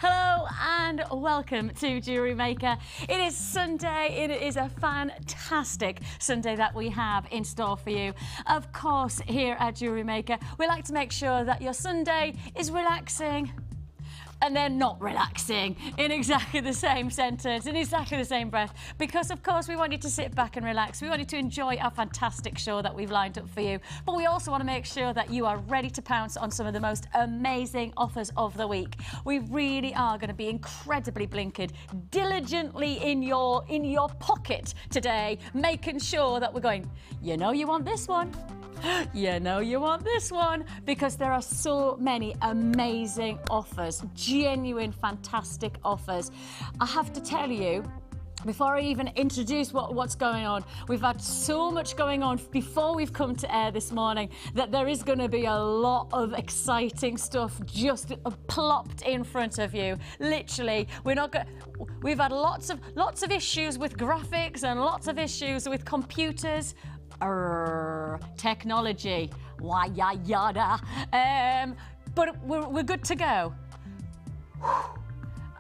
Hello and welcome to Jewellery Maker. It is Sunday. It is a fantastic Sunday that we have in store for you. Of course, here at Jewellery Maker, we like to make sure that your Sunday is relaxing and then not relaxing in exactly the same sentence, in exactly the same breath, because of course we want you to sit back and relax. We want you to enjoy our fantastic show that we've lined up for you, but we also want to make sure that you are ready to pounce on some of the most amazing offers of the week. We really are going to be incredibly blinkered, diligently in your pocket today, making sure that we're going, you know you want this one. You know you want this one, because there are so many amazing offers, genuine fantastic offers. I have to tell you, before I even introduce what's going on, we've had so much going on before we've come to air this morning that there is going to be a lot of exciting stuff just plopped in front of you. Literally, we've had lots of issues with graphics and lots of issues with computers. Technology, why yada, but we're good to go.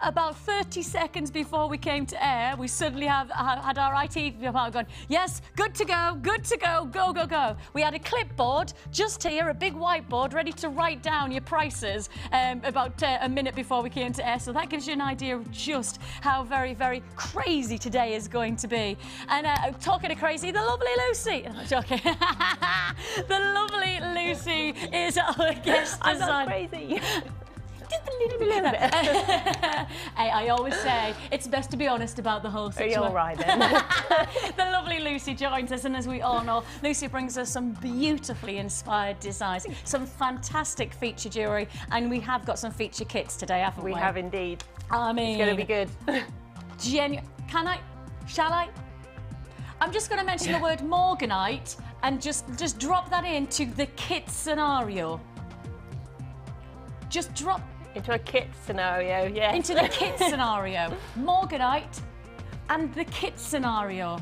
About 30 seconds before we came to air, we suddenly had our IT department going, yes, good to go, go, go, go. We had a clipboard just here, a big whiteboard, ready to write down your prices about a minute before we came to air. So that gives you an idea of just how very, very crazy today is going to be. And talking of crazy, the lovely Lucy. I'm not joking. The lovely Lucy is our guest designer. I'm not crazy. Hey, I always say it's best to be honest about the whole situation. You're all right then. The lovely Lucy joins us, and as we all know, Lucy brings us some beautifully inspired designs, some fantastic feature jewellery, and we have got some feature kits today, haven't we? We have indeed. I mean, it's going to be good. Shall I? I'm just going to mention the word morganite and just drop that into the kit scenario. Just drop into a kit scenario, yeah. Into the kit scenario. Morganite and the kit scenario.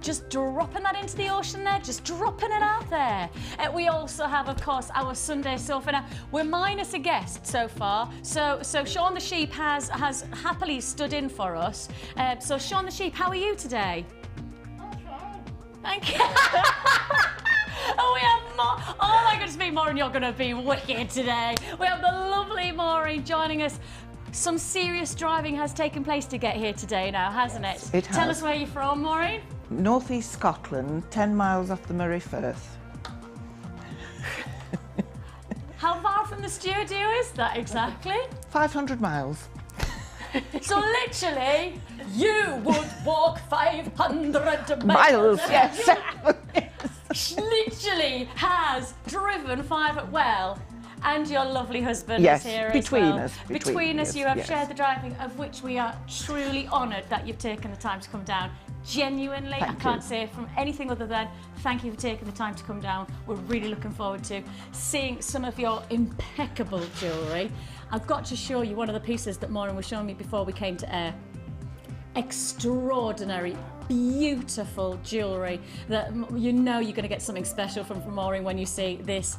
Just dropping that into the ocean there, just dropping it out there. We also have, of course, our Sunday sofa. Now, we're minus a guest so far. So Sean the Sheep has happily stood in for us. So Sean the Sheep, how are you today? Thank you. Oh, we have oh my goodness me, Maureen, you're going to be wicked today. We have the lovely Maureen joining us. Some serious driving has taken place to get here today now, hasn't it? It has. Tell us where you're from, Maureen. North East Scotland, 10 miles off the Moray Firth. How far from the studio is that exactly? 500 miles. So literally, you would walk 500 Miles, yes. Literally has driven well, and your lovely husband yes, is here between as well. us. Between us, yes, you have yes. shared the driving, of which we are truly honoured that you've taken the time to come down. Genuinely, I can't say it from anything other than thank you for taking the time to come down. We're really looking forward to seeing some of your impeccable jewellery. I've got to show you one of the pieces that Maureen was showing me before we came to air. Extraordinary, beautiful jewellery that you know you're going to get something special from Maureen when you see this.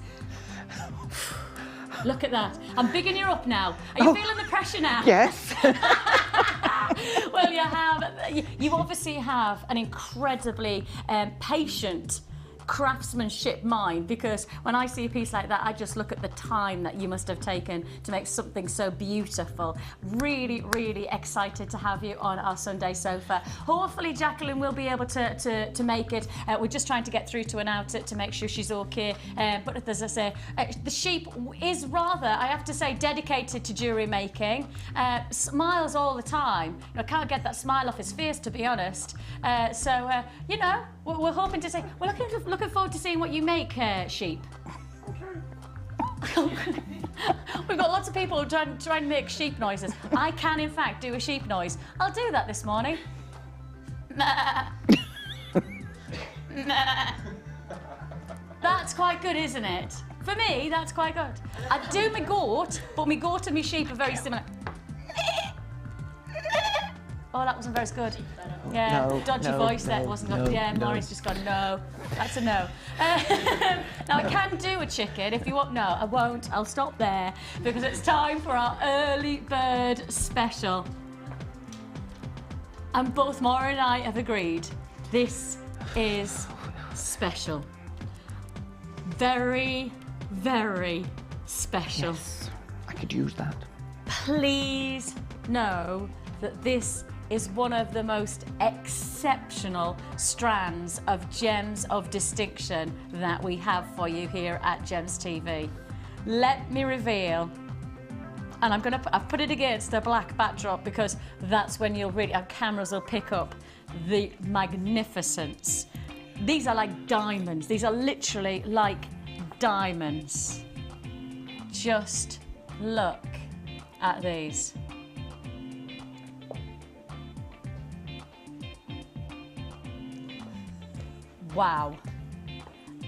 Look at that. I'm bigging you up now. Are you feeling the pressure now? Yes. Well, you obviously have an incredibly patient craftsmanship mind, because when I see a piece like that, I just look at the time that you must have taken to make something so beautiful. Really, really excited to have you on our Sunday sofa. Hopefully Jacqueline will be able to make it. We're just trying to get through to announce it to make sure she's okay. But as I say, the Sheep is rather, I have to say, dedicated to jewellery making. Smiles all the time. I can't get that smile off his face, to be honest. You know, we're hoping to say, we're looking forward to seeing what you make, Sheep. We've got lots of people trying to make sheep noises. I can, in fact, do a sheep noise. I'll do that this morning. That's quite good, isn't it? For me, that's quite good. I do my goat, but my goat and my sheep are very similar. Oh, that wasn't very good. Yeah, no, dodgy no, voice that no, wasn't no, good. Yeah, no. Maureen's just gone, no. That's a no. Now, I can do a chicken if you want. No, I won't. I'll stop there because it's time for our early bird special. And both Maureen and I have agreed this is special. Very, very special. Yes, I could use that. Please know that this is one of the most exceptional strands of gems of distinction that we have for you here at Gems TV. Let me reveal, and I've put it against a black backdrop because that's when you'll really, our cameras will pick up the magnificence. These are like diamonds. These are literally like diamonds. Just look at these. Wow.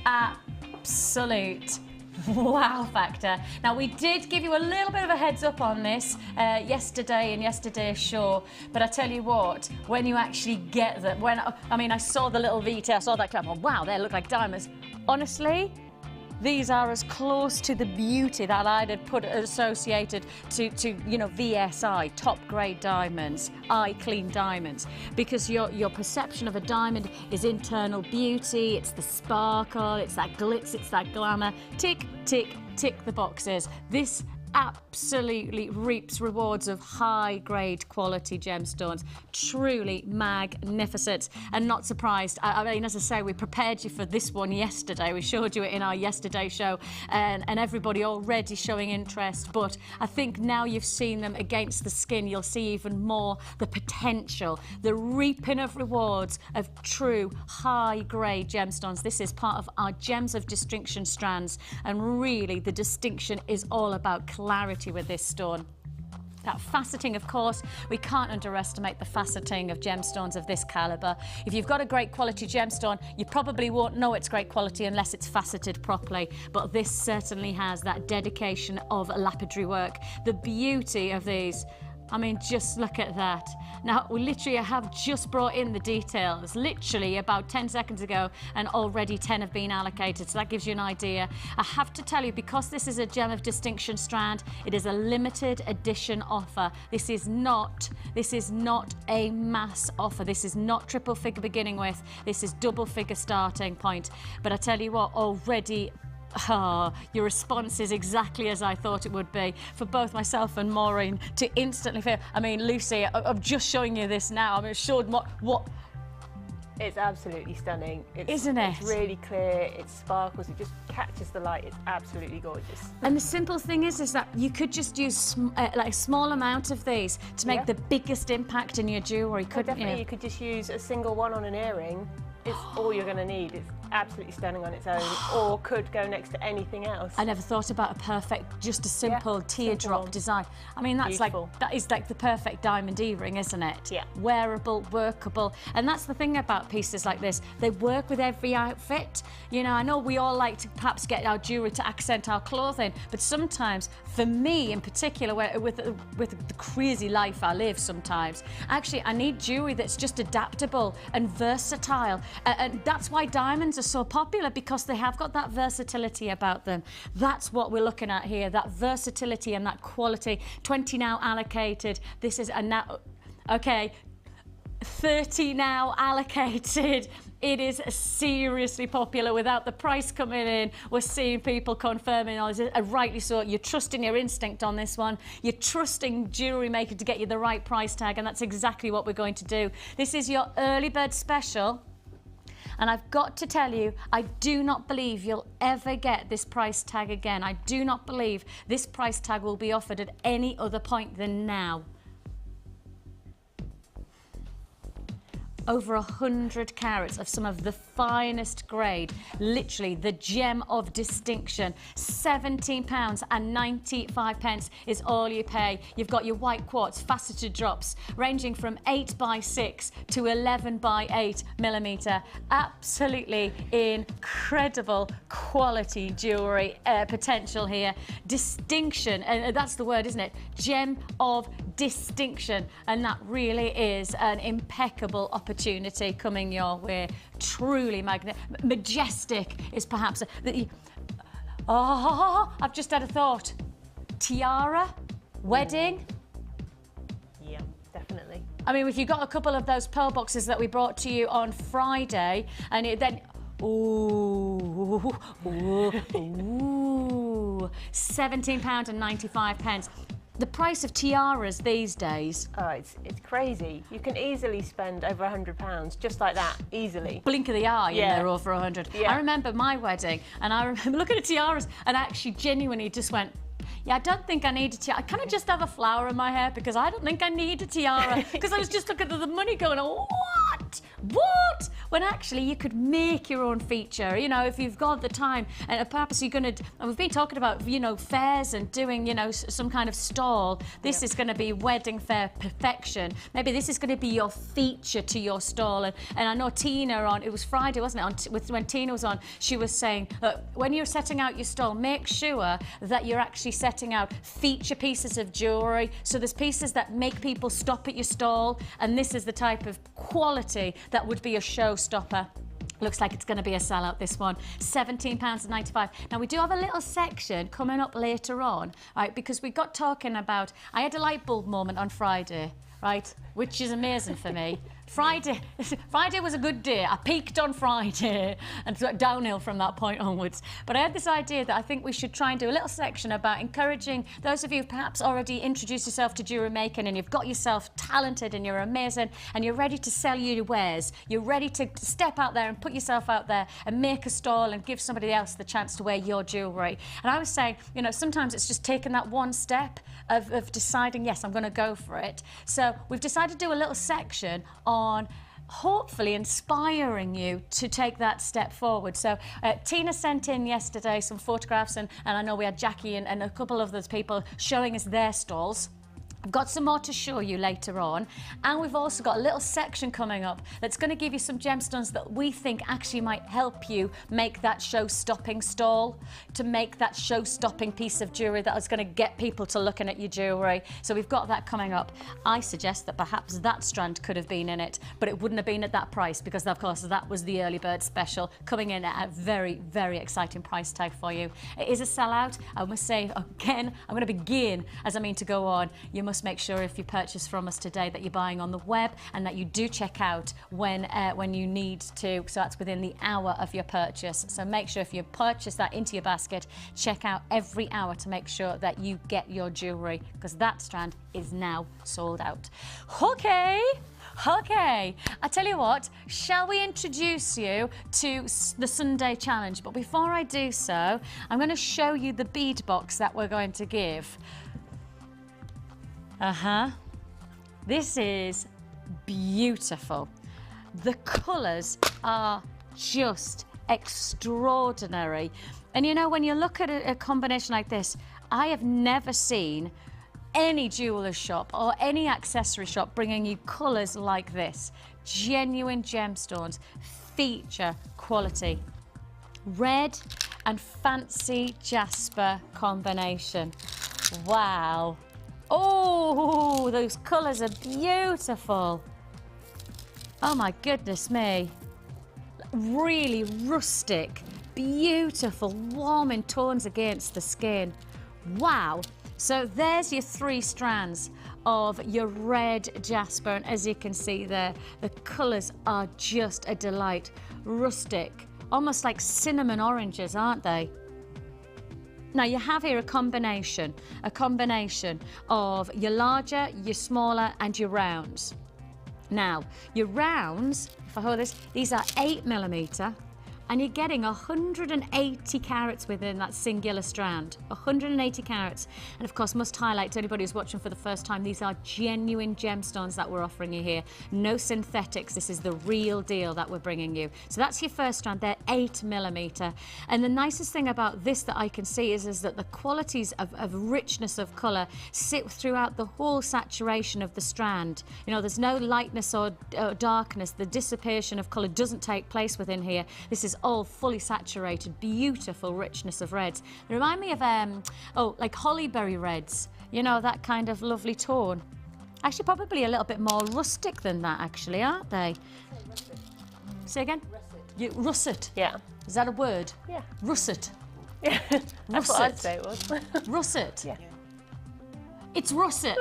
Absolute wow factor. Now, we did give you a little bit of a heads up on this yesterday in yesterday's show, but I tell you what, when you actually get them, I saw the little VT, I saw that clip, wow, they look like diamonds. Honestly, these are as close to the beauty that I'd have put associated to you know, VSI, top grade diamonds, eye clean diamonds, because your perception of a diamond is internal beauty, it's the sparkle, it's that glitz, it's that glamour. Tick, tick, tick the boxes. This absolutely reaps rewards of high grade quality gemstones. Truly magnificent, and not surprised. I mean, as I say, we prepared you for this one yesterday. We showed you it in our yesterday show, and everybody already showing interest, but I think now you've seen them against the skin, you'll see even more the potential, the reaping of rewards of true high grade gemstones. This is part of our gems of distinction strands, and really the distinction is all about clarity with this stone. That faceting, of course, we can't underestimate the faceting of gemstones of this caliber. If you've got a great quality gemstone, you probably won't know it's great quality unless it's faceted properly, but this certainly has that dedication of lapidary work. The beauty of these, I mean, just look at that. Now, we literally have just brought in the details, literally about 10 seconds ago, and already 10 have been allocated, so that gives you an idea. I have to tell you, because this is a gem of distinction strand, it is a limited edition offer. This is not a mass offer. This is not triple figure beginning with. This is double figure starting point. But I tell you what, already, your response is exactly as I thought it would be for both myself and Maureen to instantly feel. I mean, Lucy, I'm just showing you this now. I'm assured what. It's absolutely stunning. Isn't it? It's really clear, it sparkles, it just catches the light. It's absolutely gorgeous. And the simple thing is that you could just use like a small amount of these to make the biggest impact in your jewellery, couldn't Definitely, you? you could just use a single one on an earring. It's all you're going to need. It's absolutely stunning on its own, or could go next to anything else. I never thought about a perfect, just a simple teardrop simple. design. I mean, that's Beautiful. that is like the perfect diamond earring, isn't it? Yeah. Wearable, workable, and that's the thing about pieces like this. They work with every outfit. You know, I know we all like to perhaps get our jewellery to accent our clothing, but sometimes, for me in particular, with the crazy life I live sometimes, actually I need jewellery that's just adaptable and versatile. And that's why diamonds are so popular, because they have got that versatility about them. That's what we're looking at here, that versatility and that quality. 20 now allocated. This is a now, okay, 30 now allocated. It is seriously popular. Without the price coming in, we're seeing people confirming, rightly so. You're trusting your instinct on this one. You're trusting Jewellery Maker to get you the right price tag, and that's exactly what we're going to do. This is your early bird special. And I've got to tell you, I do not believe you'll ever get this price tag again. I do not believe this price tag will be offered at any other point than now. over 100 carats of some of the finest grade, literally the gem of distinction. £17.95 is all you pay. You've got your white quartz faceted drops ranging from 8x6 to 11x8 millimetre. Absolutely incredible quality jewellery potential here. Distinction, and that's the word, isn't it? Gem of distinction, and that really is an impeccable opportunity coming your way. Truly majestic is perhaps I've just had a thought. Tiara, wedding. Yeah, definitely. I mean, if you got a couple of those pearl boxes that we brought to you on Friday, and then £17.95. The price of tiaras these days. Oh, it's crazy. You can easily spend over £100 just like that, easily. Blink of the eye, Yeah. and they're over 100. Yeah. I remember my wedding, and I remember looking at tiaras, and I actually genuinely just went, yeah, I don't think I need a tiara. Can I just have a flower in my hair? Because I don't think I need a tiara. Because I was just looking at the money going, what? What? When actually you could make your own feature, you know, if you've got the time. And perhaps you're going to, and we've been talking about, you know, fairs and doing, you know, some kind of stall. This is going to be wedding fair perfection. Maybe this is going to be your feature to your stall. And I know Tina it was Friday, wasn't it? When Tina was on, she was saying, when you're setting out your stall, make sure that you're actually setting out feature pieces of jewellery. So there's pieces that make people stop at your stall, and this is the type of quality that would be a showstopper. Looks like it's going to be a sellout, this one. £17.95. Now, we do have a little section coming up later on, right, because we got talking about, I had a light bulb moment on Friday, right, which is amazing for me. Friday was a good day. I peaked on Friday and got downhill from that point onwards. But I had this idea that I think we should try and do a little section about encouraging those of you who perhaps already introduced yourself to jewellery making, and you've got yourself talented and you're amazing and you're ready to sell your wares. You're ready to step out there and put yourself out there and make a stall and give somebody else the chance to wear your jewellery. And I was saying, you know, sometimes it's just taking that one step of deciding, yes, I'm going to go for it. So we've decided to do a little section on hopefully inspiring you to take that step forward. So Tina sent in yesterday some photographs, and I know we had Jackie and a couple of those people showing us their stalls. I've got some more to show you later on, and we've also got a little section coming up that's going to give you some gemstones that we think actually might help you make that show-stopping stall, to make that show-stopping piece of jewellery that is going to get people to looking at your jewellery. So we've got that coming up. I suggest that perhaps that strand could have been in it, but it wouldn't have been at that price, because of course that was the early bird special, coming in at a very, very exciting price tag for you. It is a sellout. I must say again, I'm going to begin as I mean to go on. You must make sure if you purchase from us today that you're buying on the web, and that you do check out when you need to. So that's within the hour of your purchase. So make sure if you purchase that into your basket, check out every hour to make sure that you get your jewellery, because that strand is now sold out. Okay. I tell you what, shall we introduce you to the Sunday challenge? But before I do so, I'm going to show you the bead box that we're going to give. This is beautiful. The colours are just extraordinary. And you know, when you look at a combination like this, I have never seen any jeweller shop or any accessory shop bringing you colours like this. Genuine gemstones, feature quality. Red and fancy jasper combination. Wow. Oh, those colours are beautiful. Oh my goodness me. Really rustic, beautiful, warm in tones against the skin. Wow. So there's your 3 strands of your red jasper, and as you can see there, the colours are just a delight. Rustic, almost like cinnamon oranges, aren't they? Now you have here a combination of your larger, your smaller, and your rounds. Now, your rounds, if I hold this, these are 8mm, and you're getting 180 carats within that singular strand. 180 carats. And of course, must highlight to anybody who's watching for the first time, these are genuine gemstones that we're offering you here. No synthetics. This is the real deal that we're bringing you. So that's your first strand. They're 8mm. And the nicest thing about this that I can see is that the qualities of richness of colour sit throughout the whole saturation of the strand. You know, there's no lightness or darkness. The dissipation of colour doesn't take place within here. This is all fully saturated, beautiful richness of reds. They remind me of, like hollyberry reds, you know, that kind of lovely tone. Actually, probably a little bit more rustic than that, actually, aren't they? Say again? Russet. Russet. Yeah. Is that a word? Yeah. Russet. Yeah. That's what I'd say it was. Russet. Yeah. It's russet.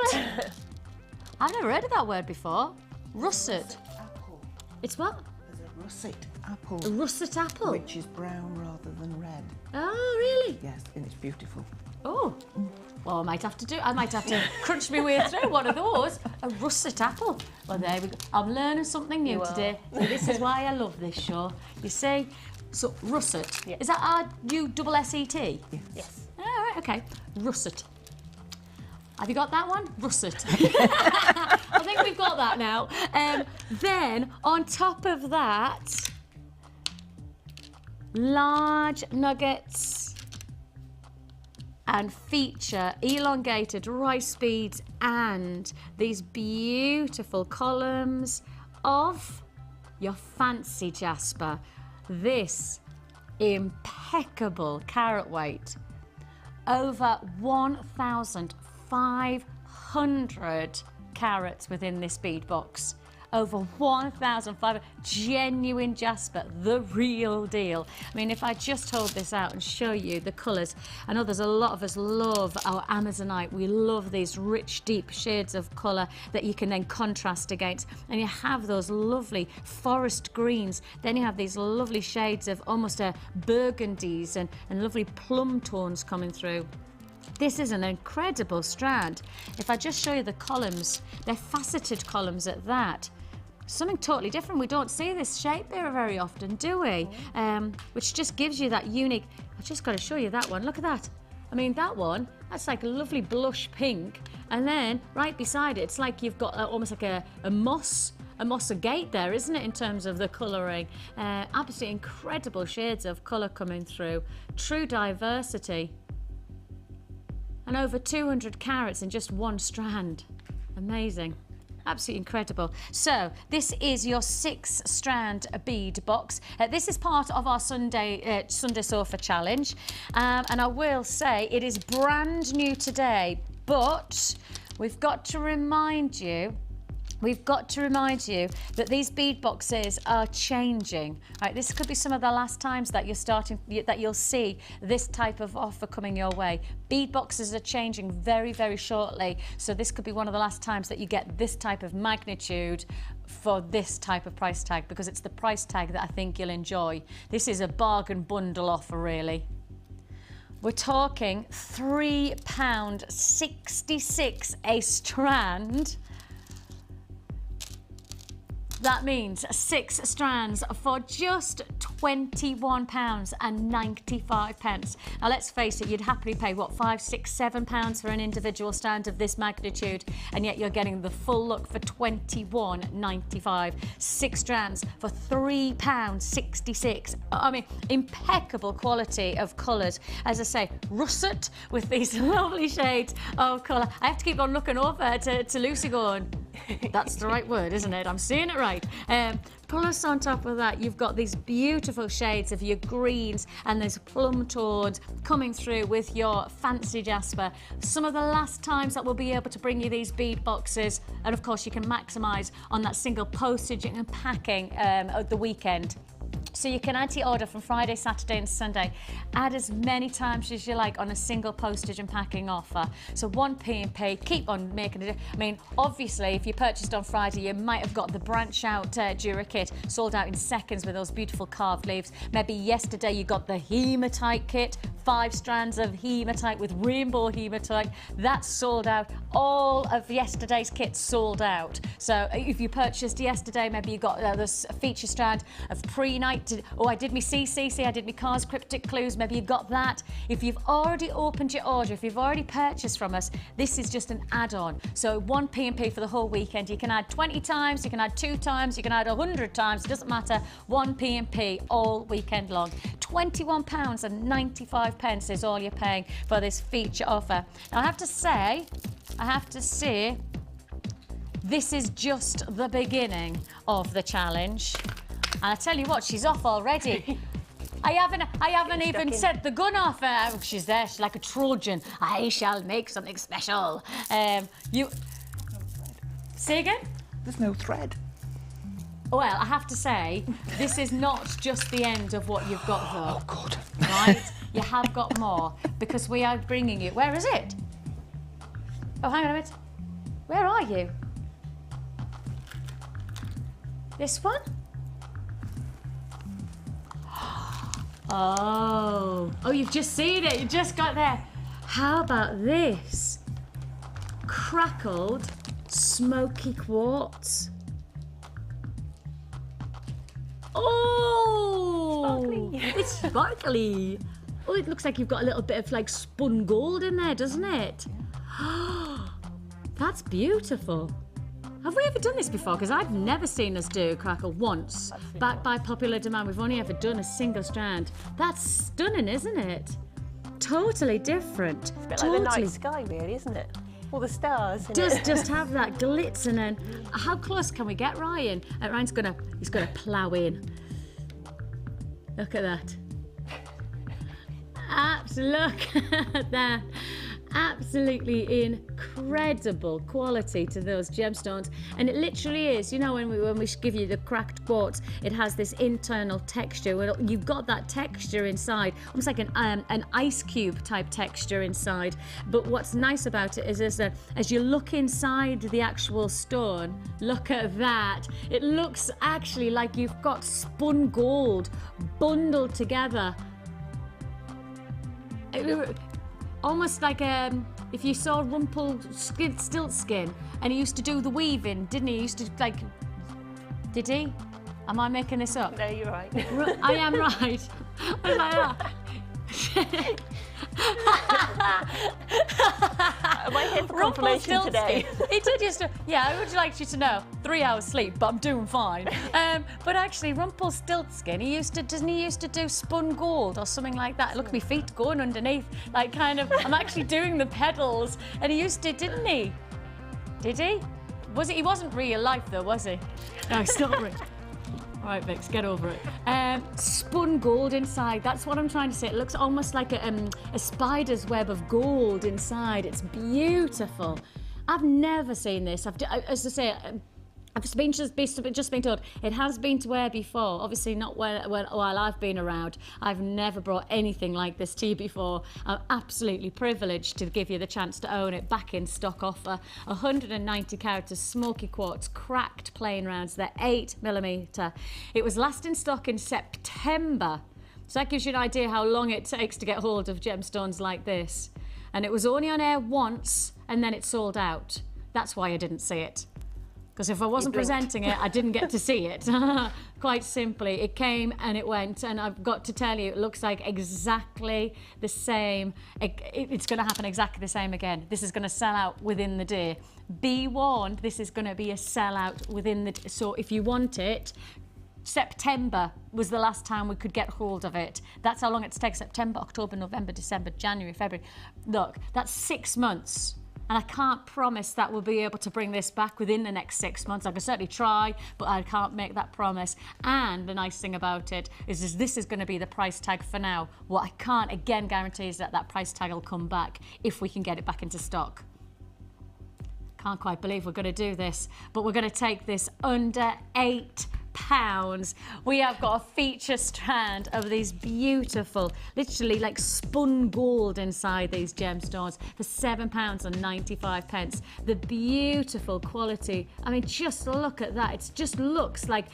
I've never heard of that word before. Russet. Apple. It's what? There's a russet apple. A russet apple. Which is brown rather than red. Oh, really? Yes, and it's beautiful. Oh. Well, I might have to crunch my way through one of those. A russet apple. Well, there we go. I'm learning something new today. So this is why I love this show. You see? So, russet. Yeah. Is that R-U-S-S-E-T? Yes. Yes. All right, okay. Russet. Have you got that one? Russet. I think we've got that now. Then, on top of that, large nuggets and feature elongated rice beads and these beautiful columns of your fancy jasper. This impeccable carat weight, over 1,500 carats within this bead box. Over 1,500, genuine jasper, the real deal. I mean, if I just hold this out and show you the colours, I know there's a lot of us love our Amazonite. We love these rich, deep shades of colour that you can then contrast against. And you have those lovely forest greens. Then you have these lovely shades of almost burgundies and lovely plum tones coming through. This is an incredible strand. If I just show you the columns, they're faceted columns at that. Something totally different. We don't see this shape there very often, do we? Which just gives you that unique... I've just got to show you that one. Look at that. I mean, that one, that's like a lovely blush pink. And then right beside it, it's like you've got almost like a moss agate there, isn't it, in terms of the colouring? Absolutely incredible shades of colour coming through. True diversity. And over 200 carats in just one strand. Amazing. Absolutely incredible. So this is your 6-strand bead box. This is part of our Sunday Sofa Challenge. And I will say it is brand new today, but we've got to remind you that these bead boxes are changing. Right, this could be some of the last times that you'll see this type of offer coming your way. Bead boxes are changing very, very shortly. So this could be one of the last times that you get this type of magnitude for this type of price tag, because it's the price tag that I think you'll enjoy. This is a bargain bundle offer, really. We're talking £3.66 a strand. That means 6 strands for just £21.95. Now let's face it, you'd happily pay what, £5, £6, £7 for an individual strand of this magnitude, and yet you're getting the full look for £21.95. 6 strands for £3.66. I mean, impeccable quality of colours. As I say, russet with these lovely shades of colour. I have to keep on looking over to Lucy going, that's the right word, isn't it? I'm seeing it right. Plus on top of that, you've got these beautiful shades of your greens and there's plum tones coming through with your fancy jasper. Some of the last times that we'll be able to bring you these bead boxes, and of course you can maximise on that single postage and packing at the weekend. So you can add to your order from Friday, Saturday and Sunday. Add as many times as you like on a single postage and packing offer. So 1p&p, keep on making it. I mean, obviously, if you purchased on Friday, you might have got the branch out Jura kit sold out in seconds with those beautiful carved leaves. Maybe yesterday you got the hematite kit, 5 strands of hematite with rainbow hematite. That's sold out. All of yesterday's kits sold out. So if you purchased yesterday, maybe you got this feature strand of pre-night I did my CCC, I did my Cars Cryptic Clues, maybe you got that. If you've already opened your order, if you've already purchased from us, this is just an add-on. So 1 P&P for the whole weekend. You can add 20 times, you can add 2 times, you can add 100 times, it doesn't matter. 1 P&P all weekend long. £21.95 is all you're paying for this feature offer. Now I have to say, this is just the beginning of the challenge. And I tell you what, she's off already. I haven't even set the gun off. She's there, she's like a Trojan. I shall make something special. Say again? There's no thread. Well, I have to say, this is not just the end of what you've got though. Oh, God. Right? You have got more, because we are bringing you... Where is it? Oh, hang on a minute. Where are you? This one? Oh, you've just seen it. You just got there. How about this? Crackled smoky quartz. Oh, Sparkly. it's sparkly. Oh, it looks like you've got a little bit of like spun gold in there, doesn't it? That's beautiful. Have we ever done this before? Because I've never seen us do crackle once. Backed by popular demand, we've only ever done a single strand. That's stunning, isn't it? Totally different. It's a bit like the night sky, really, isn't it? All the stars. Does just have that glitz, and then how close can we get Ryan? Ryan's he's gonna plough in. Look at that. Look at that. Absolutely incredible quality to those gemstones, and it literally is, you know, when we give you the cracked quartz, it has this internal texture. You've got that texture inside, almost like an ice cube type texture inside. But what's nice about it is that as you look inside the actual stone, look at that, it looks actually like you've got spun gold bundled together. Almost like if you saw Rumpelstiltskin, and he used to do the weaving, didn't he? He used to did he? Am I making this up? No, you're right. I am right. I was like that. Am I here for confirmation today? He did used to, yeah, I would like you to know, 3 hours sleep, but I'm doing fine. But actually, Rumpelstiltskin, doesn't he used to do spun gold or something like that? Look at my feet going underneath, like kind of, I'm actually doing the pedals, and he used to, didn't he? Did he? He wasn't real life though, was he? No, he's not real. All right, Vix, get over it. Spun gold inside. That's what I'm trying to say. It looks almost like a spider's web of gold inside. It's beautiful. I've never seen this. As I say, I've just been told it has been to wear before. Obviously not while I've been around. I've never brought anything like this to you before. I'm absolutely privileged to give you the chance to own it. Back in stock offer. 190 carats of smoky quartz, cracked plain rounds. They're 8mm. It was last in stock in September. So that gives you an idea how long it takes to get hold of gemstones like this. And it was only on air once, and then it sold out. That's why I didn't see it. Because if I wasn't presenting it, I didn't get to see it. Quite simply, it came and it went, and I've got to tell you, it looks like exactly the same. It's going to happen exactly the same again. This is going to sell out within the day. Be warned, this is going to be a sellout within the day. So if you want it, September was the last time we could get hold of it. That's how long it takes: September, October, November, December, January, February. Look, that's 6 months. And I can't promise that we'll be able to bring this back within the next 6 months. I can certainly try, but I can't make that promise. And the nice thing about it is this is going to be the price tag for now. What I can't, again, guarantee is that price tag will come back if we can get it back into stock. Can't quite believe we're going to do this, but we're going to take this under £8. We have got a feature strand of these beautiful, literally like spun gold inside these gemstones for £7.95. The beautiful quality. I mean, just look at that. It just looks like.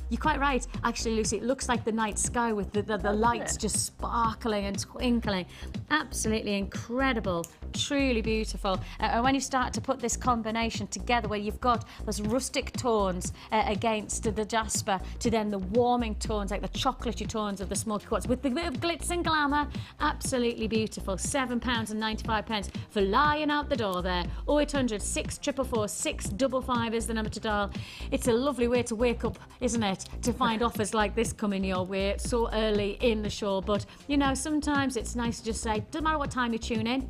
You're quite right, actually, Lucy. It looks like the night sky with the lights just sparkling and twinkling. Absolutely incredible, truly beautiful. And when you start to put this combination together where you've got those rustic tones against the jasper to then the warming tones, like the chocolatey tones of the smoky quartz with the bit of glitz and glamour, absolutely beautiful. £7.95 for lying out the door there. 0800 644 655 is the number to dial. It's a lovely way to wake up, isn't it, to find offers like this coming your way so early in the show. But, you know, sometimes it's nice to just say, doesn't matter what time you tune in.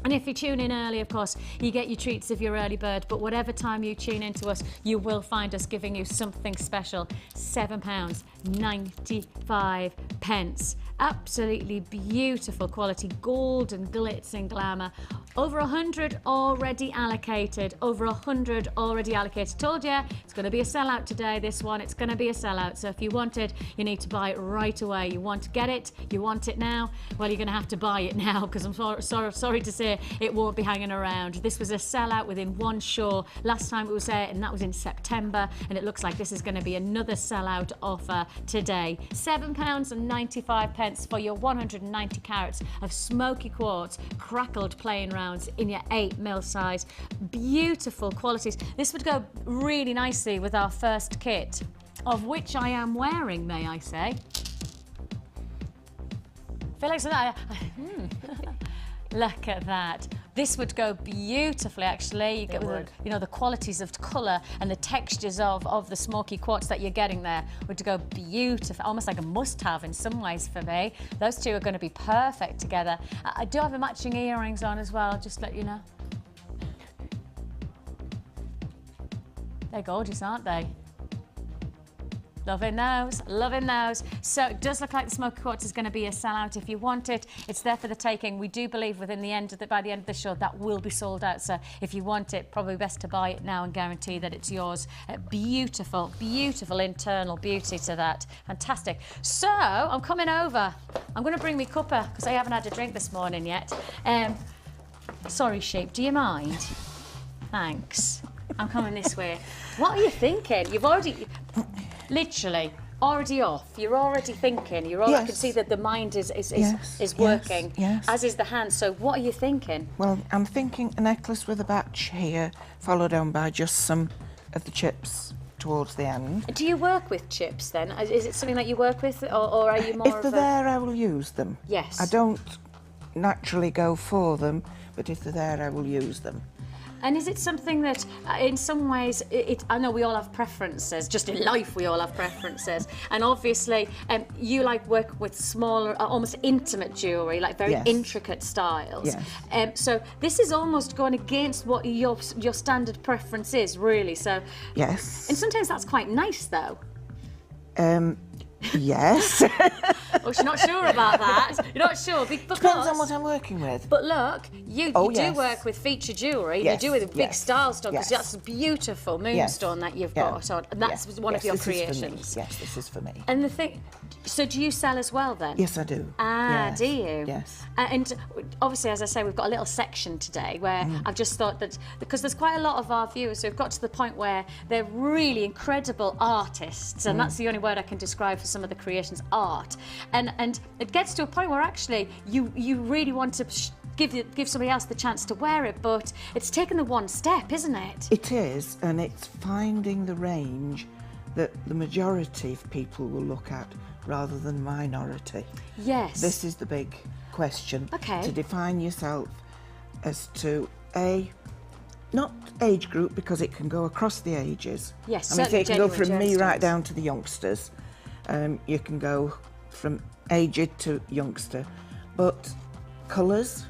And if you tune in early, of course, you get your treats if you're early bird. But whatever time you tune into us, you will find us giving you something special. £7.95. Absolutely beautiful quality, gold and glitz and glamour. Over 100 already allocated. Over 100 already allocated. Told you, it's going to be a sellout today, this one. It's going to be a sellout. So if you want it, you need to buy it right away. You want to get it, you want it now, well, you're going to have to buy it now, because I'm sorry to say it won't be hanging around. This was a sellout within one show. Last time it was there, and that was in September, and it looks like this is going to be another sellout offer today. £7.95 for your 190 carats of smoky quartz, crackled plain rounds in your 8mm size. Beautiful qualities. This would go really nicely with our first kit, of which I am wearing, may I say. Feel like Look at that. This would go beautifully, actually. You get the, you know, the qualities of colour and the textures of the smoky quartz that you're getting there would go beautiful, almost like a must-have in some ways for me. Those two are going to be perfect together. I do have the matching earrings on as well, just to let you know. They're gorgeous, aren't they? Loving those, loving those. So it does look like the smoky quartz is going to be a sellout. If you want it, it's there for the taking. We do believe by the end of the show that will be sold out. So if you want it, probably best to buy it now and guarantee that it's yours. Beautiful, beautiful internal beauty to that. Fantastic. So I'm coming over. I'm going to bring me cuppa because I haven't had a drink this morning yet. Sorry, sheep. Do you mind? Thanks. I'm coming this way. What are you thinking? You've already... Literally, already off. You're already thinking. You're already, I can see that the mind is working, as is the hand. So what are you thinking? Well, I'm thinking a necklace with a batch here, followed on by just some of the chips towards the end. Do you work with chips then? Is it something that you work with, or are you more If they're there, I will use them. Yes. I don't naturally go for them, but if they're there, I will use them. And is it something that, in some ways, I know we all have preferences, just in life we all have preferences, and obviously you like work with smaller, almost intimate jewellery, like very intricate styles. Yes. So this is almost going against what your standard preference is, really. So yes. And sometimes that's quite nice, though. Yes. Oh, she's not sure about that. You're not sure because... Depends on what I'm working with. But look, you do work with featured jewellery. Yes. You do with a big style stone, because that's a beautiful moonstone that you've got on, and that's one of your creations. Yes, this is for me. And the thing, so do you sell as well then? Yes, I do. Ah, yes. do you? Yes. And obviously, as I say, we've got a little section today where I've just thought that, because there's quite a lot of our viewers who've got to the point where they're really incredible artists, and that's the only word I can describe for some of the creations, art. And it gets to a point where actually you really want to give somebody else the chance to wear it, but it's taken the one step, isn't it? It is, and it's finding the range that the majority of people will look at rather than minority. Yes. This is the big question. Okay. To define yourself as to not age group, because it can go across the ages. Yes, I mean, so it can go from me right gemstones. down to the youngsters. You can go from aged to youngster, but colours.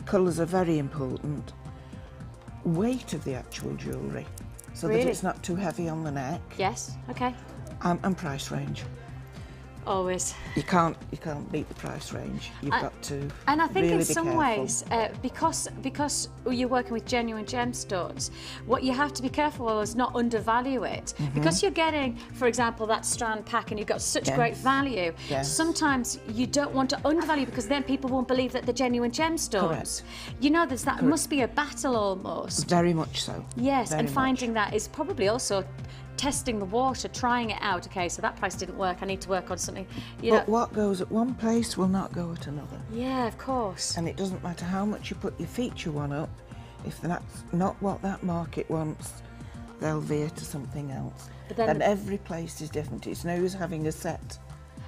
Colours are very important. Weight of the actual jewellery, so that it's not too heavy on the neck. Yes. Okay. And price range. Always. You can't beat the price range. You've got to. And I think really in be some careful. ways, because you're working with genuine gemstones, what you have to be careful of is not undervalue it. Because you're getting, for example, that strand pack, and you've got such great value. Yes. Sometimes you don't want to undervalue, because then people won't believe that they're genuine gemstones. Correct. You know, there's that. It must be a battle almost. Very much so. Yes, Very and much. finding that is probably also testing the water, trying it out. Okay, so that price didn't work. I need to work on something. You know. But what goes at one place will not go at another. Yeah, of course. And it doesn't matter how much you put your feature one up, if that's not what that market wants, they'll veer to something else. But then and every place is different. It's no use having a set.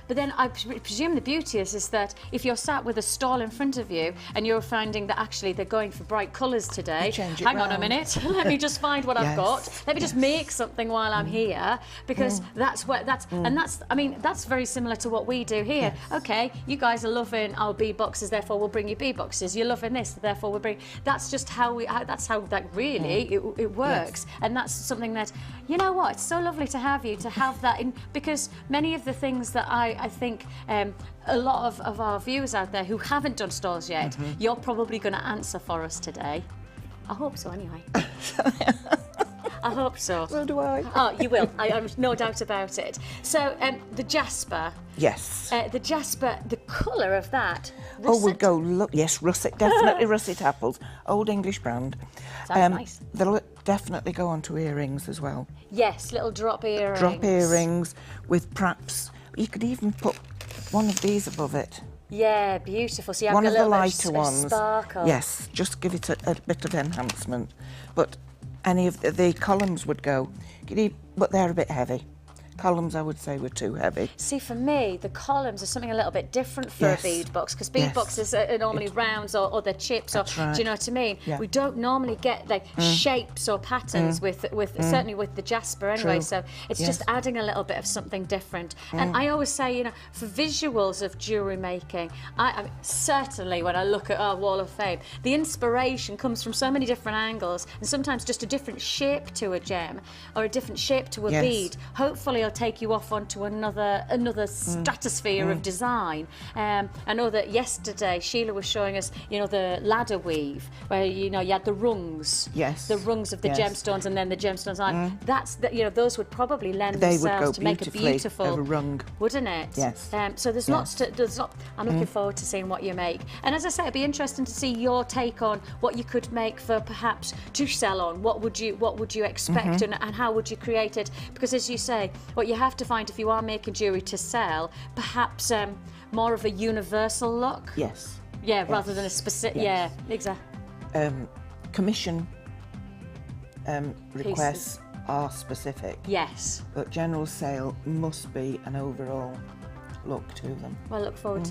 But then I presume the beauty is that if you're sat with a stall in front of you and you're finding that actually they're going for bright colours today, hang on a minute, let me just find what I've got. Let me just make something while I'm here, because I mean, that's very similar to what we do here. Yes. Okay, you guys are loving our bead boxes, therefore we'll bring you bead boxes. You're loving this, therefore we'll bring. That's just how that really it works, and that's something that, you know what, it's so lovely to have you to have that in, because many of the things that I think a lot of our viewers out there who haven't done stalls yet, you're probably going to answer for us today. I hope so, anyway. I hope so. So do I. Oh, you will. I have no doubt about it. So, the Jasper. Yes. The Jasper, the colour of that. Russet. Oh, we'll go, look, yes, russet, definitely russet apples. Old English brand. Sounds nice. They'll definitely go onto earrings as well. Yes, little drop earrings. Drop earrings with perhaps, you could even put one of these above it. Yeah, beautiful. So you have one a of the little lighter bit of ones. sparkle. Yes, just give it a bit of enhancement. But any of the columns would go, but they're a bit heavy. Columns, I would say, were too heavy. See, for me, the columns are something a little bit different for a bead box, because bead boxes are normally rounds or they're chips, or do you know what I mean? Yeah. We don't normally get like shapes or patterns with certainly with the Jasper anyway. True. So it's just adding a little bit of something different. And I always say, you know, for visuals of jewellery making, I mean, certainly when I look at our Wall of Fame, the inspiration comes from so many different angles, and sometimes just a different shape to a gem or a different shape to a bead. Hopefully take you off onto another stratosphere of design. I know that yesterday Sheila was showing us, you know, the ladder weave, where, you know, you had the rungs, the rungs of the gemstones, and then the gemstones line. You know, those would probably lend themselves to make a beautiful rung, wouldn't it? Yes. So there's lots I'm looking forward to seeing what you make. And as I say, it'd be interesting to see your take on what you could make for perhaps to sell on. What would you expect, and how would you create it? Because as you say, what you have to find if you are making jewellery to sell, perhaps more of a universal look. Yes. Yeah, rather than a specific. Yes. Yeah, exactly. Commission requests are specific. Yes. But general sale must be an overall look to them. Well, look forward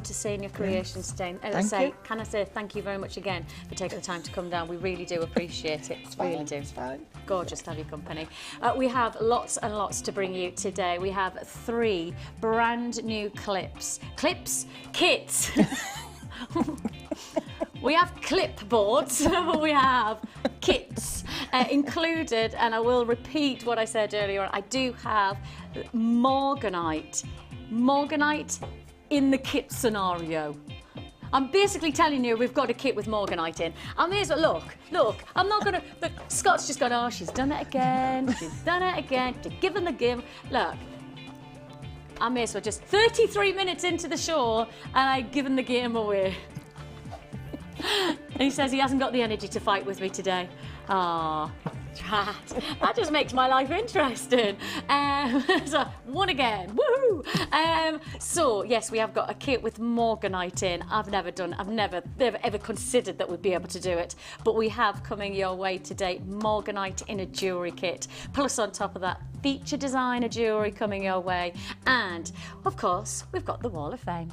to seeing your creations today. And can I say thank you very much again for taking the time to come down. We really do appreciate it. Really do. It's fine. Gorgeous to have your company. We have lots and lots to bring you today. We have 3 brand new kits. We have clipboards, we have kits included, and I will repeat what I said earlier on. I do have morganite in the kit scenario. I'm basically telling you we've got a kit with morganite in. I may as well, look, I'm not gonna, look, Scott's just gone, oh, she's done it again, to give them the give. Look, I may as well just, 33 minutes into the show, and I've given the game away. And he says he hasn't got the energy to fight with me today. Ah, that just makes my life interesting. So, won again, woohoo! So, yes, we have got a kit with morganite in. I've never ever considered that we'd be able to do it. But we have coming your way today, morganite in a jewellery kit. Plus, on top of that, feature designer jewellery coming your way. And, of course, we've got the Wall of Fame.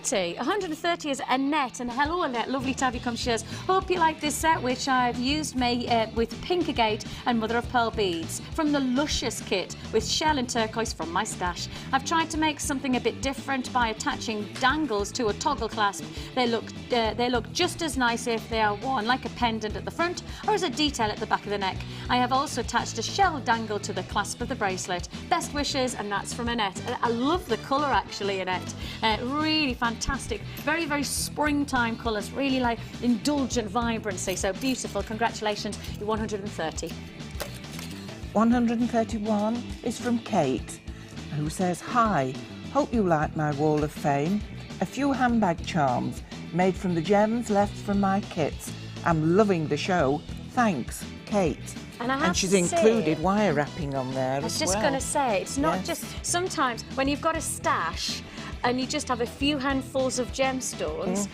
$130 is Annette, and hello Annette, lovely to have you come. She says, hope you like this set, which I've used with pink agate and mother of pearl beads from the Luscious kit with shell and turquoise from my stash. I've tried to make something a bit different by attaching dangles to a toggle clasp. They look just as nice if they are worn like a pendant at the front or as a detail at the back of the neck. I have also attached a shell dangle to the clasp of the bracelet. Best wishes, and that's from Annette. I love the colour actually, Annette. Really fantastic. Very, very springtime colours. Really like indulgent vibrancy. So beautiful. Congratulations. You're 130. 131 is from Kate, who says, "Hi, hope you like my wall of fame. A few handbag charms made from the gems left from my kits. I'm loving the show. Thanks, Kate." And she's to included say, wire wrapping on there I was as just well. going to say, it's not Yes. just, sometimes when you've got a stash and you just have a few handfuls of gemstones,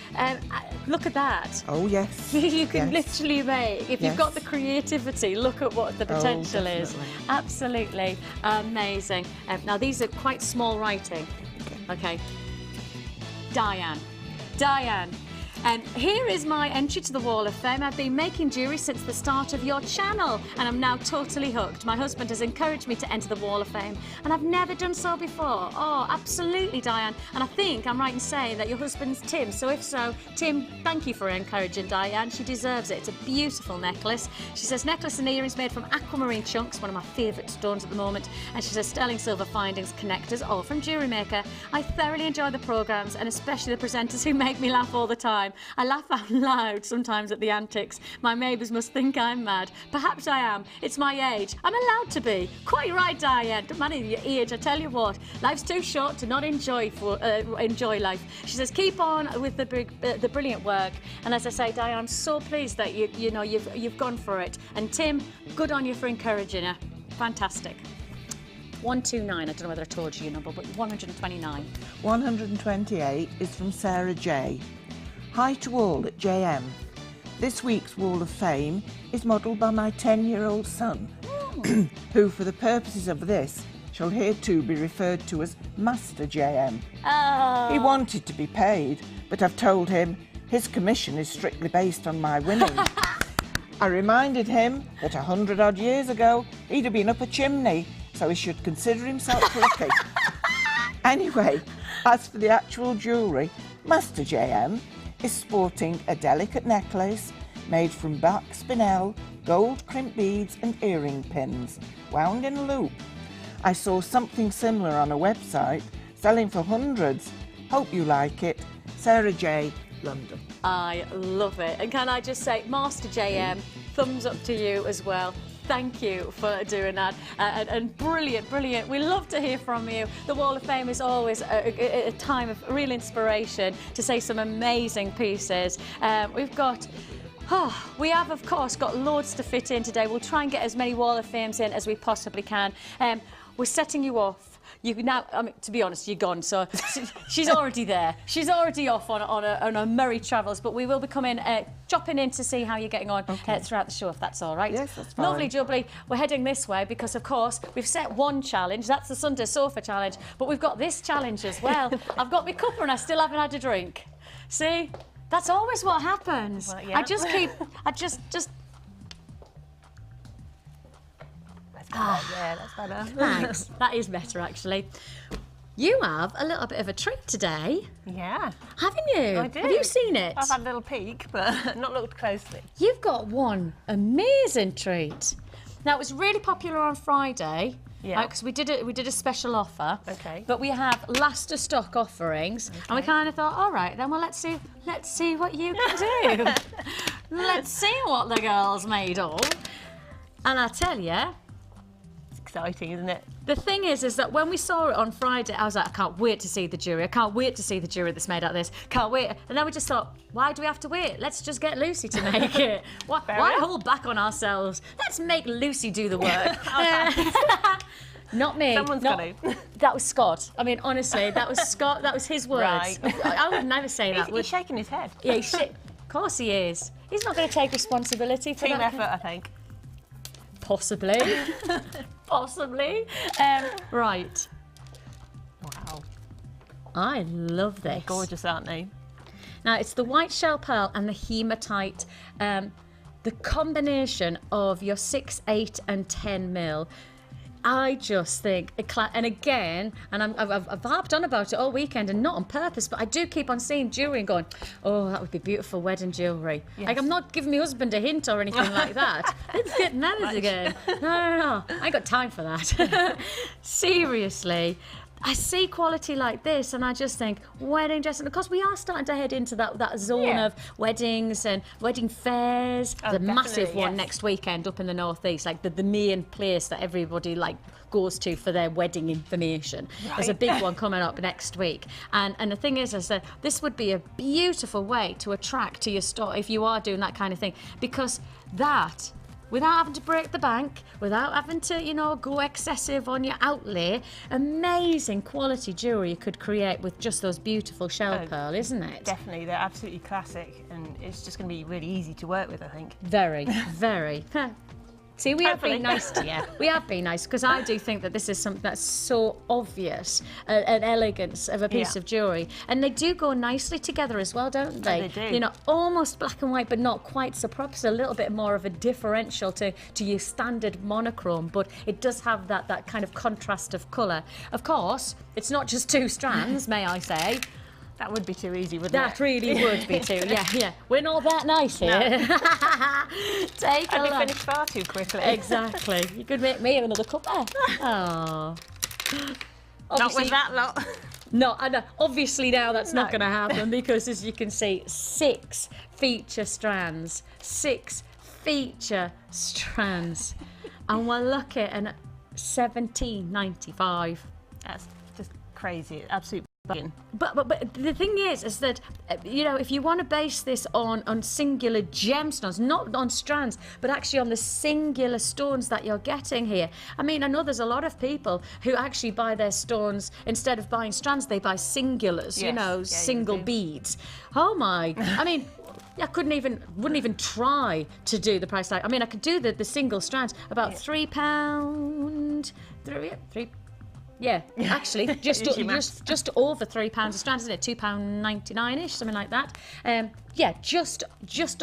look at that. Oh, yes. You can Yes. literally make, if you've got the creativity, look at what the potential is. definitely. Absolutely amazing. Now, these are quite small writing. Okay. Diane. And here is my entry to the Wall of Fame. I've been making jewellery since the start of your channel and I'm now totally hooked. My husband has encouraged me to enter the Wall of Fame and I've never done so before. Oh, absolutely, Diane. And I think I'm right in saying that your husband's Tim. So if so, Tim, thank you for encouraging Diane. She deserves it. It's a beautiful necklace. She says necklace and earrings made from aquamarine chunks, one of my favourite stones at the moment. And she says sterling silver findings connectors, all from Jewellery Maker. I thoroughly enjoy the programmes and especially the presenters who make me laugh all the time. I laugh out loud sometimes at the antics. My neighbours must think I'm mad. Perhaps I am. It's my age. I'm allowed to be. Quite right, Diane. Don't matter your age. I tell you what, life's too short to not enjoy life. She says keep on with the brilliant work. And as I say, Diane, I'm so pleased that you've gone for it. And Tim, good on you for encouraging her. Fantastic. 129. I don't know whether I told you your number, but 129. 128 is from Sarah J. "Hi to all at JM. This week's Wall of Fame is modelled by my 10-year-old son, who for the purposes of this shall hereto be referred to as Master JM. Oh. He wanted to be paid, but I've told him his commission is strictly based on my winning. I reminded him that 100-odd years ago he'd have been up a chimney, so he should consider himself lucky. Anyway, as for the actual jewellery, Master JM is sporting a delicate necklace made from black spinel, gold crimp beads and earring pins, wound in a loop. I saw something similar on a website, selling for hundreds. Hope you like it. Sarah J, London." I love it. And can I just say, Master JM, thumbs up to you as well. Thank you for doing that. And brilliant, brilliant. We love to hear from you. The Wall of Fame is always a time of real inspiration to say some amazing pieces. We have, of course, got loads to fit in today. We'll try and get as many Wall of Fames in as we possibly can. We're setting you off. You now, I mean, to be honest, you're gone, so she's already there. She's already off on her merry travels, but we will be coming, dropping in to see how you're getting on throughout the show, if that's all right. Yes, that's fine. Lovely, jubbly. We're heading this way because, of course, we've set one challenge. That's the Sunday Sofa Challenge, but we've got this challenge as well. I've got my cuppa and I still haven't had a drink. See? That's always what happens. Well, yeah. I just Yeah, that's better. Thanks. That is better, actually. You have a little bit of a treat today, Yeah, haven't you? I do. Have you seen it? I've had a little peek, but not looked closely. You've got one amazing treat. Now, it was really popular on Friday. Yeah. Because we did a special offer. Okay. But we have last of stock offerings, and we kind of thought, all right, then well, let's see what you can do. Let's see what the girl's made of. And I tell you, It's exciting, isn't it? the thing is that when we saw it on Friday, I was like, I can't wait to see the jewellery. I can't wait to see the jewellery that's made out of this. Can't wait. And then we just thought, why do we have to wait? Let's just get Lucy to make it. Why enough. hold back on ourselves? Let's make Lucy do the work. Not me. Someone's not, got to. That was Scott. I mean, honestly, that was Scott. That was his words. Right. I would never say that. He's shaking his head. Yeah, of course he is. He's not going to take responsibility for Team that. effort, I think. Possibly. Possibly. Right. Wow. I love this. Gorgeous, aren't they? Now, it's the white shell pearl and the hematite. The combination of your 6, 8 and 10 mil. I just think, and again, and I've harped on about it all weekend, and not on purpose, but I do keep on seeing jewellery and going, oh, that would be beautiful wedding jewellery. Yes. Like, I'm not giving my husband a hint or anything like that. Let's get married again. No. I ain't got time for that. Seriously. I see quality like this and I just think wedding dress, and because we are starting to head into that zone of weddings and wedding fairs. The massive one next weekend up in the northeast, like the main place that everybody like goes to for their wedding information. Right. There's a big one coming up next week, and the thing is that this would be a beautiful way to attract to your store if you are doing that kind of thing, because that, without having to break the bank, without having to, you know, go excessive on your outlay, amazing quality jewellery you could create with just those beautiful shell pearl, isn't it? Definitely, they're absolutely classic, and it's just going to be really easy to work with, I think. Very, very. See, we have been nice to you. We have been nice, because I do think that this is something that's so obvious, an elegance of a piece of jewellery. And they do go nicely together as well, don't they? Oh, they do. You know, almost black and white, but not quite so proper. It's a little bit more of a differential to your standard monochrome, but it does have that kind of contrast of colour. Of course, it's not just 2 strands, may I say. That would be too easy, wouldn't it? That really would be too, yeah. We're not that nice here. No. Take a look. I'd be finished far too quickly. Exactly. You could make me another cup there. Oh. Not with that lot. No, I know. Obviously now that's not going to happen, because as you can see, 6 feature strands. 6 feature strands. And we're looking at $17.95. That's just crazy. Absolute. But the thing is that, you know, if you want to base this on singular gemstones, not on strands, but actually on the singular stones that you're getting here. I mean, I know there's a lot of people who actually buy their stones, instead of buying strands, they buy singulars, you know, single beads. Oh my, I mean, I wouldn't even try to do the price tag. I mean, I could do the single strands, about £3, yeah, actually, just over £3 a strand, isn't it? £2.99-ish, something like that. Yeah, just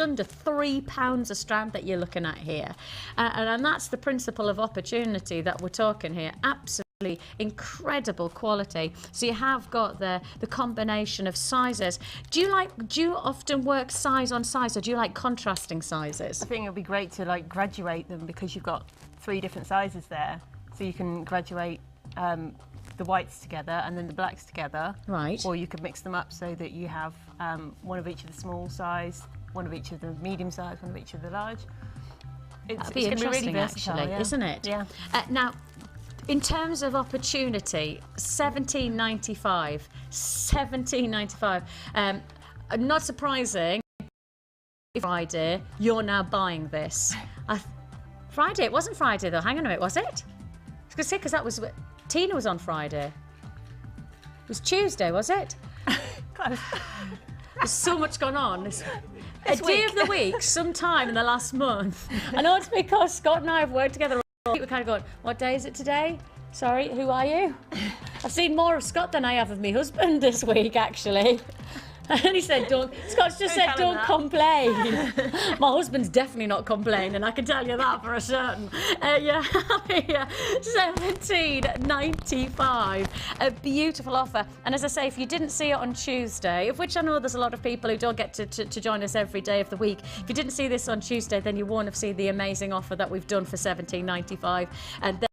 under £3 a strand that you're looking at here, and that's the principle of opportunity that we're talking here. Absolutely incredible quality. So you have got the combination of sizes. Do you often work size on size, or do you like contrasting sizes? I think it would be great to like graduate them, because you've got 3 different sizes there, so you can graduate the whites together and then the blacks together. Right. Or you could mix them up so that you have one of each of the small size, one of each of the medium size, one of each of the large. That'd be interesting, really versatile, actually, isn't it? Yeah. Now, in terms of opportunity, $17.95. $17.95. Not surprising. Friday, you're now buying this. Friday? It wasn't Friday though. Hang on a minute, was it? I was going to say, because that was. Tina was on Friday. It was Tuesday, was it? Close. There's so much gone on. A day of the week, sometime in the last month. I know it's because Scott and I have worked together. We're kind of going, what day is it today? Sorry, who are you? I've seen more of Scott than I have of my husband this week, actually. And he said, Scott's just said, don't complain. My husband's definitely not complaining, I can tell you that for a certain. Yeah, $17.95. A beautiful offer. And as I say, if you didn't see it on Tuesday, of which I know there's a lot of people who don't get to join us every day of the week, if you didn't see this on Tuesday, then you won't have seen the amazing offer that we've done for $17.95. And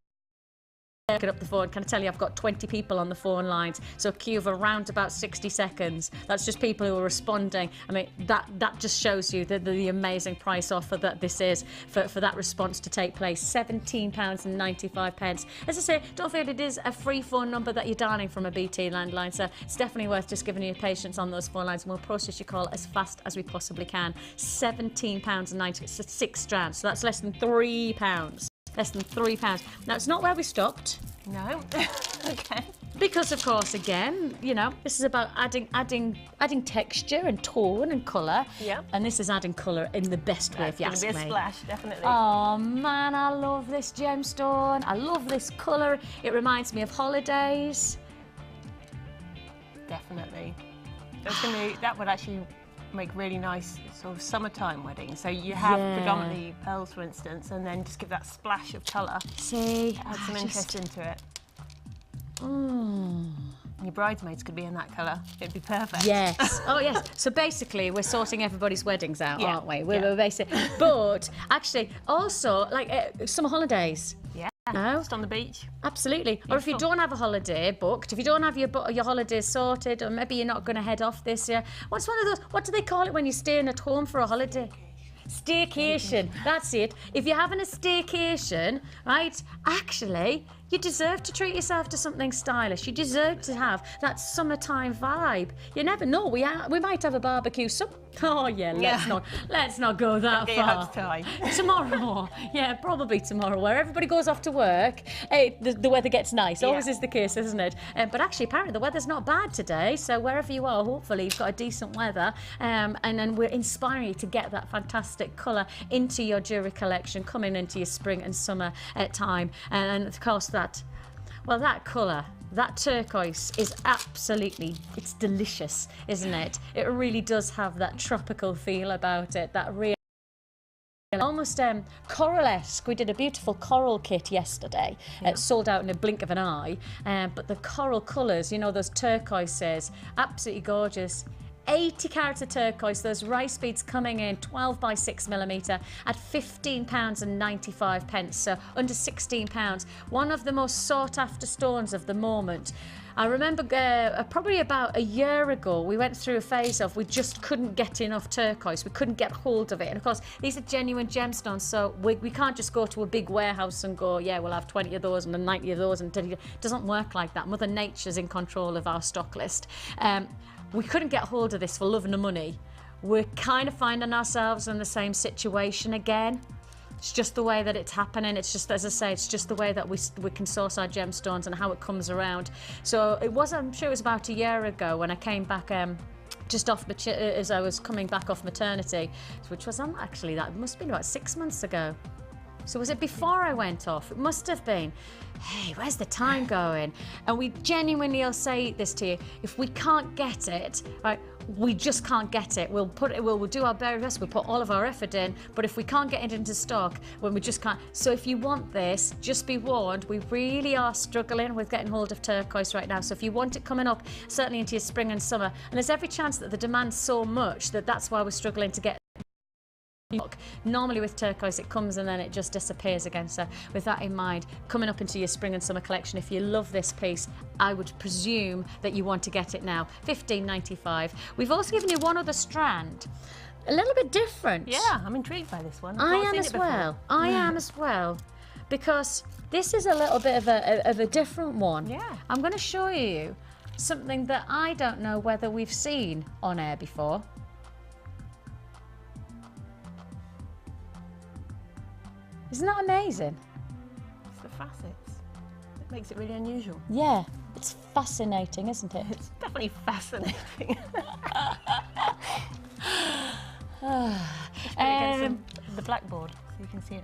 get up the phone. Can I tell you, I've got 20 people on the phone lines, so a queue of around about 60 seconds. That's just people who are responding. I mean, that just shows you the amazing price offer that this is for that response to take place. £17.95. As I say, don't forget it is a free phone number that you're dialing from a BT landline, so it's definitely worth just giving you patience on those phone lines, and we'll process your call as fast as we possibly can. £17.90. It's 6 strands, so that's less than £3. Less than £3. Now, it's not where we stopped. No. Okay. Because, of course, again, you know, this is about adding texture and tone and colour. Yeah. And this is adding colour in the best way, if you ask me. It's going to be a splash, definitely. Oh, man, I love this gemstone. I love this colour. It reminds me of holidays. Definitely. That would actually make really nice sort of summertime weddings. So you have predominantly pearls, for instance, and then just give that splash of colour. See, add some interest into it. Mm. Your bridesmaids could be in that colour. It'd be perfect. Yes. Oh, yes. So basically, we're sorting everybody's weddings out, aren't we? We're basically. But actually, also like summer holidays. Yeah. No. Just on the beach. Absolutely. Beautiful. Or if you don't have a holiday booked, if you don't have your holidays sorted, or maybe you're not going to head off this year. What's one of those, what do they call it when you're staying at home for a holiday? Staycation. That's it. If you're having a staycation, right, actually, you deserve to treat yourself to something stylish. You deserve to have that summertime vibe. You never know. We might have a barbecue. Oh yeah, let's not go that far. Tomorrow, yeah, probably tomorrow, where everybody goes off to work. The weather gets nice. Always is the case, isn't it? But actually, apparently, the weather's not bad today. So wherever you are, hopefully you've got a decent weather. And then we're inspiring you to get that fantastic colour into your jewellery collection, coming into your spring and summer time. And of course, that colour. That turquoise is absolutely, it's delicious, isn't it? It really does have that tropical feel about it, that real, almost coral-esque. We did a beautiful coral kit yesterday. It sold out in a blink of an eye. But the coral colours, you know, those turquoises, absolutely gorgeous. 80 carats of turquoise, those rice beads coming in 12 by 6 millimetre at £15.95, so under £16. One of the most sought after stones of the moment. I remember probably about a year ago, we went through a phase of we just couldn't get enough turquoise. We couldn't get hold of it. And of course, these are genuine gemstones, so we can't just go to a big warehouse and go, yeah, we'll have 20 of those and then 90 of those. And it doesn't work like that. Mother Nature's in control of our stock list. We couldn't get hold of this for love nor money. We're kind of finding ourselves in the same situation again. It's just the way that it's happening. It's just, as I say, it's just the way that we can source our gemstones and how it comes around. So it was, I'm sure it was about a year ago when I came back just off, as I was coming back off maternity, which was actually, that must have been about 6 months ago. So was it before I went off? It must have been. Hey, where's the time going? And we genuinely will say this to you. If we can't get it, right, we just can't get it. We'll do our very best. We'll put all of our effort in. But if we can't get it into stock, when we just can't. So if you want this, just be warned. We really are struggling with getting hold of turquoise right now. So if you want it coming up, certainly into your spring and summer, and there's every chance that the demand's so much that that's why we're struggling to get. Normally with turquoise it comes and then it just disappears again, so with that in mind, coming up into your spring and summer collection, if you love this piece, I would presume that you want to get it now. £15.95. We've also given you one other strand, a little bit different. Yeah, I'm intrigued by this one. I am as well. I am as well, because this is a little bit of a different one. Yeah. I'm going to show you something that I don't know whether we've seen on air before. Isn't that amazing? It's the facets. It makes it really unusual. Yeah, it's fascinating, isn't it? It's definitely fascinating. The blackboard, so you can see it.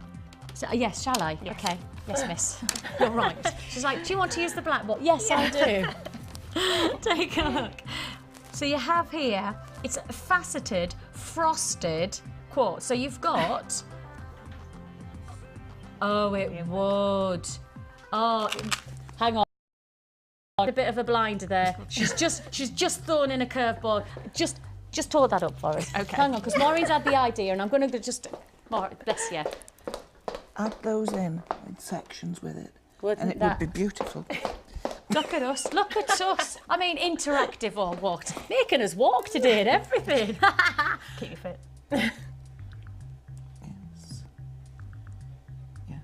So, yes, shall I? Yes. Okay. Yes, miss. You're right. She's like, do you want to use the blackboard? Yes, I do. Take a look. So you have here, it's a faceted, frosted quartz. So you've got... Oh, it would. Oh, hang on. A bit of a blinder there. She's just thrown in a curveball. Just hold that up for us. Okay. Hang on, because Maureen's had the idea, and I'm going to just. Bless you. Add those in sections with it, Wouldn't and it that... would be beautiful. Look at us. Look at us. I mean, interactive or what? Making us walk today and everything. Keep you fit.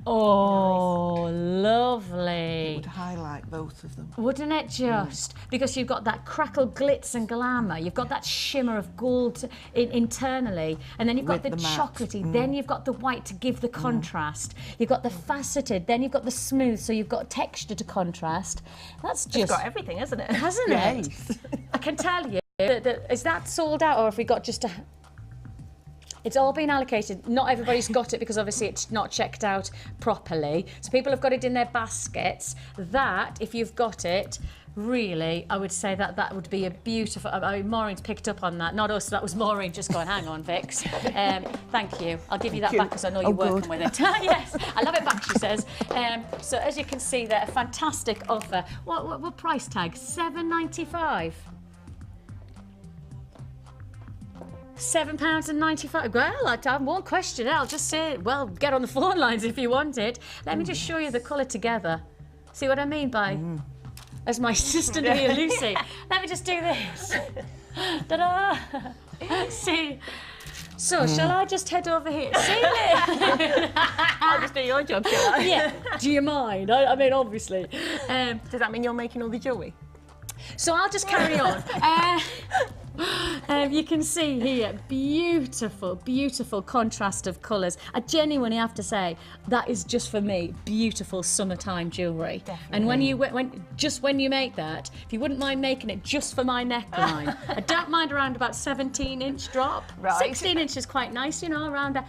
Oh, lovely. It would highlight both of them. Wouldn't it just? Because you've got that crackle glitz and glamour, you've got that shimmer of gold internally, and then you've got the chocolatey, then you've got the white to give the contrast, you've got the faceted, then you've got the smooth, so you've got texture to contrast. That's just... It's got everything, isn't it? Hasn't it? I can tell you, is that sold out, or have we got just a... It's all been allocated. Not everybody's got it because obviously it's not checked out properly. So people have got it in their baskets. That, if you've got it, really, I would say that would be a beautiful... I mean, Maureen's picked up on that. Not us, that was Maureen just going, hang on, Vix. Thank you. I'll give you that back because I know you're working with it. Yes, I love it back, she says. So as you can see there, a fantastic offer. What price tag? $7.95. £7.95. Well, I won't question it. I'll just say, well, get on the phone lines if you want it. Let me just show you the colour together. See what I mean by, as my assistant here, Lucy. Let me just do this. Ta-da! See. So, shall I just head over here? See it? I'll just do your job, shall I? Yeah. Do you mind? I mean, obviously. Does that mean you're making all the jewellery? So I'll just carry on. You can see here, beautiful, beautiful contrast of colours. I genuinely have to say, that is just for me, beautiful summertime jewellery. Definitely. And when you make that, if you wouldn't mind making it just for my neckline, I don't mind around about 17-inch drop. Right. 16 inch is quite nice, you know, around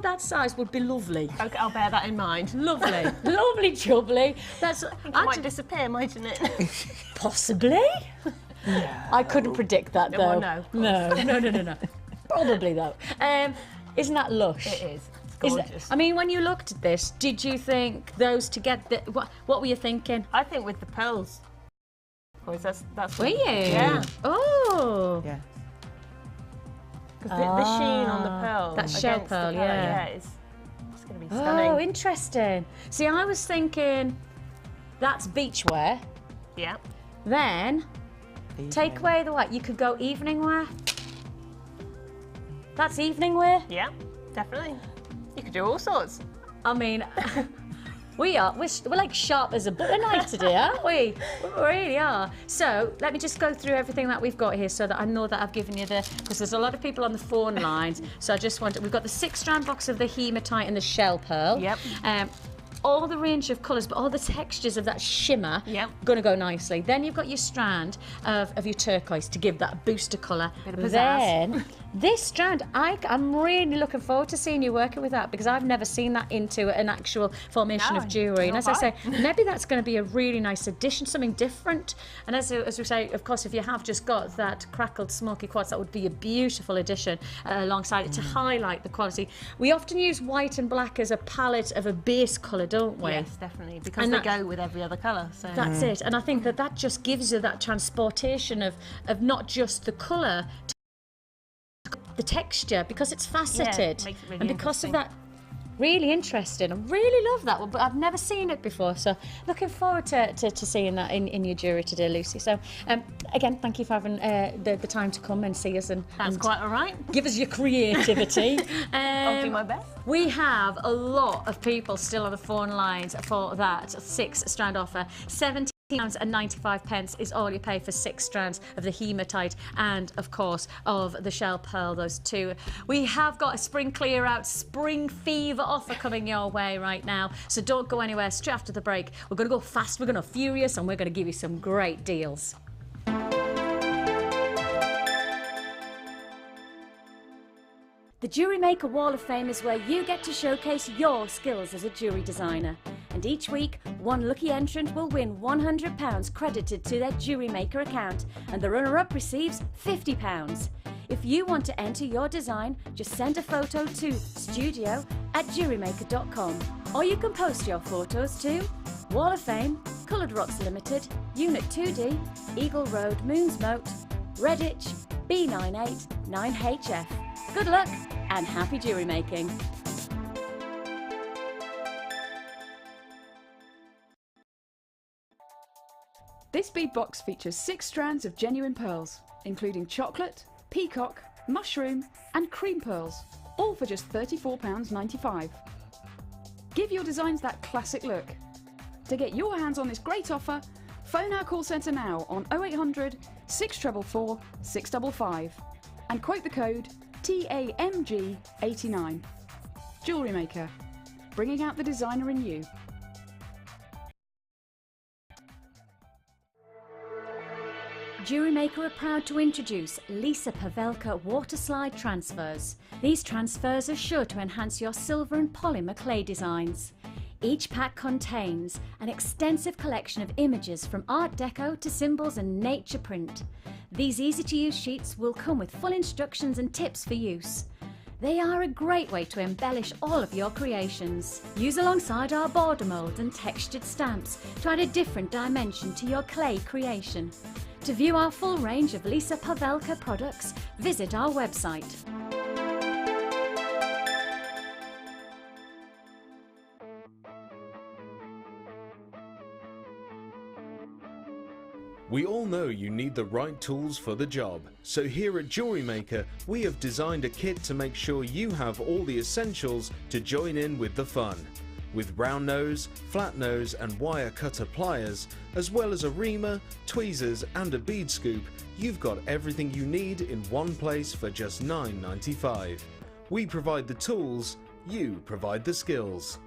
that size would be lovely. Okay, I'll bear that in mind. Lovely, lovely jubbly. That's. It might disappear, mightn't it? Possibly. I couldn't predict that though. Well, No. Probably though. Isn't that lush? It is. It's gorgeous. I mean, when you looked at this, did you think those together? What were you thinking? I think with the pearls. Because that's. Were you? Yeah. Oh. Yeah. Because the sheen on the pearl. That shell against pearl, the colour, yeah. It's going to be stunning. Oh, interesting. See, I was thinking that's beachwear. Yeah. Then take Evening. away the white. You could go evening wear. That's evening wear. Yeah, definitely. You could do all sorts. I mean, we're like sharp as a butter knife today, aren't we? We really are. So let me just go through everything that we've got here so that I know that I've given you because there's a lot of people on the phone lines. So I just we've got the 6-strand box of the hematite and the shell pearl. Yep. All the range of colours, but all the textures of that shimmer, Yep. going to go nicely. Then you've got your strand of your turquoise to give that booster colour. Bit of pizzazz. Then this strand, I'm really looking forward to seeing you working with that because I've never seen that into an actual formation No, of jewellery. And nor as I have say, maybe that's going to be a really nice addition, something different. And as we say, of course, if you have just got that crackled smoky quartz, that would be a beautiful addition alongside it to highlight the quality. We often use white and black as a palette of a base colour, don't we? Yes, definitely. Because And they that- go with every other colour. So That's it. And I think that just gives you that transportation of not just the colour, the texture, because it's faceted. makes it really and because of interesting. that, really interesting. I really love that one, but I've never seen it before. So looking forward to seeing that in your jewellery today, Lucy. So again, thank you for having the time to come and see us and quite all right. give us your creativity. I'll do my best. We have a lot of people still on the phone lines for that 6-strand offer. £17.95 is all you pay for 6 strands of the hematite and, of course, of the shell pearl, those two. We have got a spring clear out, spring fever offer coming your way right now. So don't go anywhere. Straight after the break, we're going to go fast, we're going to furious, and we're going to give you some great deals. The Jewellery Maker Wall of Fame is where you get to showcase your skills as a jewellery designer. And each week, one lucky entrant will win £100 credited to their Jewellery Maker account, and the runner-up receives £50. If you want to enter your design, just send a photo to studio@jewellerymaker.com, or you can post your photos to Wall of Fame, Coloured Rocks Limited, Unit 2D, Eagle Road, Moonsmote, Redditch, B98 9HF. Good luck and happy jewellery making. This bead box features 6 strands of genuine pearls, including chocolate, peacock, mushroom and cream pearls, all for just £34.95. Give your designs that classic look. To get your hands on this great offer, phone our call centre now on 0800 644 655 and quote the code TAMG89. Jewellery Maker, bringing out the designer in you. Jewellery Maker are proud to introduce Lisa Pavelka Water Slide Transfers. These transfers are sure to enhance your silver and polymer clay designs. Each pack contains an extensive collection of images from Art Deco to symbols and nature print. These easy-to-use sheets will come with full instructions and tips for use. They are a great way to embellish all of your creations. Use alongside our border mould and textured stamps to add a different dimension to your clay creation. To view our full range of Lisa Pavelka products, visit our website. We all know you need the right tools for the job, so here at Jewellery Maker we have designed a kit to make sure you have all the essentials to join in with the fun. With round nose, flat nose and wire cutter pliers, as well as a reamer, tweezers and a bead scoop, you've got everything you need in one place for just $9.95. We provide the tools, you provide the skills.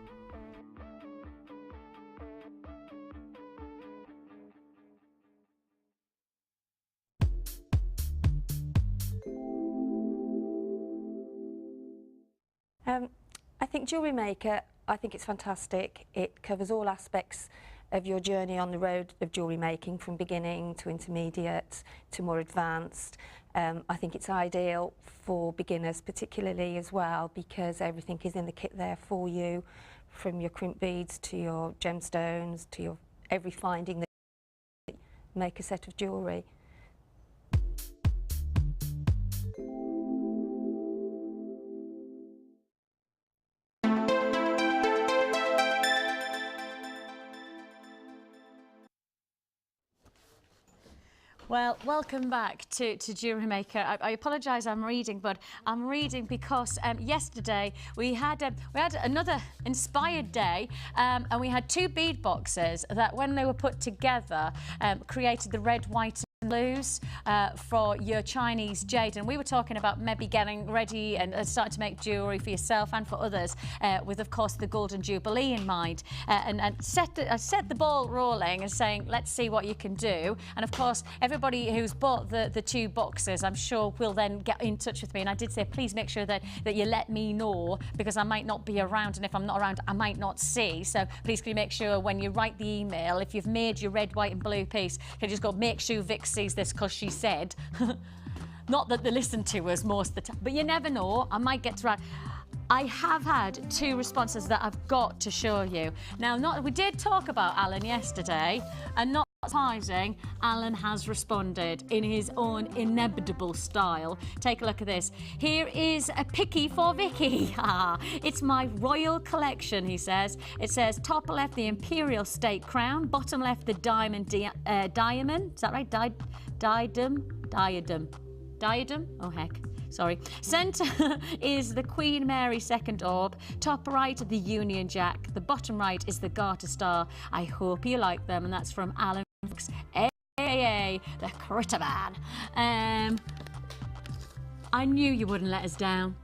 I think Jewellery Maker, I think it's fantastic. It covers all aspects of your journey on the road of jewellery making, from beginning to intermediate to more advanced. I think it's ideal for beginners particularly as well, because everything is in the kit there for you, from your crimp beads to your gemstones to your every finding that make a set of jewellery. Well, welcome back to Jewellery Maker. I apologise I'm reading, but I'm reading because yesterday we had another inspired day, and we had two bead boxes that, when they were put together, created the red, white and blues for your Chinese jade. And we were talking about maybe getting ready and starting to make jewellery for yourself and for others, with, of course, the Golden Jubilee in mind. I set the ball rolling and saying, let's see what you can do. And, of course, everybody who's bought the two boxes, I'm sure, will then get in touch with me. And I did say, please make sure that you let me know, because I might not be around, and if I'm not around, I might not see. So please can you make sure when you write the email, if you've made your red, white and blue piece, can you just go, make sure Vic sees this because she said. Not that they listen to us most of the time, but you never know, I might get to write. I have had two responses that I've got to show you. Now, we did talk about Alan yesterday, and not surprising, Alan has responded in his own inimitable style. Take a look at this. Here is a picky for Vicky. It's my royal collection, he says. It says top left the imperial state crown, bottom left the diamond diamond. Is that right? Diadem? Oh heck. Sorry. Centre is the Queen Mary II orb. Top right, the Union Jack. The bottom right is the Garter Star. I hope you like them. And that's from Alan, aka the Critter Man. I knew you wouldn't let us down.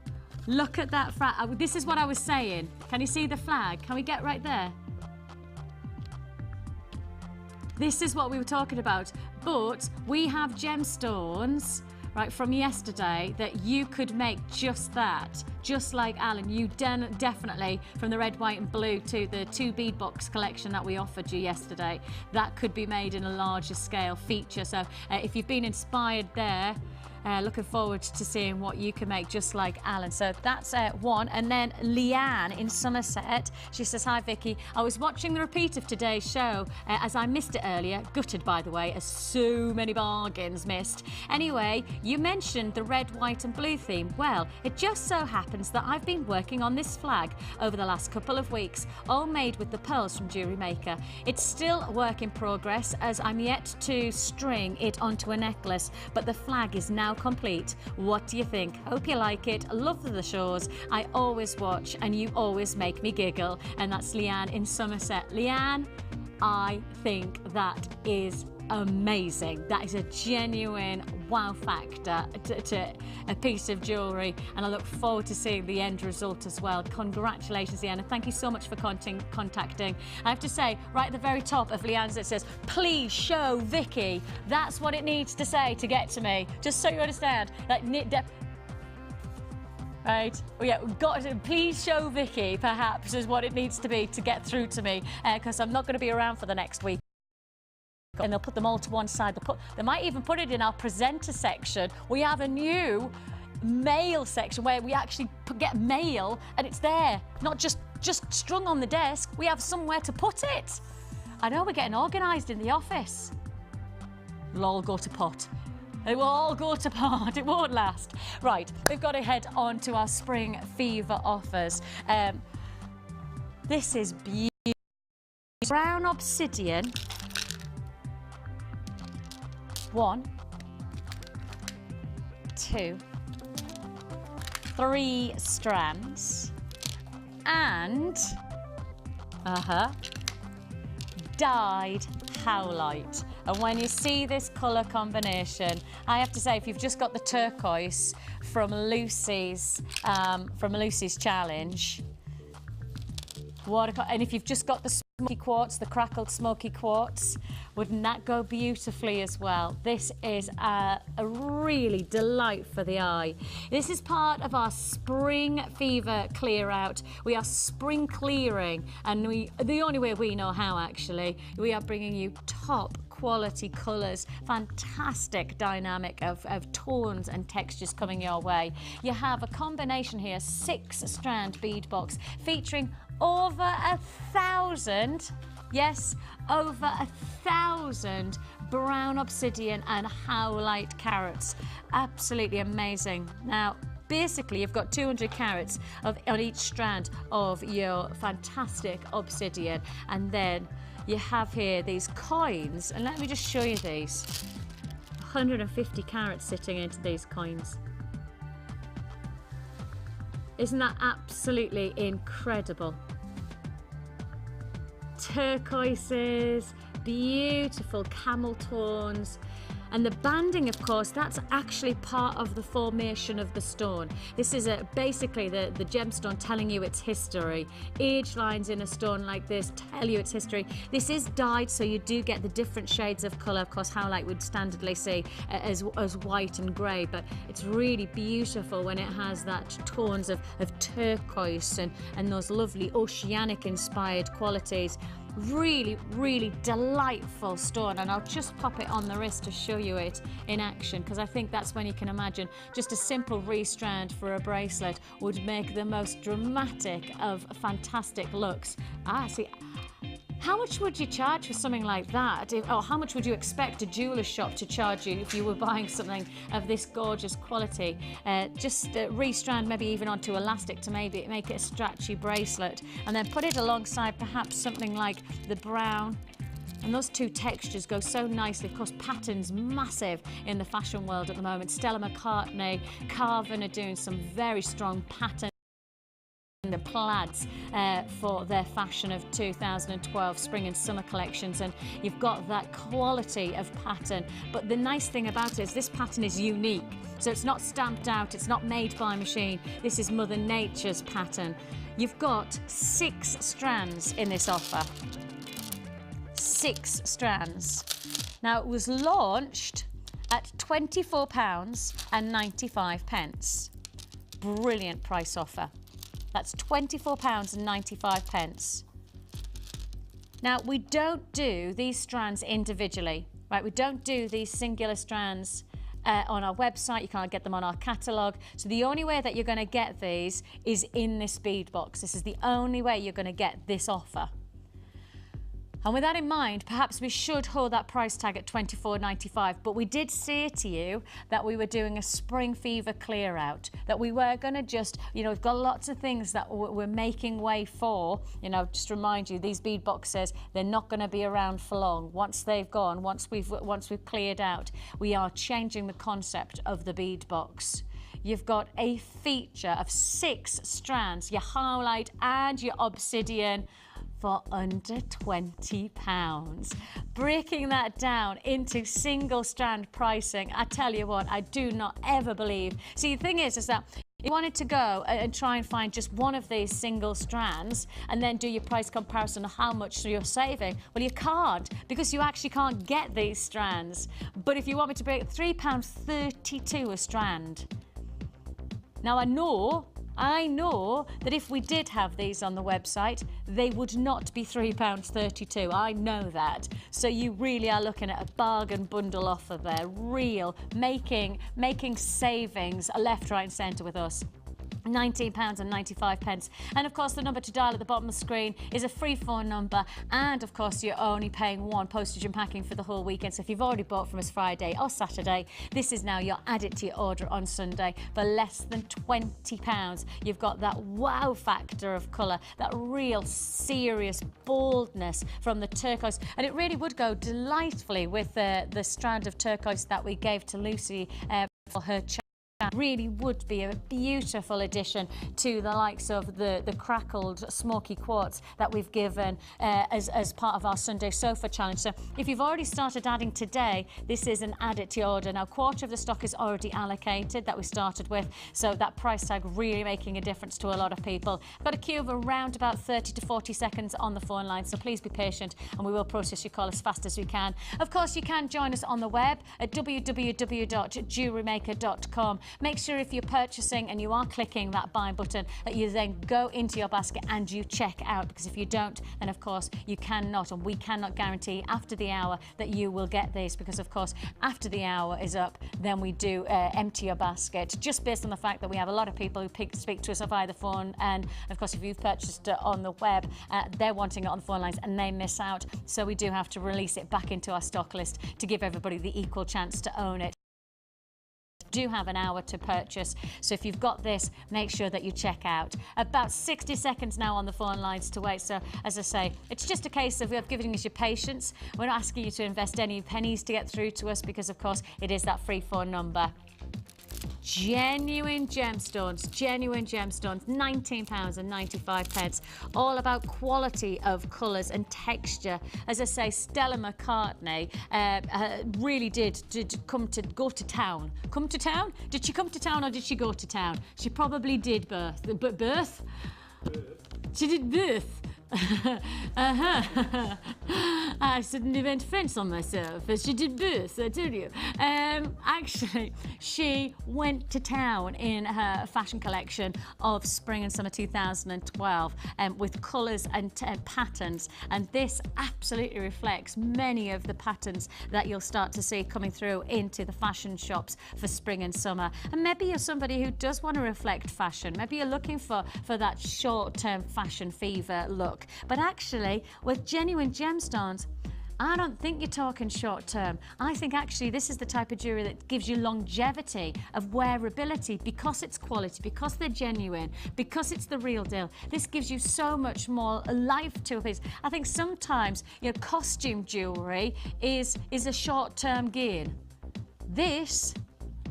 Look at that flag. This is what I was saying. Can you see the flag? Can we get right there? This is what we were talking about. But we have gemstones, right, from yesterday that you could make just that, just like Alan. You definitely, from the red, white and blue to the two bead box collection that we offered you yesterday, that could be made in a larger scale feature. So if you've been inspired there, looking forward to seeing what you can make just like Alan. So that's one. And then Leanne in Somerset, she says, hi Vicky, I was watching the repeat of today's show as I missed it earlier. Gutted, by the way, as so many bargains missed. Anyway, you mentioned the red, white and blue theme. Well, it just so happens that I've been working on this flag over the last couple of weeks, all made with the pearls from Jewellery Maker. It's still a work in progress, as I'm yet to string it onto a necklace, but the flag is now complete. What do you think? Hope you like it. Love the shows. I always watch and you always make me giggle. And that's Leanne in Somerset. Leanne, I think that is amazing. That is a genuine wow factor to a piece of jewellery, and I look forward to seeing the end result as well. Congratulations, Leanne, and thank you so much for contacting. I have to say, right at the very top of Leanne's it says, please show Vicky. That's what it needs to say to get to me, just so you understand. Right, well, yeah, we've got to, please show Vicky, perhaps, is what it needs to be to get through to me, because I'm not going to be around for the next week. And they'll put them all to one side. They might even put it in our presenter section. We have a new mail section where we actually get mail, and it's there, not just strung on the desk. We have somewhere to put it. I know, we're getting organised in the office. it'll all go to pot. It will all go to pot. It won't last. Right, we've got to head on to our spring fever offers. This is beautiful. Brown obsidian. 1, 2, 3 strands. And, dyed howlite. And when you see this colour combination, I have to say, if you've just got the turquoise from Lucy's challenge, and if you've just got the smoky quartz, the crackled smoky quartz, wouldn't that go beautifully as well? This is a really delight for the eye. This is part of our spring fever clear out. We are spring clearing, and the only way we know how, actually, we are bringing you top quality colours, fantastic dynamic of tones and textures coming your way. You have a combination here, 6-strand bead box featuring over 1,000, yes, over 1,000 brown obsidian and howlite carats. Absolutely amazing. Now, basically, you've got 200 carats on each strand of your fantastic obsidian, and then you have here these coins, and let me just show you these. 150 carats sitting into these coins. Isn't that absolutely incredible? Turquoises, beautiful camel tones. And the banding, of course, that's actually part of the formation of the stone. This is basically the gemstone telling you its history. Age lines in a stone like this tell you its history. This is dyed, so you do get the different shades of colour. Of course, howlite would standardly see as white and grey, but it's really beautiful when it has that tones of turquoise and those lovely oceanic-inspired qualities. Really, really delightful stone, and I'll just pop it on the wrist to show you it in action, because I think that's when you can imagine just a simple restrand for a bracelet would make the most dramatic of fantastic looks. See, how much would you charge for something like that? Or how much would you expect a jeweller's shop to charge you if you were buying something of this gorgeous quality? Just restrand maybe even onto elastic to maybe make it a stretchy bracelet, and then put it alongside perhaps something like the brown. And those two textures go so nicely. Of course, pattern's massive in the fashion world at the moment. Stella McCartney, Carven are doing some very strong pattern the plaids for their fashion of 2012 spring and summer collections, and you've got that quality of pattern. But the nice thing about it is this pattern is unique, so it's not stamped out, it's not made by machine. This is Mother Nature's pattern. You've got 6 strands in this offer. 6 strands. Now, it was launched at £24.95. Brilliant price offer. That's £24.95. Now, we don't do these strands individually, right? We don't do these singular strands on our website. You can't get them on our catalogue. So the only way that you're going to get these is in this bead box. This is the only way you're going to get this offer. And with that in mind, perhaps we should hold that price tag at £24.95. But we did say to you that we were doing a spring fever clear out, that we were going to just, we've got lots of things that we're making way for. Just remind you, these bead boxes, they're not going to be around for long. Once they've gone, once we've cleared out, we are changing the concept of the bead box. You've got a feature of 6 strands, your howlite and your obsidian, for under £20. Breaking that down into single strand pricing, I tell you what, I do not ever believe. See, the thing is that if you wanted to go and try and find just one of these single strands and then do your price comparison of how much you're saving, well, you can't, because you actually can't get these strands. But if you want me to break £3.32 a strand. Now, I know that if we did have these on the website, they would not be £3.32. I know that. So you really are looking at a bargain bundle offer there, real, making savings left, right and centre with us. £19.95. And of course the number to dial at the bottom of the screen is a free phone number, and of course you're only paying one postage and packing for the whole weekend. So if you've already bought from us Friday or Saturday, this is now your add it to your order on Sunday for less than £20. You've got that wow factor of colour, that real serious boldness from the turquoise, and it really would go delightfully with the strand of turquoise that we gave to Lucy for her child. Really would be a beautiful addition to the likes of the crackled smoky quartz that we've given as part of our Sunday sofa challenge. So if you've already started adding today, this is an add it to your order. Now, a quarter of the stock is already allocated that we started with, so that price tag really making a difference to a lot of people. Got a queue of around about 30 to 40 seconds on the phone line, so please be patient and we will process your call as fast as we can. Of course, you can join us on the web at www.jewellerymaker.com. Make sure if you're purchasing and you are clicking that buy button that you then go into your basket and you check out, because if you don't, then of course you cannot, and we cannot guarantee after the hour that you will get this, because of course after the hour is up then we do empty your basket, just based on the fact that we have a lot of people who speak to us via the phone, and of course if you've purchased it on the web, they're wanting it on the phone lines and they miss out, so we do have to release it back into our stock list to give everybody the equal chance to own it. Do have an hour to purchase, so if you've got this, make sure that you check out. About 60 seconds now on the phone lines to wait, so as I say, it's just a case of giving us your patience. We're not asking you to invest any pennies to get through to us, because of course it is that free phone number. Genuine gemstones, £19.95. All about quality of colours and texture. As I say, Stella McCartney really did go to town. Come to town? Did she come to town or did she go to town? She probably did birth. She did birth. I suddenly went French on myself. She did birth, I tell you. Actually, she went to town in her fashion collection of spring and summer 2012 with colours and patterns, and this absolutely reflects many of the patterns that you'll start to see coming through into the fashion shops for spring and summer. And maybe you're somebody who does want to reflect fashion. Maybe you're looking for that short-term fashion fever look. But actually, with genuine gemstones, I don't think you're talking short term. I think actually this is the type of jewellery that gives you longevity of wearability, because it's quality, because they're genuine, because it's the real deal. This gives you so much more life to it. I think sometimes costume jewellery is a short-term gain. This,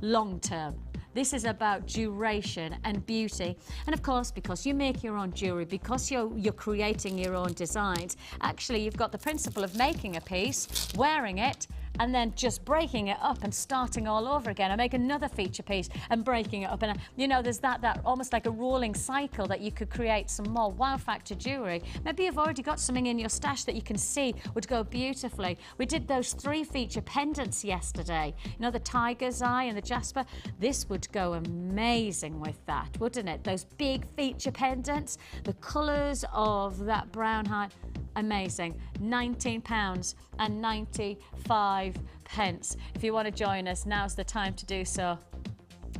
long-term. This is about duration and beauty. And of course, because you make your own jewellery, because you're creating your own designs, actually you've got the principle of making a piece, wearing it, and then just breaking it up and starting all over again, and make another feature piece and breaking it up. And there's that almost like a rolling cycle that you could create some more wow factor jewellery. Maybe you've already got something in your stash that you can see would go beautifully. We did those 3 feature pendants yesterday. The tiger's eye and the jasper. This would go amazing with that, wouldn't it? Those big feature pendants, the colours of that brown hive. Amazing. £19.95. If you want to join us, now's the time to do so.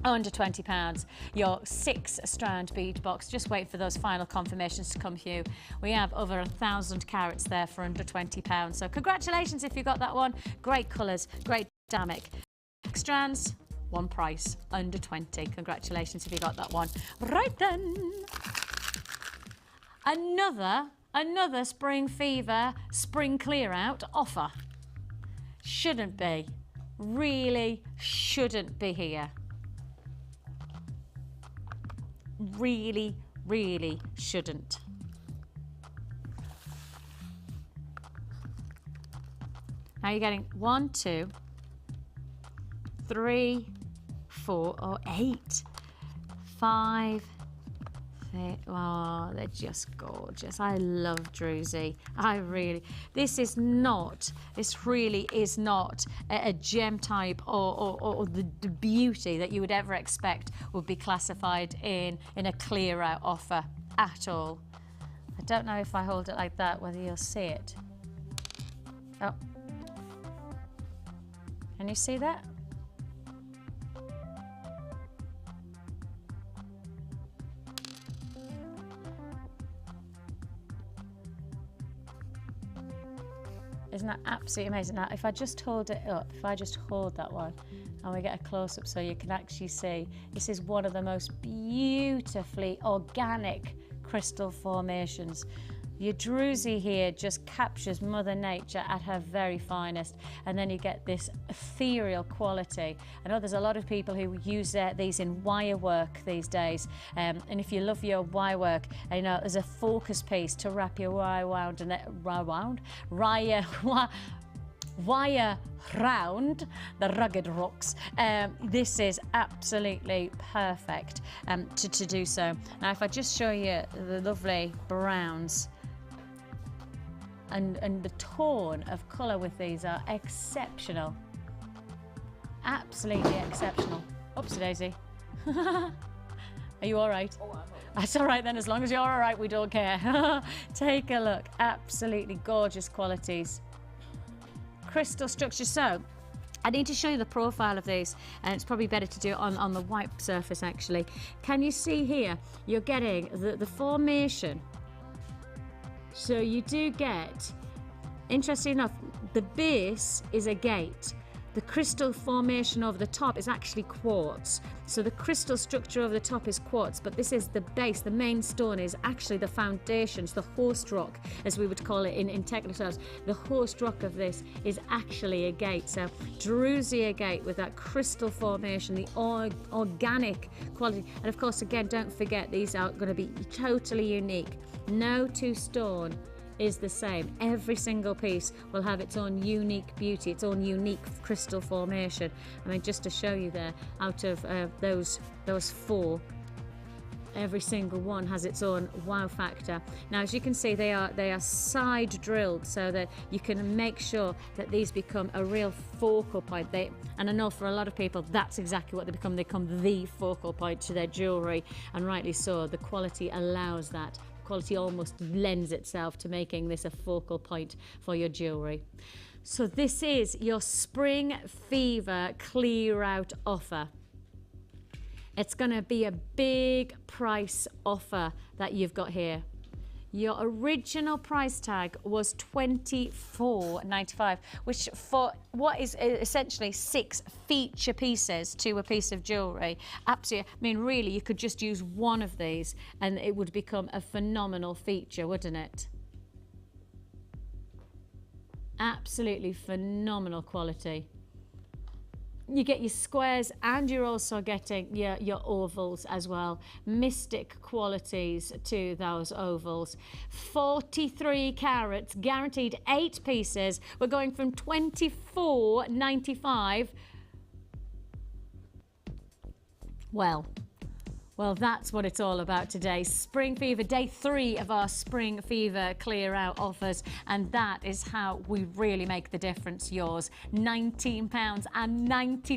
Under £20, your 6-strand bead box. Just wait for those final confirmations to come through. We have over 1,000 carats there for under £20. So congratulations if you got that one. Great colours, great dynamic. 6 strands, one price, under 20. Congratulations if you got that one. Right then. Another spring fever, spring clear out offer. Shouldn't be. Really shouldn't be here. Really, really shouldn't. Now you're getting 1, 2, 3, 4, or 8, 5. Oh, they're just gorgeous. I love druzy. This really is not a gem type or the beauty that you would ever expect would be classified in a clear out offer at all. I don't know if I hold it like that, whether you'll see it. Oh. Can you see that? Isn't that absolutely amazing? Now, if I just hold it up, if I just hold that one, and we get a close-up so you can actually see, this is one of the most beautifully organic crystal formations. Your druzy here just captures Mother Nature at her very finest, and then you get this ethereal quality. I know there's a lot of people who use these in wire work these days, and if you love your wire work, you know, there's a focus piece to wrap your wire round the rugged rocks. This is absolutely perfect to do so. Now, if I just show you the lovely browns, and the tone of colour with these are exceptional. Absolutely exceptional. Oopsie daisy. Are you all right? Oh, I'm all right. That's all right then, as long as you're all right, we don't care. Take a look. Absolutely gorgeous qualities. Crystal structure. So, I need to show you the profile of these, and it's probably better to do it on the white surface actually. Can you see here? You're getting the formation. So you do get, interesting enough, the base is agate. The crystal formation over the top is actually quartz. So the crystal structure over the top is quartz, but this is the base, the main stone is actually the foundations, the host rock, as we would call it in technical terms. The host rock of this is actually agate. So druzy agate with that crystal formation, the organic quality. And of course, again, don't forget, these are going to be totally unique. No two stone is the same. Every single piece will have its own unique beauty, its own unique crystal formation. I mean, just to show you there, out of those four, every single one has its own wow factor. Now, as you can see, they are side drilled so that you can make sure that these become a real focal point. And I know for a lot of people, that's exactly what they become. They become the focal point to their jewellery, and rightly so. The quality allows that. Quality almost lends itself to making this a focal point for your jewellery. So this is your Spring Fever Clear Out offer. It's going to be a big price offer that you've got here. Your original price tag was $24.95, which for what is essentially 6 feature pieces to a piece of jewellery, absolutely, I mean, really, you could just use one of these and it would become a phenomenal feature, wouldn't it? Absolutely phenomenal quality. You get your squares, and you're also getting your ovals as well. Mystic qualities to those ovals. 43 carats, guaranteed 8 pieces. We're going from $24.95. Well, that's what it's all about today. Spring Fever, day 3 of our Spring Fever Clear Out offers. And that is how we really make the difference yours. £19 and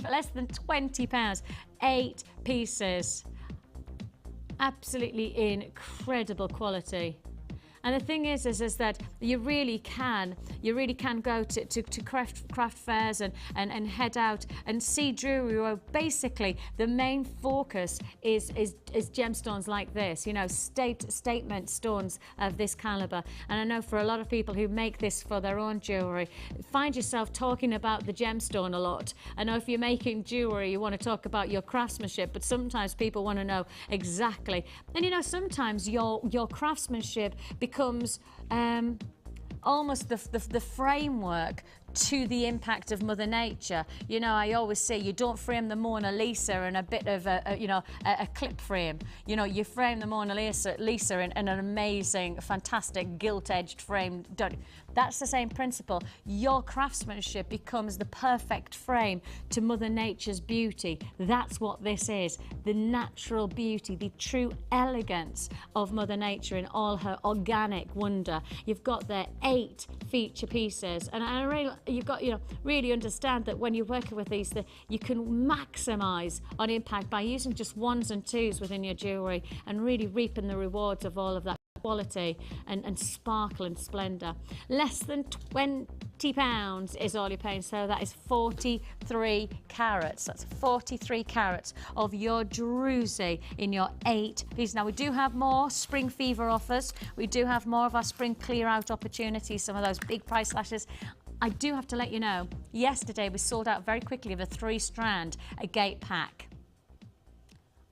less than £20. 8 pieces. Absolutely incredible quality. And the thing is that you really can go to craft fairs and head out and see jewelry where basically the main focus is gemstones like this, you know, statement stones of this caliber. And I know for a lot of people who make this for their own jewelry, find yourself talking about the gemstone a lot. I know if you're making jewelry, you want to talk about your craftsmanship, but sometimes people want to know exactly. And you know, sometimes your craftsmanship becomes almost the framework to the impact of Mother Nature. You know, I always say you don't frame the Mona Lisa in a bit of a clip frame. You know, you frame the Mona Lisa in an amazing, fantastic gilt-edged frame. That's the same principle. Your craftsmanship becomes the perfect frame to Mother Nature's beauty. That's what this is, the natural beauty, the true elegance of Mother Nature in all her organic wonder. You've got there 8 feature pieces, and you've got, you know, really understand that when you're working with these, that you can maximize on impact by using just 1s and 2s within your jewelry and really reaping the rewards of all of that quality and sparkle and splendor. Less than £20 is all you're paying, so that is 43 carats. That's 43 carats of your druzy in your 8 pieces. Now, we do have more Spring Fever offers. We do have more of our Spring Clear Out opportunities, some of those big price slashes. I do have to let you know, yesterday we sold out very quickly of a 3-strand, a gate pack.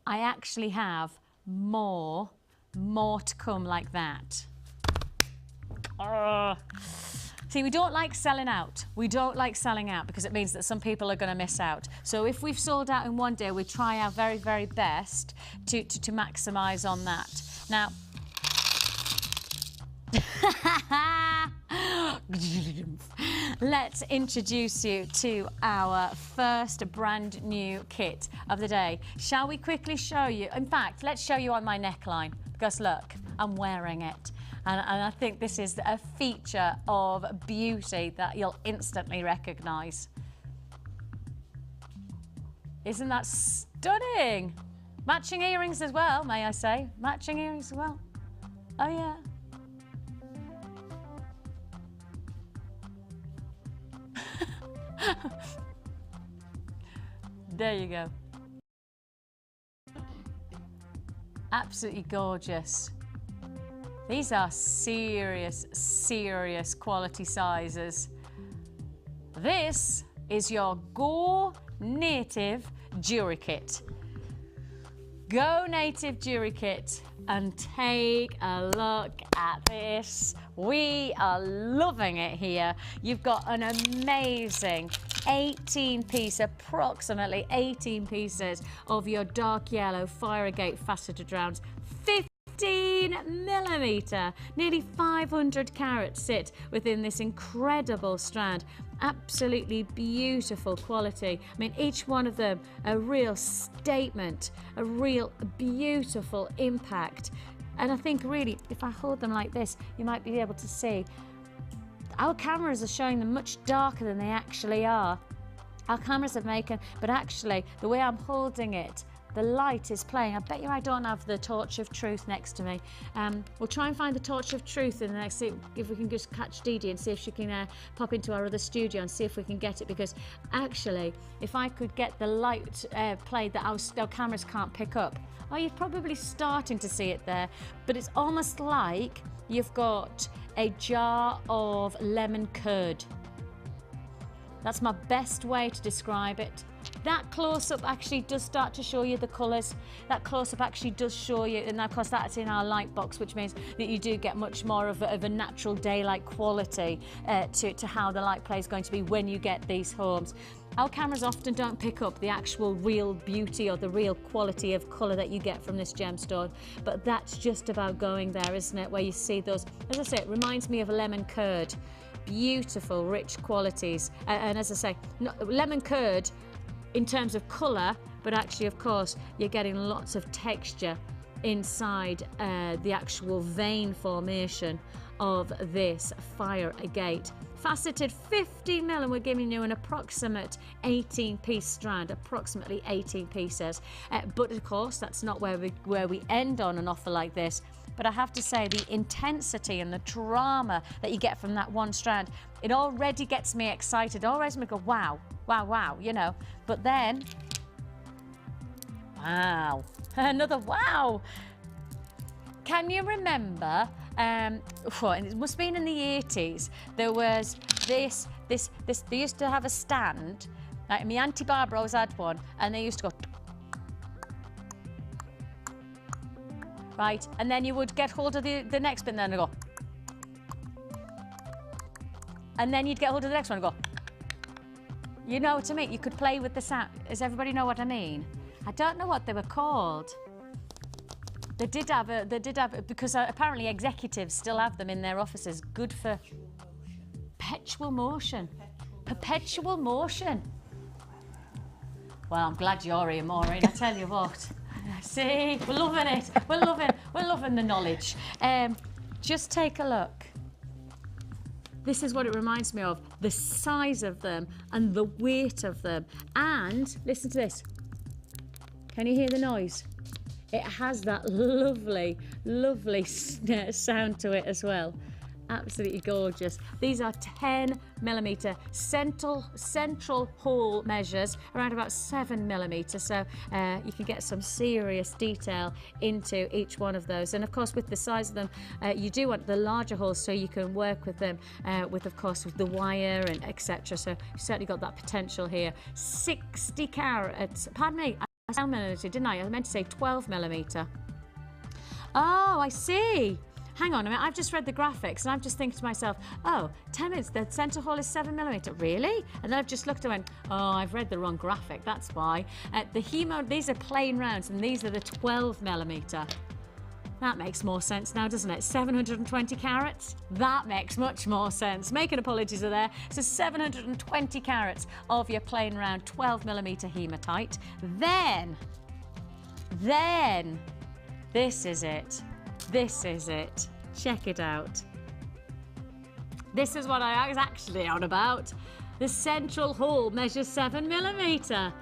I actually have more to come like that. See, we don't like selling out. We don't like selling out because it means that some people are going to miss out. So if we've sold out in one day, we try our very, very best to maximise on that. Now, let's introduce you to our first brand new kit of the day. Shall we quickly show you? In fact, let's show you on my neckline because look, I'm wearing it. And I think this is a feature of beauty that you'll instantly recognise. Isn't that stunning? Matching earrings as well, may I say. Matching earrings as well. Oh yeah. There you go. Absolutely gorgeous. These are serious, serious quality sizes. This is your Go Native Jewellery Kit. Go Native Jewellery Kit and take a look at this. We are loving it here. You've got an amazing 18-piece, approximately 18 pieces of your dark yellow Firegate faceted rounds. 15mm, nearly 500 carats sit within this incredible strand. Absolutely beautiful quality. I mean, each one of them a real statement, a real beautiful impact. And I think really, if I hold them like this, you might be able to see. Our cameras are showing them much darker than they actually are. Our cameras are making, but actually, the way I'm holding it, the light is playing. I bet you I don't have the torch of truth next to me. We'll try and find the torch of truth in the next, see if we can just catch Dee Dee and see if she can pop into our other studio and see if we can get it, because actually, if I could get the light played that our cameras can't pick up, oh, you're probably starting to see it there, but it's almost like you've got a jar of lemon curd. That's my best way to describe it. That close-up actually does start to show you the colours. That close-up actually does show you, and of course that's in our light box, which means that you do get much more of a natural daylight quality to how the light play is going to be when you get these homes. Our cameras often don't pick up the actual real beauty or the real quality of colour that you get from this gemstone, but that's just about going there, isn't it, where you see those, as I say, it reminds me of a lemon curd. Beautiful, rich qualities, and as I say, lemon curd in terms of colour, but actually, of course, you're getting lots of texture inside the actual vein formation of this fire agate. Faceted 15mm, and we're giving you an approximate 18-piece strand, approximately 18 pieces. But of course, that's not where we end on an offer like this. But I have to say, the intensity and the drama that you get from that one strand, it already gets me excited. It already makes me go, wow, wow, wow, you know. But then, wow, another wow. Can you remember, it must have been in the 80s, there was this, they used to have a stand, like my Auntie Barbara always had one, and they used to go, right, and then you would get hold of the next bit and then go, and then you'd get hold of the next one and go, you know what I mean? You could play with the sound. Does everybody know what I mean? I don't know what they were called. They did have because apparently executives still have them in their offices. Good for perpetual motion. Perpetual motion. Well, I'm glad you're here, Maureen. I tell you what. See, we're loving it. We're loving the knowledge. Just take a look. This is what it reminds me of, the size of them and the weight of them. And listen to this. Can you hear the noise? It has that lovely, lovely sound to it as well. Absolutely gorgeous. These are 10mm central hole measures, around about 7mm. So you can get some serious detail into each one of those. And of course, with the size of them, you do want the larger holes so you can work with them with the wire and etc. So you've certainly got that potential here. 60 carats. Pardon me, I said 12mm, didn't I? I meant to say 12mm. Oh, I see. Hang on a minute, I've just read the graphics and I'm just thinking to myself, oh, 10 minutes, the centre hole is 7mm, really? And then I've just looked and went, oh, I've read the wrong graphic, that's why. These are plain rounds and these are the 12mm. That makes more sense now, doesn't it? 720 carats? That makes much more sense. Making apologies are there. So 720 carats of your plain round 12mm hematite. Then, this is it. This is it. Check it out. This is what I was actually on about. The central hole measures 7mm.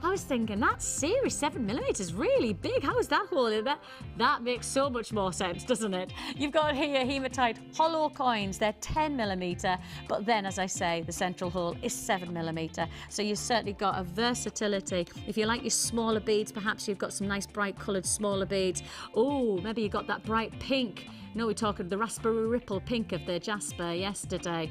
I was thinking, that's serious, 7mm is really big. How is that hole in there? That makes so much more sense, doesn't it? You've got here hematite hollow coins. They're 10mm, but then, as I say, the central hole is 7mm. So you've certainly got a versatility. If you like your smaller beads, perhaps you've got some nice bright coloured smaller beads. Oh, maybe you've got that bright pink. You know, we're talking the raspberry ripple pink of the jasper yesterday.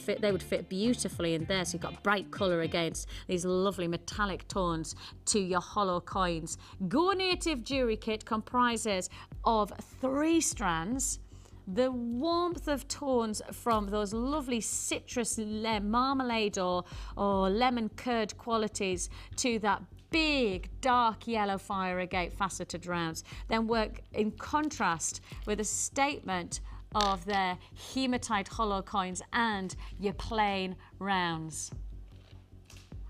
They would fit beautifully in there, so you've got bright colour against these lovely metallic tones to your hollow coins. Go Native jewellery kit comprises of 3 strands. The warmth of tones from those lovely citrus marmalade or lemon curd qualities to that big dark yellow fire agate faceted rounds then work in contrast with a statement of their hematite hollow coins and your plain rounds.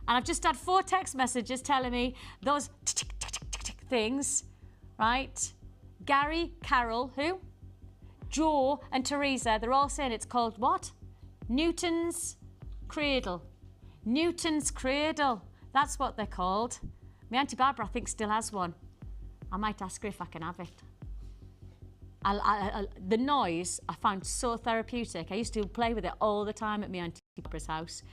And I've just had 4 text messages telling me those things, right? Gary, Carol, who? Joe and Teresa, they're all saying it's called what? Newton's Cradle. Newton's Cradle. That's what they're called. My Auntie Barbara, I think, still has one. I might ask her if I can have it. The noise I found so therapeutic. I used to play with it all the time at my Auntie Barbara's house.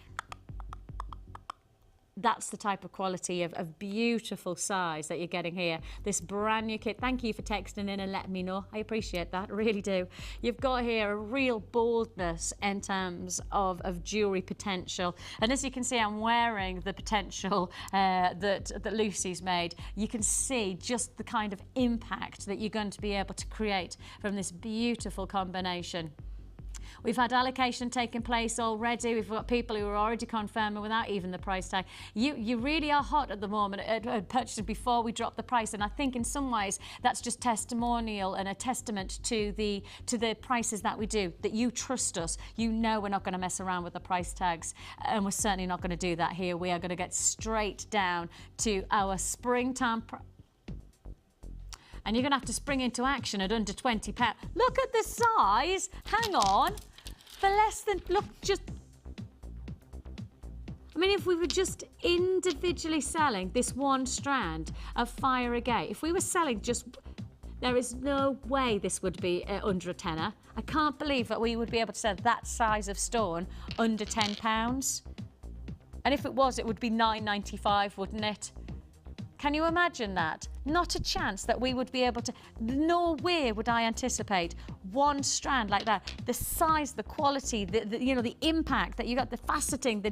That's the type of quality of beautiful size that you're getting here. This brand new kit. Thank you for texting in and letting me know. I appreciate that, I really do. You've got here a real boldness in terms of jewellery potential. And as you can see, I'm wearing the potential that Lucy's made. You can see just the kind of impact that you're going to be able to create from this beautiful combination. We've had allocation taking place already. We've got people who are already confirming without even the price tag. You really are hot at the moment at purchasing before we drop the price, and I think in some ways that's just testimonial and a testament to the prices that we do, that you trust us. You know we're not going to mess around with the price tags, and we're certainly not going to do that here. We are going to get straight down to our springtime price. And you're going to have to spring into action at under £20. Look at the size. Hang on. For less than, look, just... I mean, if we were just individually selling this one strand of fire agate, if we were selling just... There is no way this would be under a tenner. I can't believe that we would be able to sell that size of stone under £10. And if it was, it would be £9.95, wouldn't it? Can you imagine that? Not a chance that we would be able to, no way would I anticipate one strand like that. The size, the quality, the impact that you got, the faceting,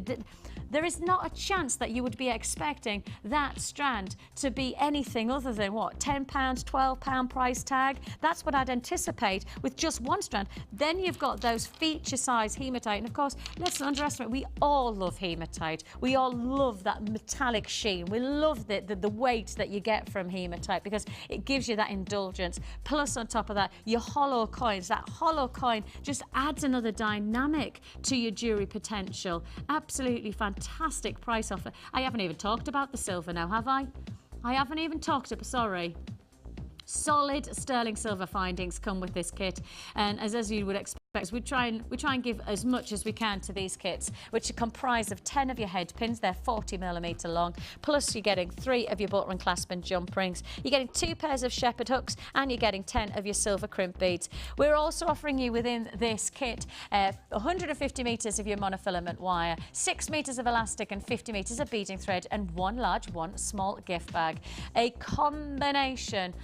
there is not a chance that you would be expecting that strand to be anything other than what, £10, £12 price tag? That's what I'd anticipate with just one strand. Then you've got those feature size hematite. And of course, let's not underestimate, we all love hematite. We all love that metallic sheen. We love the weight that you get from hematite because it gives you that indulgence. Plus on top of that, your hollow coins. That hollow coin just adds another dynamic to your jewellery potential. Absolutely fantastic price offer. I haven't even talked about the silver now, have I? I haven't even talked about, sorry. Solid sterling silver findings come with this kit, and as you would expect, aspects. We try and give as much as we can to these kits, which are comprised of 10 of your head pins. They're 40mm long, plus you're getting 3 of your butter and clasp and jump rings. You're getting 2 pairs of shepherd hooks, and you're getting 10 of your silver crimp beads. We're also offering you within this kit 150 metres of your monofilament wire, 6 metres of elastic and 50 metres of beading thread, and 1 large, 1 small gift bag. A combination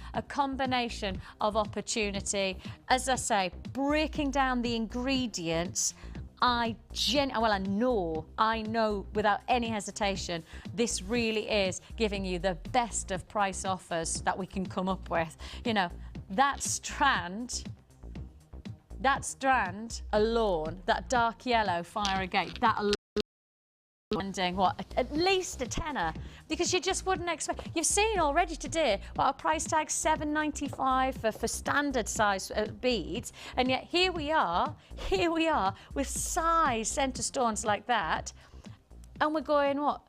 of opportunity. As I say, breaking down the ingredients, I know without any hesitation, this really is giving you the best of price offers that we can come up with. You know, that strand alone, that dark yellow fire agate, that alone, what, at least a tenner, because you just wouldn't expect. You've seen already today what our price tag, $7.95 for standard size beads, and yet here we are with size centre stones like that, and we're going, what?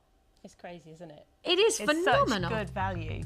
It's crazy, isn't it? It is phenomenal. Such good value.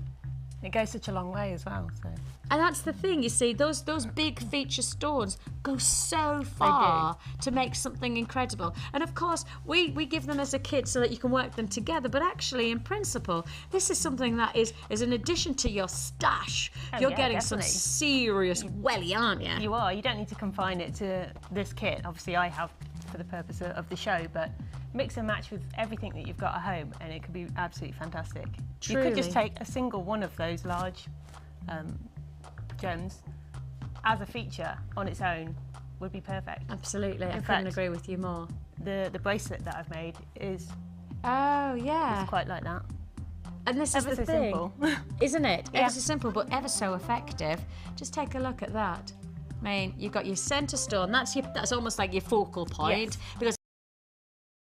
It goes such a long way as well. So. And that's the thing, you see, those big feature stones go so far to make something incredible. And of course, we give them as a kit so that you can work them together, but actually, in principle, this is something that is an addition to your stash. You're getting definitely. some serious welly, aren't you? You are. You don't need to confine it to this kit. Obviously, I have for the purpose of the show, but mix and match with everything that you've got at home, and it could be absolutely fantastic. Truly. You could just take a single one of those large gems as a feature on its own would be perfect. Absolutely, I couldn't fact, agree with you more. The bracelet that I've made is quite like that. And this is Ever the so thing, simple. isn't it? Yeah. Ever so simple, but ever so effective. Just take a look at that. I mean, you've got your centre stone. That's almost like your focal point, because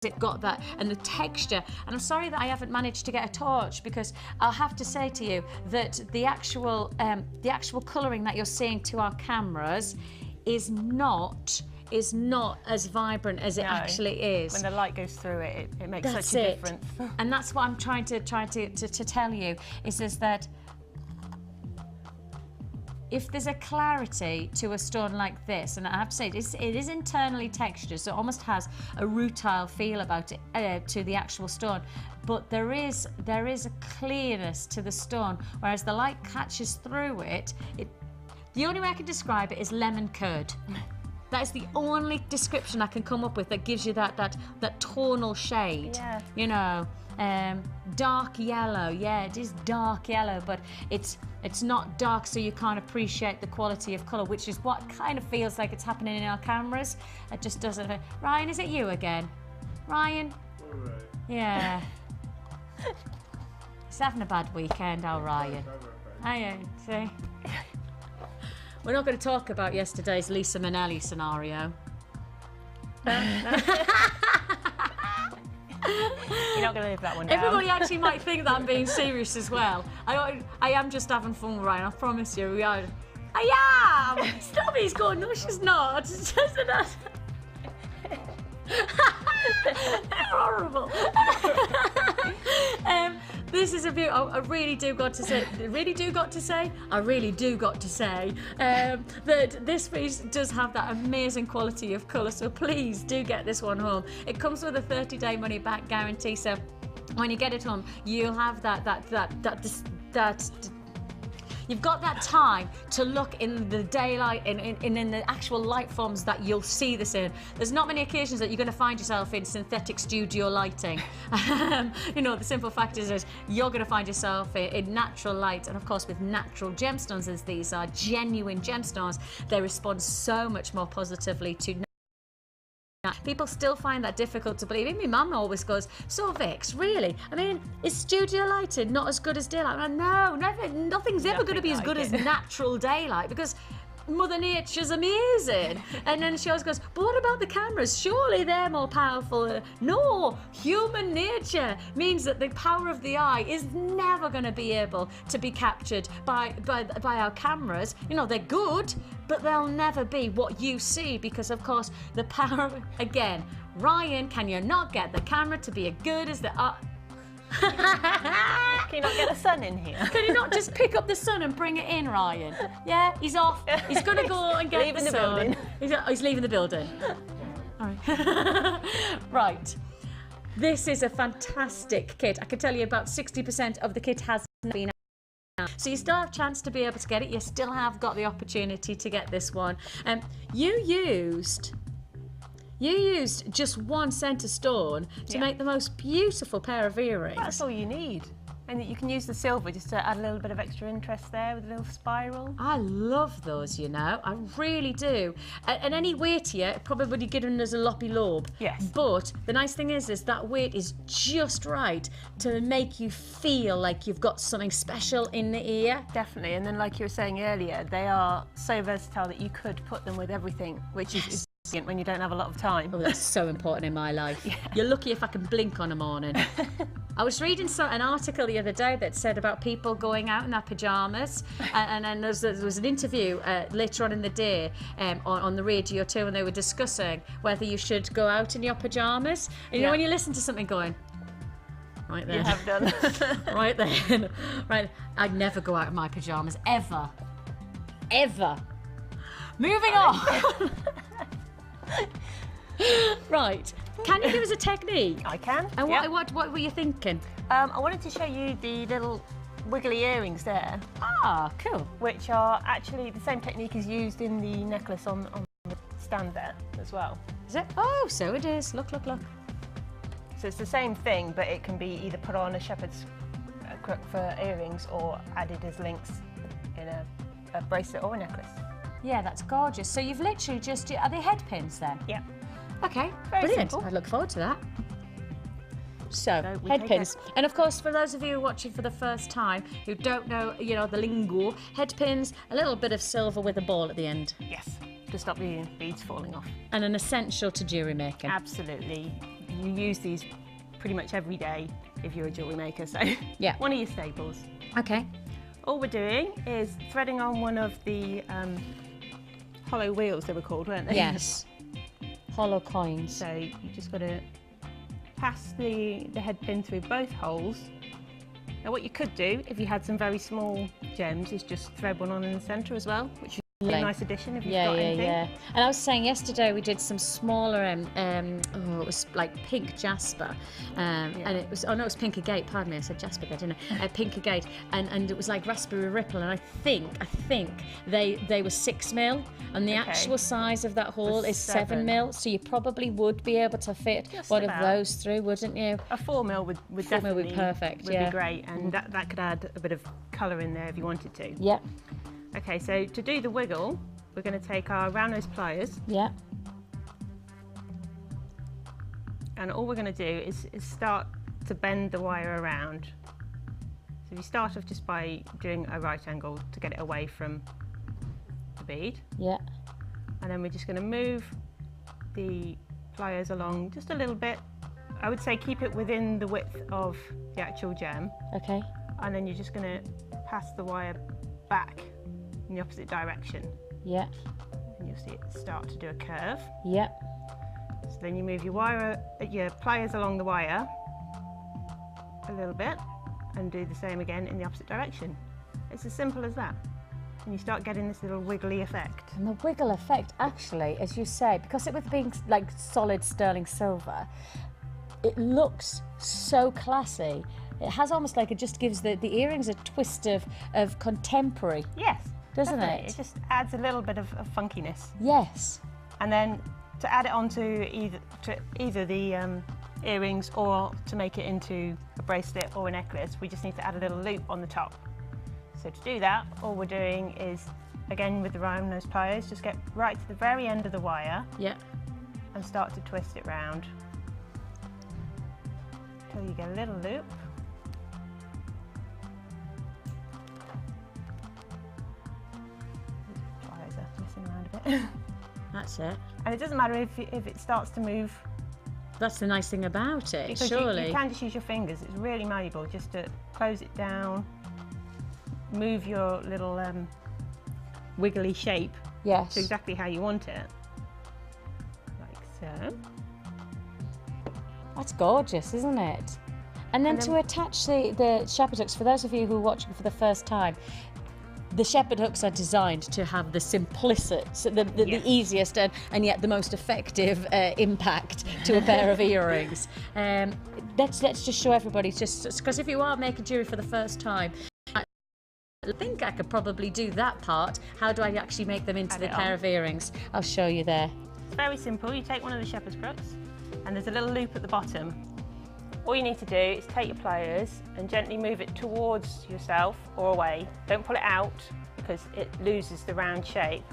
it got that, and the texture. And I'm sorry that I haven't managed to get a torch, because I'll have to say to you that the actual colouring that you're seeing to our cameras is not as vibrant as it actually is. When the light goes through it, it makes such a difference. And that's what I'm trying to tell you is that if there's a clarity to a stone like this, and I have to say, it is internally textured, so it almost has a rutile feel about it to the actual stone, but there is a clearness to the stone, whereas the light catches through it. The only way I can describe it is lemon curd. That is the only description I can come up with that gives you that tonal shade. Yeah. You know, dark yellow. Yeah, it is dark yellow, but it's not dark, so you can't appreciate the quality of colour, which is what kind of feels like it's happening in our cameras. It just doesn't. Ryan, is it you again? Ryan? All right. Yeah. He's having a bad weekend, our Ryan. See? We're not going to talk about yesterday's Lisa Minnelli scenario. You're not going to live that one down. Everybody actually might think that I'm being serious as well. I am just having fun with Ryan, I promise you. I am! Stop it, he's going, no, she's not. It's just that. They're horrible. This is a view. I really do got to say that this piece does have that amazing quality of colour. So please do get this one home. It comes with a 30-day money-back guarantee. So when you get it home, you'll have that you've got that time to look in the daylight, in the actual light forms that you'll see this in. There's not many occasions that you're going to find yourself in synthetic studio lighting. You know, the simple fact is you're going to find yourself in natural light, and of course with natural gemstones, as these are genuine gemstones, they respond so much more positively to. People still find that difficult to believe. My mum always goes, so Vix, really? I mean, is studio lighting not as good as daylight? I'm like, no, nothing's ever going to be as good as natural daylight, because Mother Nature's amazing. And then she always goes, but what about the cameras? Surely they're more powerful. No, human nature means that the power of the eye is never going to be able to be captured by our cameras. You know, they're good, but they'll never be what you see, because of course the power, again, Ryan, can you not get the camera to be as good as the eye? Can you not get the sun in here? Can you not just pick up the sun and bring it in, Ryan? Yeah, he's off. He's going to go and get Leaving the the sun. building. He's leaving the building. All right. Right. This is a fantastic kit. I can tell you about 60% of the kit has been out. So you still have a chance to be able to get it. You still have got the opportunity to get this one. You used just one centre stone to make the most beautiful pair of earrings. That's all you need. And you can use the silver just to add a little bit of extra interest there with a little spiral. I love those, you know, I really do. And any weightier, it probably would have given us a loppy lobe. Yes. But the nice thing is that weight is just right to make you feel like you've got something special in the ear. Definitely, and then like you were saying earlier, they are so versatile that you could put them with everything, which is brilliant when you don't have a lot of time. Oh, that's so important in my life. Yeah. You're lucky if I can blink on a morning. I was reading an article the other day that said about people going out in their pyjamas, and then there was an interview later on in the day on the radio too, and they were discussing whether you should go out in your pyjamas. And you know when you listen to something going, right then. You have done. Right then. Right. I'd never go out in my pyjamas, ever. Ever. Moving on. Right. Can you give us a technique? I can. And what were you thinking? I wanted to show you the little wiggly earrings there. Ah, cool. Which are actually the same technique is used in the necklace on the stand there as well. Is it? Oh, so it is. Look, look, look. So it's the same thing, but it can be either put on a shepherd's crook for earrings or added as links in a bracelet or a necklace. Yeah, that's gorgeous. So you've literally just... Are they head pins then? Yeah. Okay, Very brilliant. simple. I look forward to that. So, we head take pins. And of course, for those of you watching for the first time who don't know, you know, the lingo, head pins, a little bit of silver with a ball at the end. Yes, to stop the beads falling off. And an essential to jewellery making. Absolutely. You use these pretty much every day if you're a jewellery maker, so yeah. One of your staples. Okay. All we're doing is threading on one of the hollow wheels, they were called, weren't they? Yes. Hollow coins. So you just got to pass the head pin through both holes. Now what you could do, if you had some very small gems, is just thread one on in the centre as well, which is a nice addition if you've got anything. Yeah. And I was saying yesterday we did some smaller, it was like pink jasper, and it was, oh no, it was pink agate, pardon me, I said jasper there, didn't I? Pink agate, and it was like raspberry ripple, and I think they were 6 mil, and the actual size of that hole is 7 mil, so you probably would be able to fit just one of those through, wouldn't you? A 4 mil would definitely be perfect, would be great, and that could add a bit of colour in there if you wanted to. Yeah. Okay, so to do the wiggle, we're going to take our round nose pliers. Yeah. And all we're going to do is start to bend the wire around. So you start off just by doing a right angle to get it away from the bead. Yeah. And then we're just going to move the pliers along just a little bit. I would say keep it within the width of the actual gem. Okay. And then you're just going to pass the wire back in the opposite direction. Yeah. And you'll see it start to do a curve. Yeah. So then you move your pliers along the wire a little bit and do the same again in the opposite direction. It's as simple as that. And you start getting this little wiggly effect. And the wiggle effect, actually, as you say, because it with being like solid sterling silver, it looks so classy. It has almost like, it just gives the earrings a twist of contemporary. Yes. Doesn't definitely. it? It just adds a little bit of funkiness. Yes. And then to add it onto either the earrings or to make it into a bracelet or a necklace, we just need to add a little loop on the top. So to do that, all we're doing is, again with the round nose pliers, just get right to the very end of the wire. Yeah. And start to twist it round until you get a little loop. Pliers are messing around a bit. That's it. And it doesn't matter if it starts to move. That's the nice thing about it, because surely. You can just use your fingers. It's really malleable, just to close it down, move your little wiggly shape to exactly how you want it. Like so. That's gorgeous, isn't it? And then to attach the shepherd hooks, for those of you who are watching for the first time, the shepherd hooks are designed to have the simplicity, the easiest and yet the most effective impact to a pair of earrings. Let's just show everybody, just because if you are making jewellery for the first time, I think I could probably do that part. How do I actually make them into the pair of earrings? I'll show you there. It's very simple. You take one of the shepherd's crooks and there's a little loop at the bottom. All you need to do is take your pliers and gently move it towards yourself or away. Don't pull it out because it loses the round shape.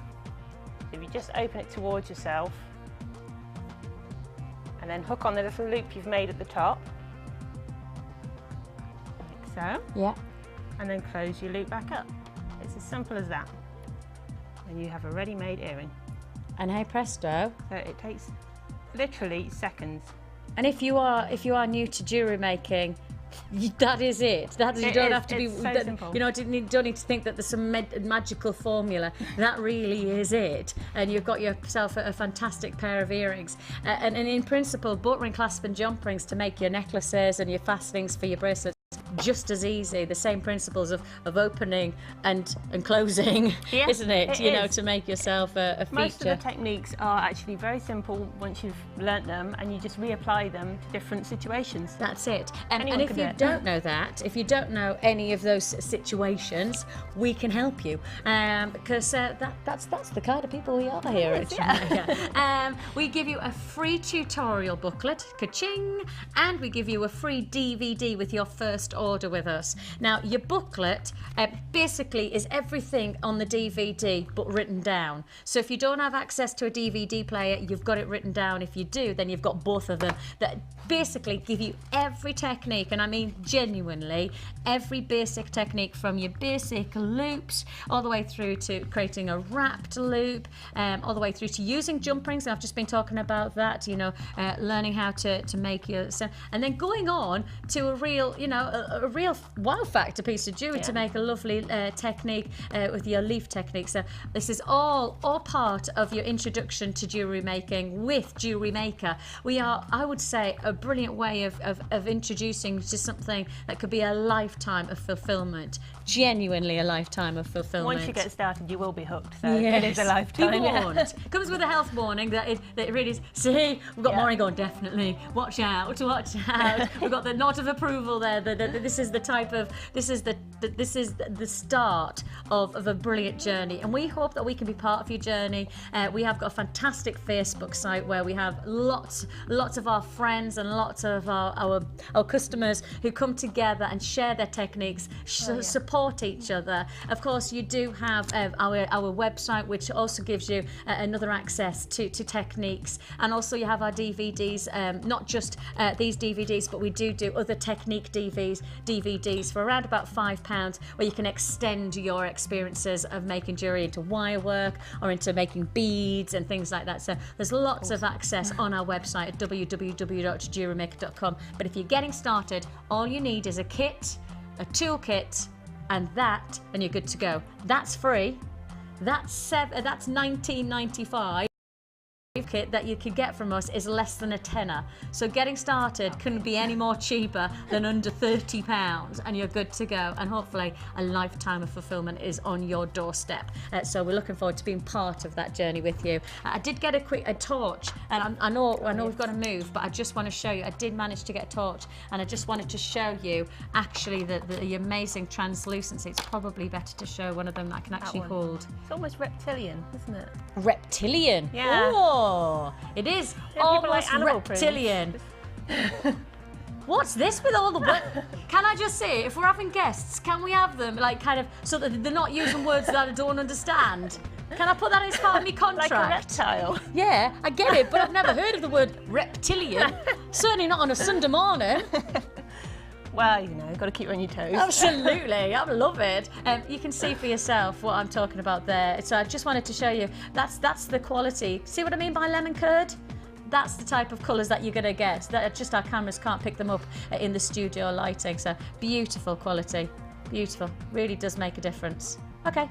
So if you just open it towards yourself and then hook on the little loop you've made at the top, like so. Yeah. And then close your loop back up. It's as simple as that. And you have a ready-made earring. And hey presto. So it takes literally seconds. And if you are new to jewellery making, that is it. You don't have to be. It's so simple. You know, don't need to think that there's some magical formula. That really is it. And you've got yourself a fantastic pair of earrings. And in principle, buttering, clasp, and jump rings to make your necklaces and your fastenings for your bracelets. Just as easy, the same principles of opening and closing, isn't it? You know, to make yourself a feature. Most of the techniques are actually very simple once you've learnt them, and you just reapply them to different situations. That's it. And if you don't know that, if you don't know any of those situations, we can help you, because that's the kind of people we are here at Jewellery. We give you a free tutorial booklet, ka-ching, and we give you a free DVD with your first order with us. Now, your booklet basically is everything on the DVD but written down. So if you don't have access to a DVD player, you've got it written down. If you do, then you've got both of them that basically give you every technique, and I mean genuinely every basic technique, from your basic loops all the way through to creating a wrapped loop, all the way through to using jump rings. And I've just been talking about that, you know, learning how to make your, and then going on to a real, you know, a real wow factor piece of jewellery to make a lovely technique with your leaf technique. So this is all part of your introduction to jewellery making with Jewellery Maker. We are, I would say, a brilliant way of introducing to something that could be a lifetime of fulfilment. Genuinely a lifetime of fulfilment. Once you get started, you will be hooked. So it is a lifetime. Comes with a health warning that it really is. See, we've got Maureen going, definitely watch out, watch out. We've got the nod of approval there. This is the type of, this is the start of a brilliant journey, and we hope that we can be part of your journey. We have got a fantastic Facebook site where we have lots of our friends and lots of our customers who come together and share their techniques, support each other. Of course, you do have our website, which also gives you another access to techniques, and also you have our DVDs, not just these DVDs, but we do other technique DVDs for around about £5, where you can extend your experiences of making jewellery into wire work or into making beads and things like that. So there's lots of access on our website at www.jewellerymaker.com. But if you're getting started, all you need is a kit, a toolkit, and you're good to go. That's free. That's $19.95. Kit that you could get from us is less than a tenner, so getting started couldn't be any more cheaper than under £30, and you're good to go, and hopefully a lifetime of fulfillment is on your doorstep. So we're looking forward to being part of that journey with you. I did get a torch, and I know we've got to move, but I just want to show you, I did manage to get a torch, and I just wanted to show you actually the amazing translucency. It's probably better to show one of them that I can actually hold. It's almost reptilian, isn't it? Reptilian? Yeah. Oh, it is almost reptilian. What's this with all the words? Can I just say, if we're having guests, can we have them like kind of so that they're not using words that I don't understand? Can I put that as part of my contract? Like a reptile. Yeah, I get it, but I've never heard of the word reptilian. Certainly not on a Sunday morning. Well, you know, you've got to keep you on your toes. Absolutely, I love it. You can see for yourself what I'm talking about there. So I just wanted to show you, that's the quality. See what I mean by lemon curd? That's the type of colours that you're going to get. That just our cameras can't pick them up in the studio lighting. So beautiful quality, beautiful. Really does make a difference. Okay,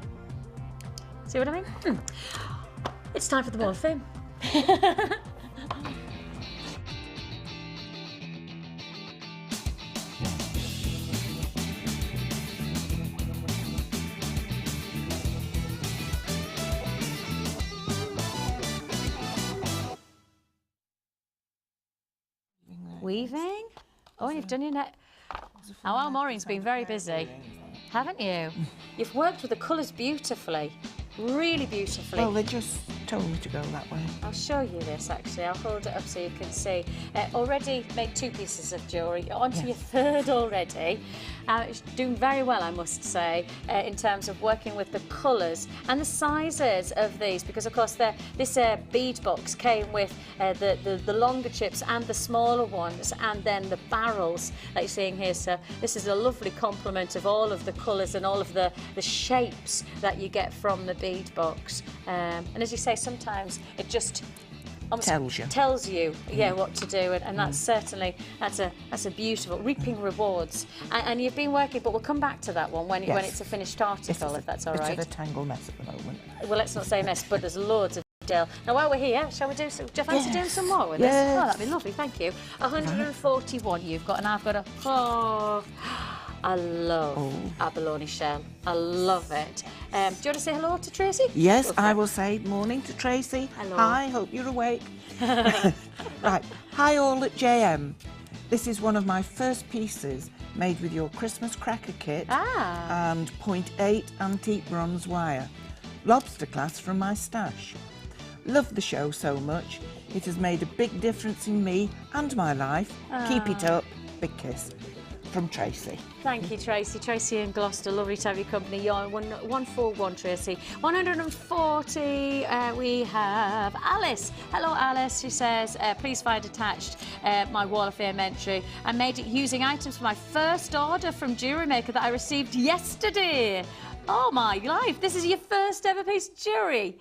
see what I mean? It's time for the Wall of Fame. Weaving. Oh, you've done your net. Oh, Maureen's been very busy, haven't you? You've worked with the colours beautifully, really beautifully. Well, they just told me to go that way. I'll show you this actually. I'll hold it up so you can see. Already made 2 pieces of jewellery. You're onto your 3rd already. It's doing very well, I must say, in terms of working with the colours and the sizes of these, because of course this bead box came with the longer chips and the smaller ones, and then the barrels that you're seeing here. So this is a lovely complement of all of the colours and all of the shapes that you get from the bead box. And as you say, sometimes it just tells you what to do, and that's certainly that's a beautiful reaping rewards. And you've been working, but we'll come back to that one when it's a finished article, if that's all right. It's a tangle mess at the moment. Well, let's not say mess, but there's loads of detail. Now, while we're here, shall we do some? Do you fancy doing some more with us? Oh, that'd be lovely. Thank you. 141 you've got, and I've got I love abalone shell. I love it. Do you want to say hello to Tracy? Yes, I will say morning to Tracy. Hello. Hi, hope you're awake. Right, hi all at JM. This is one of my first pieces made with your Christmas cracker kit and 0.8 antique bronze wire. Lobster class from my stash. Love the show so much. It has made a big difference in me and my life. Keep it up. Big kiss. From Tracy. Thank you, Tracy. Tracy in Gloucester, lovely to have your company. You're 141, Tracy. 140, we have Alice. Hello, Alice. She says, please find attached my Wall of Fame entry. I made it using items for my first order from Jewellery Maker that I received yesterday. Oh, my life. This is your first ever piece of jewellery.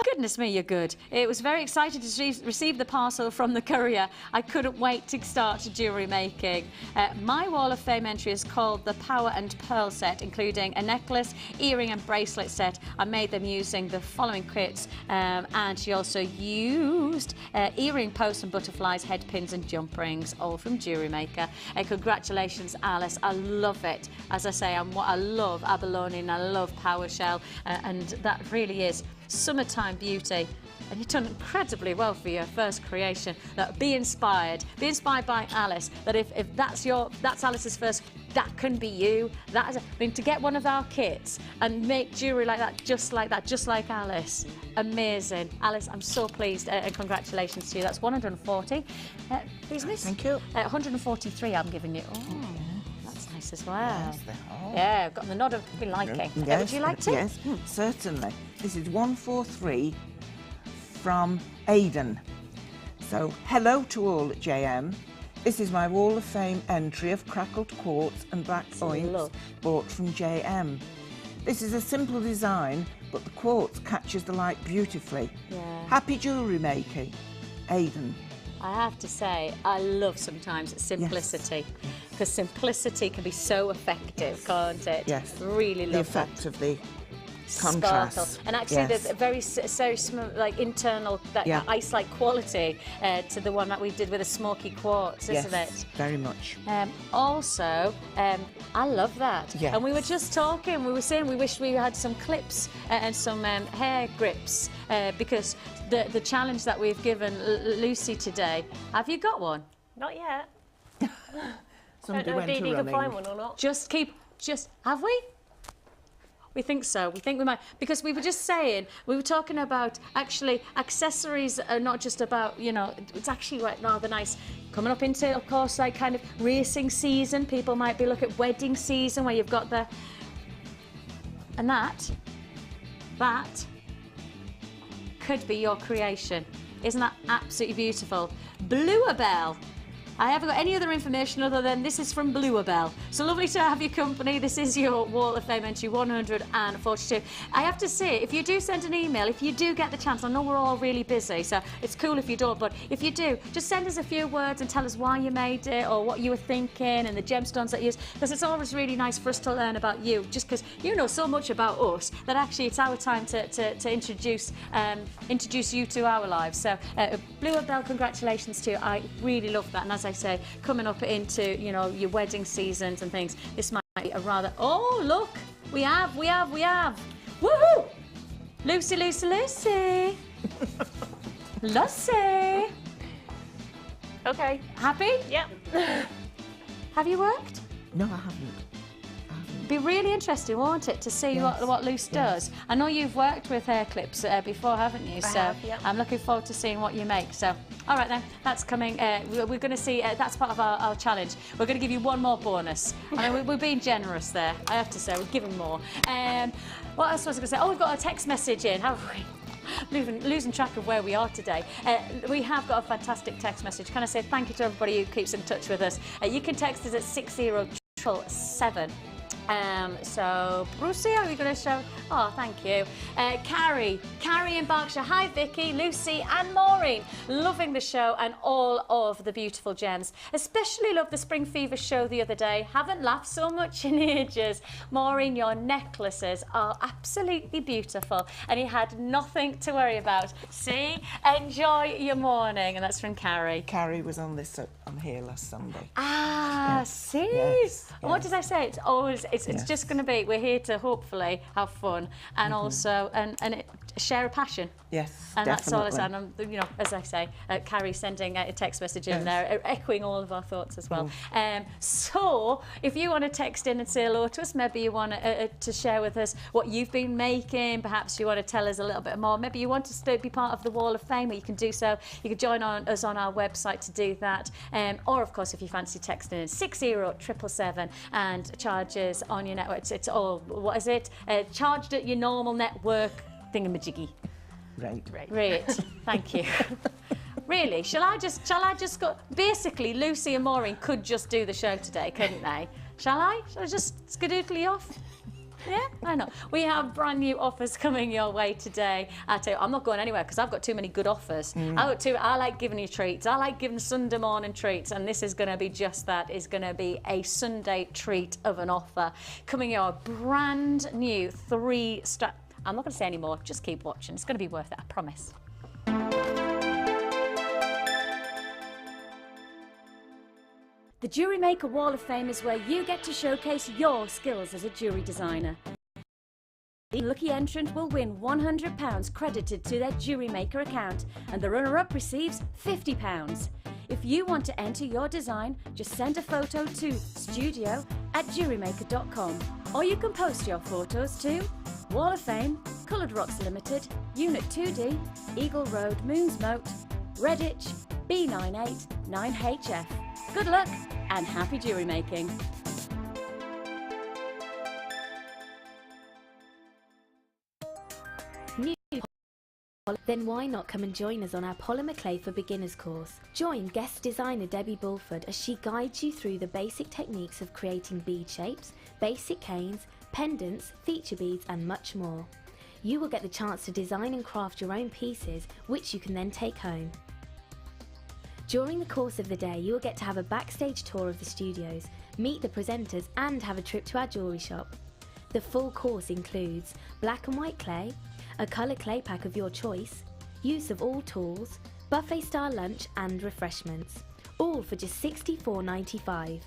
Goodness me, you're good. It was very exciting to receive the parcel from the courier. I couldn't wait to start jewellery making. My Wall of Fame entry is called the Power and Pearl set, including a necklace, earring and bracelet set. I made them using the following kits, and she also used earring posts and butterflies, head pins and jump rings, all from Jewellery Maker. Congratulations, Alice. I love it. As I say, I love abalone and I love power shell, and that really is summertime beauty, and you've done incredibly well for your first creation. Be inspired by Alice. That if that's Alice's first, that can be you. That is, I mean, to get one of our kits and make jewellery like that, just like Alice, amazing. Alice, I'm so pleased, and congratulations to you. That's 140. Please, miss. Thank you. 143 I'm giving you. Oh, that's nice as well. Yes, yeah, I've got the nod of liking. Yes, would you like to? Yes, certainly. This is 143 from Aidan. So, hello to all at JM. This is my Wall of Fame entry of crackled quartz and black points bought from JM. This is a simple design, but the quartz catches the light beautifully. Yeah. Happy jewellery making, Aidan. I have to say, I love sometimes simplicity, because simplicity can be so effective, can't it? Yes. Really love the effect of the contrast. Sparkle. And actually there's a very like internal, ice-like quality to the one that we did with a smoky quartz, isn't it? Very much. Also, I love that. Yes. And we were just talking, we were saying we wish we had some clips and some hair grips, because the challenge that we've given Lucy today, have you got one? Not yet. Somebody don't know if Dee can find one or not. Have we? We think so. We think we might, because we were just saying, we were talking about actually accessories are not just about, you know, it's actually rather nice coming up into, of course, like kind of racing season. People might be looking at wedding season where you've got and that could be your creation. Isn't that absolutely beautiful? Bluebell. I haven't got any other information other than this is from Bluebell. So lovely to have your company. This is your Wall of Fame entry 142. I have to say, if you do send an email, if you do get the chance, I know we're all really busy, so it's cool if you don't, but if you do, just send us a few words and tell us why you made it or what you were thinking and the gemstones that you used, because it's always really nice for us to learn about you, just because you know so much about us that actually it's our time to introduce you to our lives. So Bluebell, congratulations to you. I really love that, and as I say, coming up into, you know, your wedding seasons and things, this might be a rather... Oh, look! We have! Woohoo! Lucy! Lucy! Okay. Happy? Yep. Have you worked? No, I haven't. Be really interesting, won't it, to see what Luce does. I know you've worked with hair clips before, haven't you? I So have, yep. I'm looking forward to seeing what you make. So, all right then, that's coming. We're going to see. That's part of our challenge. We're going to give you one more bonus. I mean, we're being generous there. I have to say, we're giving more. What else was I going to say? Oh, we've got a text message in, haven't we? Losing track of where we are today. We have got a fantastic text message. Can I say thank you to everybody who keeps in touch with us? You can text us at 60777. So, Brucey, are we going to show? Oh, thank you. Carrie in Berkshire. Hi, Vicky, Lucy and Maureen. Loving the show and all of the beautiful gems. Especially love the Spring Fever show the other day. Haven't laughed so much in ages. Maureen, your necklaces are absolutely beautiful and you had nothing to worry about. See? Enjoy your morning. And that's from Carrie. Carrie was on here last Sunday. Ah, Yes. see? Yes. What did I say? It's always, it's just going to be, we're here to hopefully have fun and also share a passion. Yes, And that's all it's definitely. and you know, as I say, Carrie sending a text message in there, echoing all of our thoughts as well. So if you want to text in and say hello to us, maybe you want to share with us what you've been making, perhaps you want to tell us a little bit more, maybe you want to be part of the Wall of Fame, you can do so. You can join us on our website to do that, or of course if you fancy texting in 60777 and charges on your network, it's all, what is it, charged at your normal network thingamajiggy. Right. Thank you. Really, shall I just go? Basically, Lucy and Maureen could just do the show today, couldn't they? Shall I just skedoodle you off? Yeah, I know. We have brand new offers coming your way today. I tell you, I'm not going anywhere because I've got too many good offers. I like giving you treats. I like giving Sunday morning treats, and this is going to be just that. It's going to be a Sunday treat of an offer coming your brand new 3-star. I'm not going to say any more. Just keep watching. It's going to be worth it. I promise. The Jewellery Maker Wall of Fame is where you get to showcase your skills as a jewellery designer. The lucky entrant will win £100 credited to their Jewellery Maker account, and the runner-up receives £50. If you want to enter your design, just send a photo to studio@jewellerymaker.com, or you can post your photos to Wall of Fame, Coloured Rocks Limited, Unit 2D, Eagle Road, Moonsmote, Redditch, B98 9HF. Good luck and happy jewellery making. Then why not come and join us on our Polymer Clay for Beginners course? Join guest designer Debbie Bulford as she guides you through the basic techniques of creating bead shapes, basic canes, pendants, feature beads and much more. You will get the chance to design and craft your own pieces, which you can then take home. During the course of the day, you will get to have a backstage tour of the studios, meet the presenters and have a trip to our jewellery shop. The full course includes black and white clay, a colour clay pack of your choice, use of all tools, buffet-style lunch and refreshments, all for just $64.95.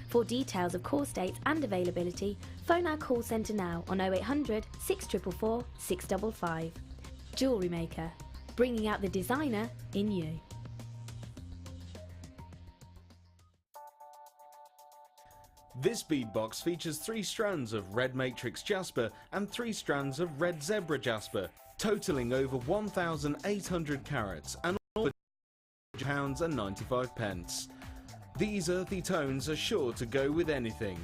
For details of course dates and availability, phone our call centre now on 0800 644 655. Jewellery Maker, bringing out the designer in you. This bead box features 3 strands of red matrix jasper and 3 strands of red zebra jasper, totaling over 1,800 carats and all for £95. These earthy tones are sure to go with anything.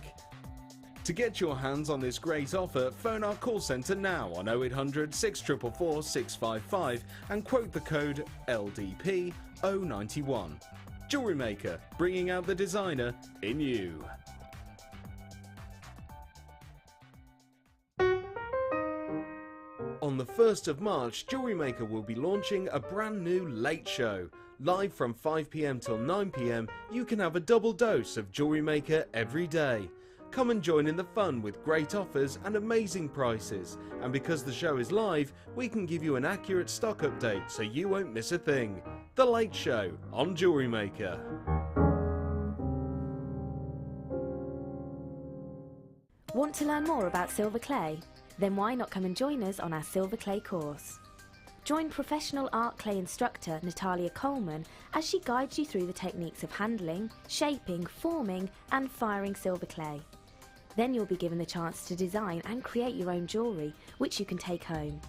To get your hands on this great offer, phone our call centre now on 0800 644 655 and quote the code LDP091. Jewellery Maker, bringing out the designer in you. On the 1st of March, Jewellery Maker will be launching a brand new late show. Live from 5 PM till 9 PM, you can have a double dose of Jewellery Maker every day. Come and join in the fun with great offers and amazing prices. And because the show is live, we can give you an accurate stock update so you won't miss a thing. The Late Show on Jewellery Maker. Want to learn more about silver clay? Then why not come and join us on our silver clay course? Join professional art clay instructor Natalia Coleman as she guides you through the techniques of handling, shaping, forming and firing silver clay. Then you'll be given the chance to design and create your own jewellery, which you can take home.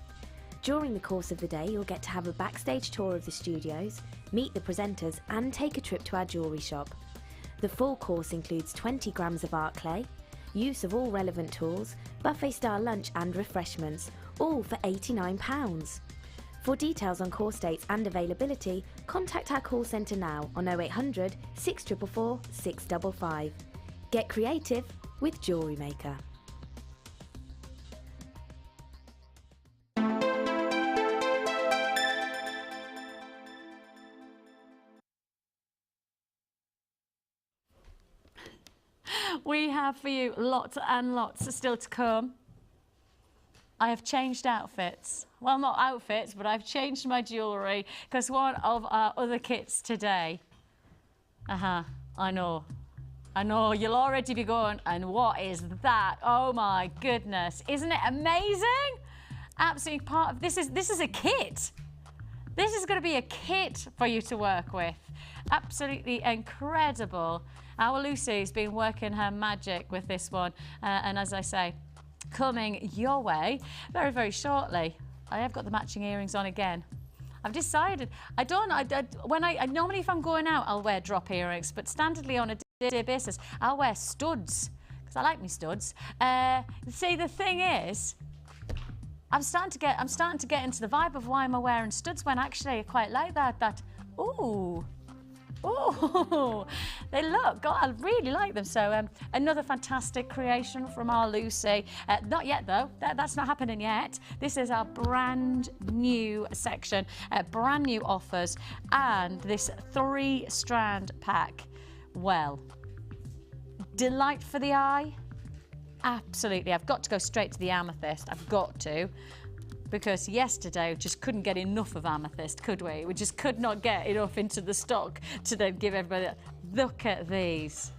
During the course of the day, you'll get to have a backstage tour of the studios, meet the presenters and take a trip to our jewellery shop. The full course includes 20 grams of art clay, use of all relevant tools, buffet-style lunch and refreshments, all for £89. For details on course dates and availability, contact our call centre now on 0800 644 655. Get creative with Jewellery Maker. We have for you lots and lots still to come. I have changed outfits. Well, not outfits, but I've changed my jewellery because one of our other kits today. I know, you'll already be going, and what is that? Oh my goodness, isn't it amazing? Absolutely part of this is a kit. This is going to be a kit for you to work with. Absolutely incredible. Our Lucy's been working her magic with this one, and as I say, coming your way very, very shortly. I have got the matching earrings on again. I've decided, normally if I'm going out, I'll wear drop earrings, but standardly on a day-to-day basis, I'll wear studs, because I like me studs. See, the thing is, I'm starting to get into the vibe of why am I wearing studs when actually I quite like that, ooh, they look, God, I really like them. So another fantastic creation from our Lucy. Not yet though, that's not happening yet. This is our brand new section, brand new offers, and this 3-strand pack. Well, delight for the eye. Absolutely, I've got to go straight to the amethyst. I've got to. Because yesterday we just couldn't get enough of amethyst, could we? We just could not get enough into the stock to then give everybody. Look at these.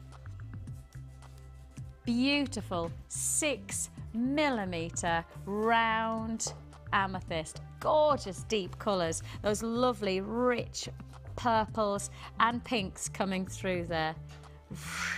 Beautiful 6mm round amethyst. Gorgeous deep colours. Those lovely rich purples and pinks coming through there.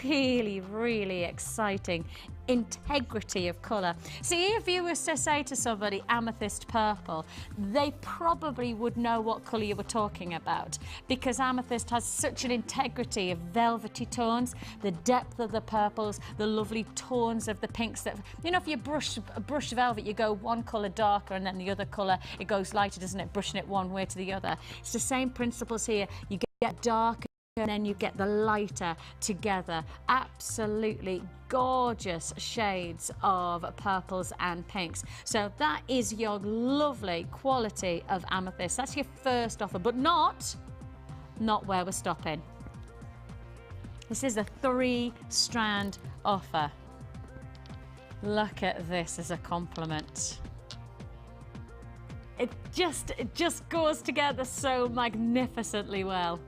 Really, really exciting integrity of colour. See, if you were to say to somebody amethyst purple, they probably would know what colour you were talking about, because amethyst has such an integrity of velvety tones, the depth of the purples, the lovely tones of the pinks that, you know, if you brush velvet, you go one colour darker and then the other colour, it goes lighter, doesn't it, brushing it one way to the other. It's the same principles here. You get darker and then you get the lighter together. Absolutely gorgeous shades of purples and pinks. So that is your lovely quality of amethyst. That's your first offer, but not where we're stopping. This is a 3-strand offer. Look at this as a compliment. It just goes together so magnificently well.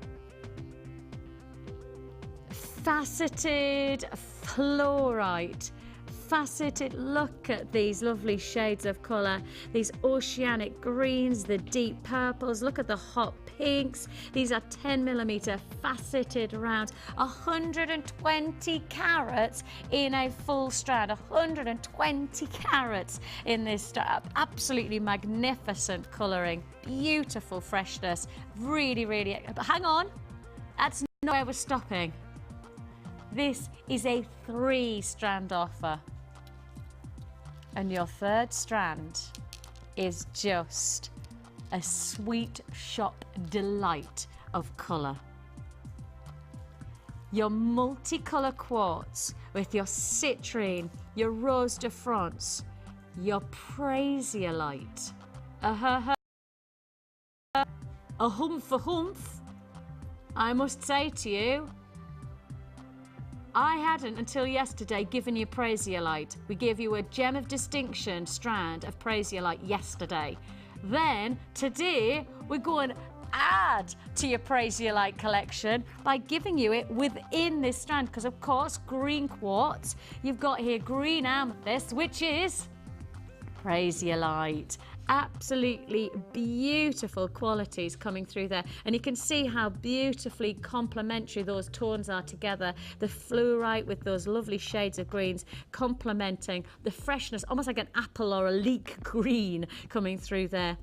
Faceted fluorite, faceted, look at these lovely shades of colour, these oceanic greens, the deep purples, look at the hot pinks. These are 10mm faceted rounds, 120 carats in a full strand, 120 carats in this strand. Absolutely magnificent colouring, beautiful freshness, really, really, but hang on, that's not where we're stopping. This is a 3-strand offer. And your 3rd strand is just a sweet shop delight of colour. Your multicolour quartz with your citrine, your rose de France, your prasiolite, a humph, I must say to you, I hadn't until yesterday given you prasiolite. We gave you a gem of distinction strand of prasiolite yesterday. Then today we're going to add to your prasiolite collection by giving you it within this strand, because of course green quartz, you've got here green amethyst, which is Prasiolite. Absolutely beautiful qualities coming through there, and you can see how beautifully complementary those tones are together. The fluorite with those lovely shades of greens complementing the freshness, almost like an apple or a leek green coming through there.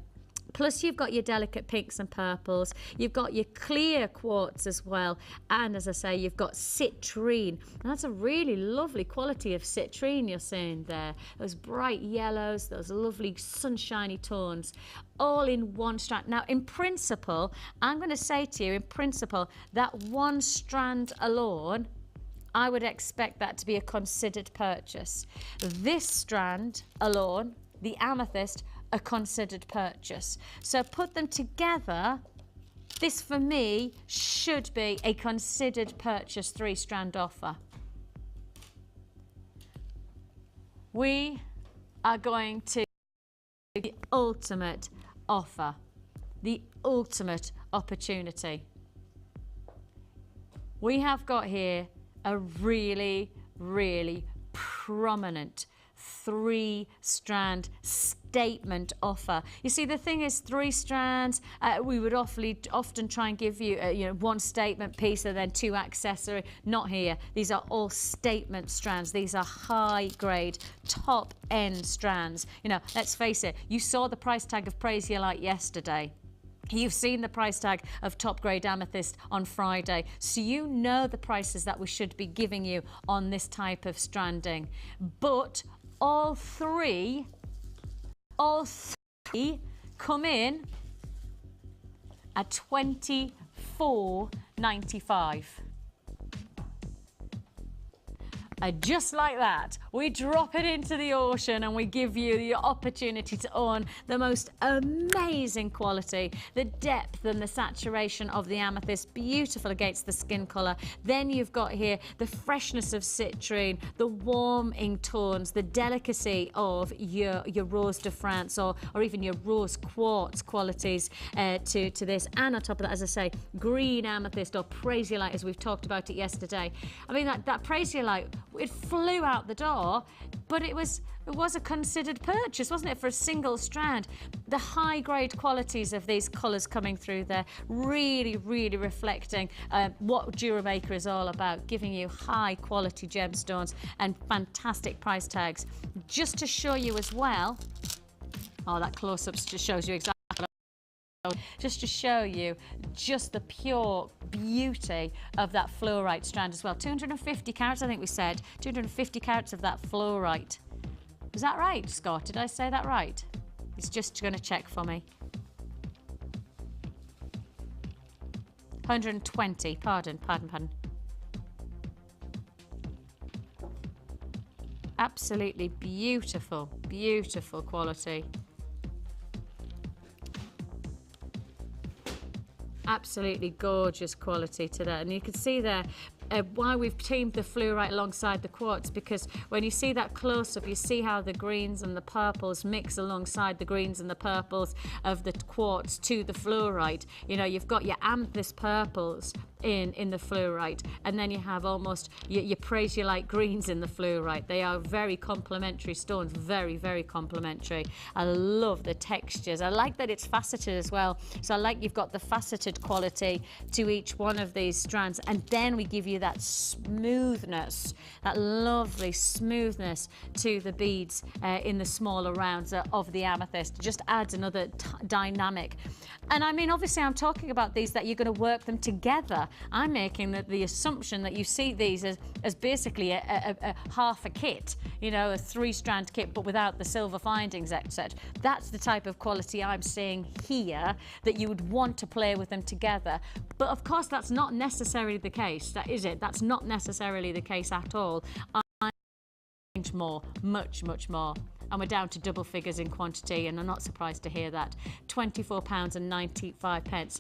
Plus you've got your delicate pinks and purples, you've got your clear quartz as well, and as I say, you've got citrine, and that's a really lovely quality of citrine you're seeing there. Those bright yellows, those lovely sunshiny tones, all in one strand. Now in principle, I'm going to say to you, in principle, that one strand alone, I would expect that to be a considered purchase. This strand alone, the amethyst, a considered purchase. So put them together, this for me should be a considered purchase 3-strand offer. We are going to the ultimate offer, the ultimate opportunity. We have got here a really, really prominent 3-strand statement offer. You see, the thing is, 3 strands, we would often try and give you, you know, 1 statement piece and then 2 accessory. Not here. These are all statement strands. These are high grade, top end strands. You know, let's face it, you saw the price tag of Prasiolite yesterday. You've seen the price tag of top grade amethyst on Friday, so you know the prices that we should be giving you on this type of stranding. But all three come in at $24.95. And just like that, we drop it into the ocean and we give you the opportunity to own the most amazing quality, the depth and the saturation of the amethyst, beautiful against the skin colour. Then you've got here the freshness of citrine, the warming tones, the delicacy of your rose de France or even your rose quartz qualities to this. And on top of that, as I say, green amethyst or Prasiolite, as we've talked about it yesterday. I mean, that Prasiolite, it flew out the door, but it was a considered purchase, wasn't it, for a single strand? The high grade qualities of these colours coming through there, really, really reflecting what Jewellery Maker is all about, giving you high quality gemstones and fantastic price tags. Just to show you as well, oh, that close-up just shows you exactly. Just to show you just the pure beauty of that fluorite strand as well. 250 carats, I think we said. 250 carats of that fluorite. Was that right, Scott? Did I say that right? He's just going to check for me. 120, pardon. Absolutely beautiful, beautiful quality. Absolutely gorgeous quality to that, and you can see there why we've teamed the fluorite alongside the quartz, because when you see that close-up, you see how the greens and the purples mix alongside the greens and the purples of the quartz to the fluorite. You know, you've got your amethyst purples in the fluorite, and then you have almost your Prasiolite greens in the fluorite. They are very complementary stones, very, very complementary. I love the textures. I like that it's faceted as well, so I like you've got the faceted quality to each one of these strands, and then we give you that smoothness, that lovely smoothness to the beads in the smaller rounds of the amethyst. It just adds another dynamic. And I mean, obviously I'm talking about these that you're going to work them together. I'm making the assumption that you see these as basically a half a kit, you know, a 3-strand kit, but without the silver findings, etc. That's the type of quality I'm seeing here, that you would want to play with them together. But of course, that's not necessarily the case. That is it. That's not necessarily the case at all. I more, much more. And we're down to double figures in quantity, and I'm not surprised to hear that. £24.95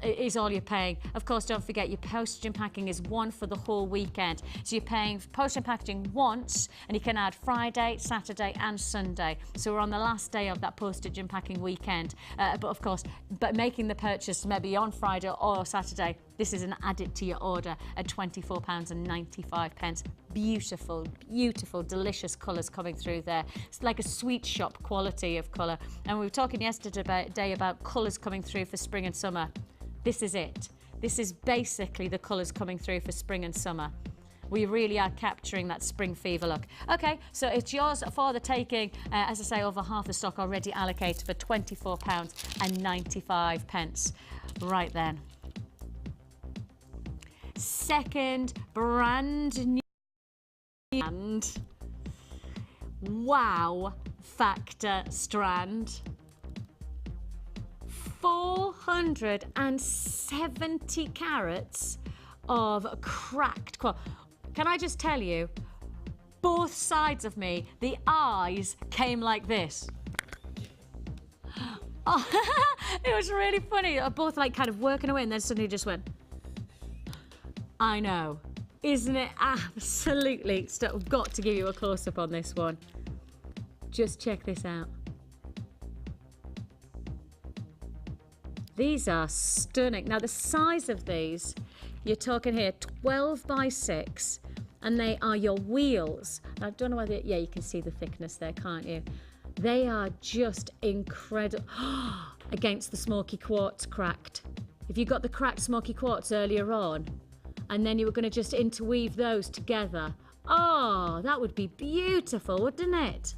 is all you're paying. Of course, don't forget your postage and packing is one for the whole weekend. So you're paying postage and packaging once, and you can add Friday, Saturday and Sunday. So we're on the last day of that postage and packing weekend. But of course, making the purchase maybe on Friday or Saturday, this is an added to your order at £24.95. Beautiful, beautiful, delicious colours coming through there. like a sweet shop quality of colour. And we were talking yesterday about colours coming through for spring and summer. This is it. This is basically the colours coming through for spring and summer. We really are capturing that spring fever look. Okay, so it's yours for the taking. As I say, over half the stock already allocated for £24.95. Right then. Second brand new and wow factor strand. 470 carats of cracked quartz. Can I just tell you, both sides of me, the eyes came like this. Oh, it was really funny. Both like kind of working away and then suddenly just went, I know. Isn't it absolutely? I've got to give you a close-up on this one. Just check this out. These are stunning. Now the size of these, you're talking here 12 by 6, and they are your wheels. I don't know whether, yeah, you can see the thickness there, can't you? They are just incredible. Against the smoky quartz cracked. If you got the cracked smoky quartz earlier on, and then you were going to just interweave those together, oh, that would be beautiful, wouldn't it?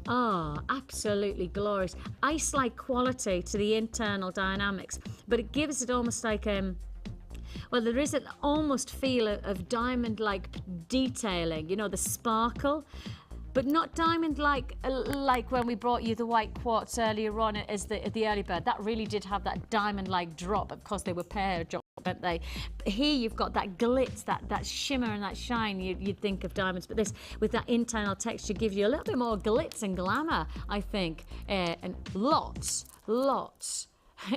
Oh, absolutely glorious. Ice-like quality to the internal dynamics, but it gives it almost like, well, there is an almost feel of diamond-like detailing, you know, the sparkle, but not diamond-like like when we brought you the white quartz earlier on as the early bird. That really did have that diamond-like drop. Of course, they were pear drop, weren't they? But here you've got that glitz, that shimmer and that shine. You'd think of diamonds, but this, with that internal texture, gives you a little bit more glitz and glamour, I think. And lots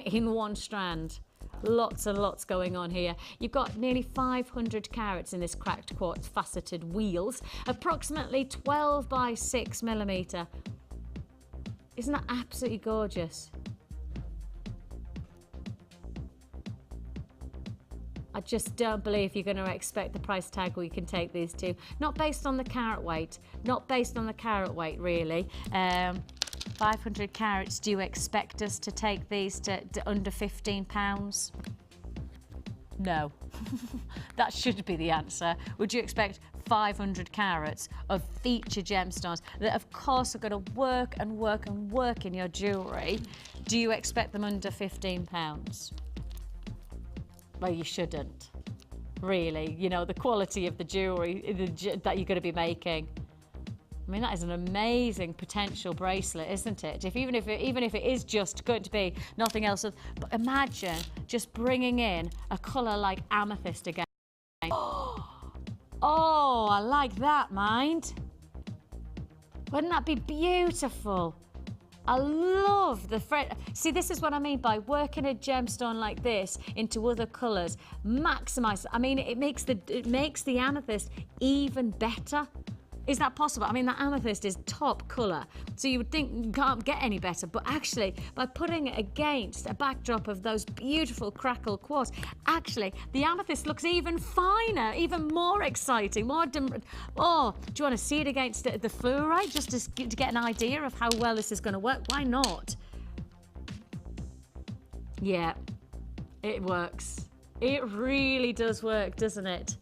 in one strand. Lots and lots going on here. You've got nearly 500 carats in this cracked quartz faceted wheels, approximately 12 by 6 millimetre. Isn't that absolutely gorgeous? I just don't believe you're going to expect the price tag we can take these to. Not based on the carat weight. Not based on the carat weight, really. 500 carats, do you expect us to take these to under £15? No. That should be the answer. Would you expect 500 carats of feature gemstones that of course are going to work and work and work in your jewellery? Do you expect them under £15? Well, you shouldn't. Really, you know, the quality of the jewellery that you're going to be making. I mean, that is an amazing potential bracelet, isn't it? Even if it is just going to be nothing else. But imagine just bringing in a colour like amethyst again. Oh, I like that, mind. Wouldn't that be beautiful? I love the see, this is what I mean by working a gemstone like this into other colours. Maximise. I mean, it makes the amethyst even better. Is that possible? I mean, that amethyst is top colour, so you would think you can't get any better, but actually, by putting it against a backdrop of those beautiful crackle quartz, actually, the amethyst looks even finer, even more exciting, more... Oh, do you want to see it against the fluorite, just to get an idea of how well this is going to work? Why not? Yeah, it works. It really does work, doesn't it?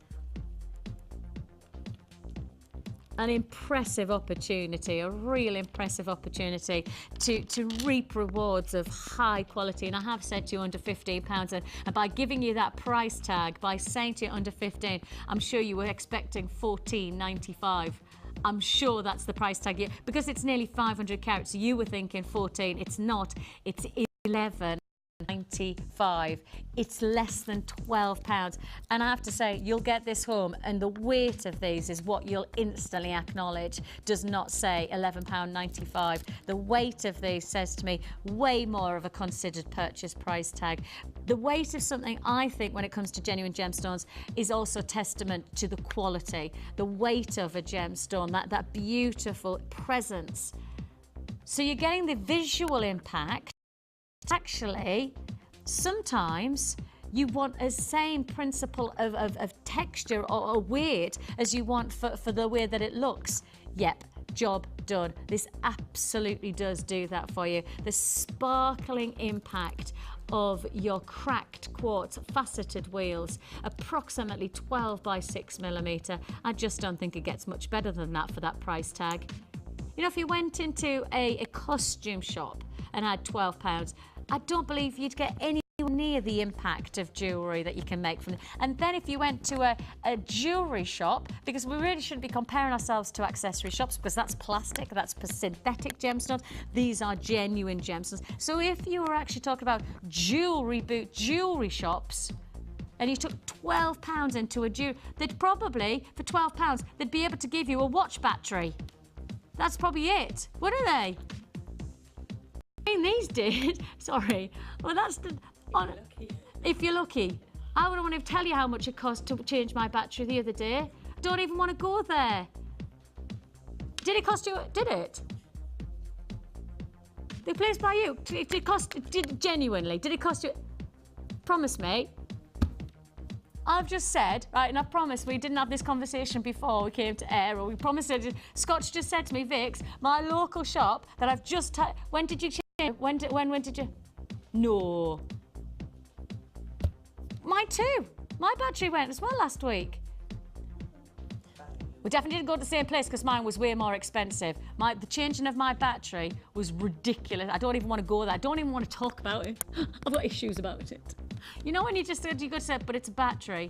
An impressive opportunity, a real impressive opportunity to reap rewards of high quality. And I have said to you under £15, and by giving you that price tag, by saying to you under 15, I'm sure you were expecting $14.95. I'm sure that's the price tag, because it's nearly 500 carats. You were thinking 14. It's not. It's 11.95. It's less than £12, and I have to say, you'll get this home and the weight of these is what you'll instantly acknowledge. Does not say £11.95. The weight of these says to me way more of a considered purchase price tag. The weight of something, I think, when it comes to genuine gemstones, is also testament to the quality, the weight of a gemstone, that beautiful presence. So you're getting the visual impact. Actually, sometimes you want the same principle of texture or weight as you want for the way that it looks. Yep, job done. This absolutely does do that for you. The sparkling impact of your cracked quartz faceted wheels, approximately 12 by 6 millimeter. I just don't think it gets much better than that for that price tag. You know, if you went into a costume shop and had £12, I don't believe you'd get anywhere near the impact of jewellery that you can make from it. And then if you went to a jewellery shop, because we really shouldn't be comparing ourselves to accessory shops, because that's plastic, that's synthetic gemstones, these are genuine gemstones. So if you were actually talking about jewellery shops, and you took £12 into a jewellery, they'd probably, for £12, they'd be able to give you a watch battery. That's probably it, wouldn't they? I mean, these did. Sorry. Well, that's the... If you're lucky. I wouldn't want to tell you how much it cost to change my battery the other day. I don't even want to go there. Did it cost you? Did it? The place by you? Did it cost... genuinely, did it cost you... Promise me. I've just said, right, and I promise we didn't have this conversation before we came to air, or we promised it. Scotch just said to me, Vix, my local shop that I've just... when did you change? When did you... No. Mine too. My battery went as well last week. We definitely didn't go to the same place because mine was way more expensive. The changing of my battery was ridiculous. I don't even want to go there. I don't even want to talk about it. I've got issues about it. You know when you go to say, but it's a battery.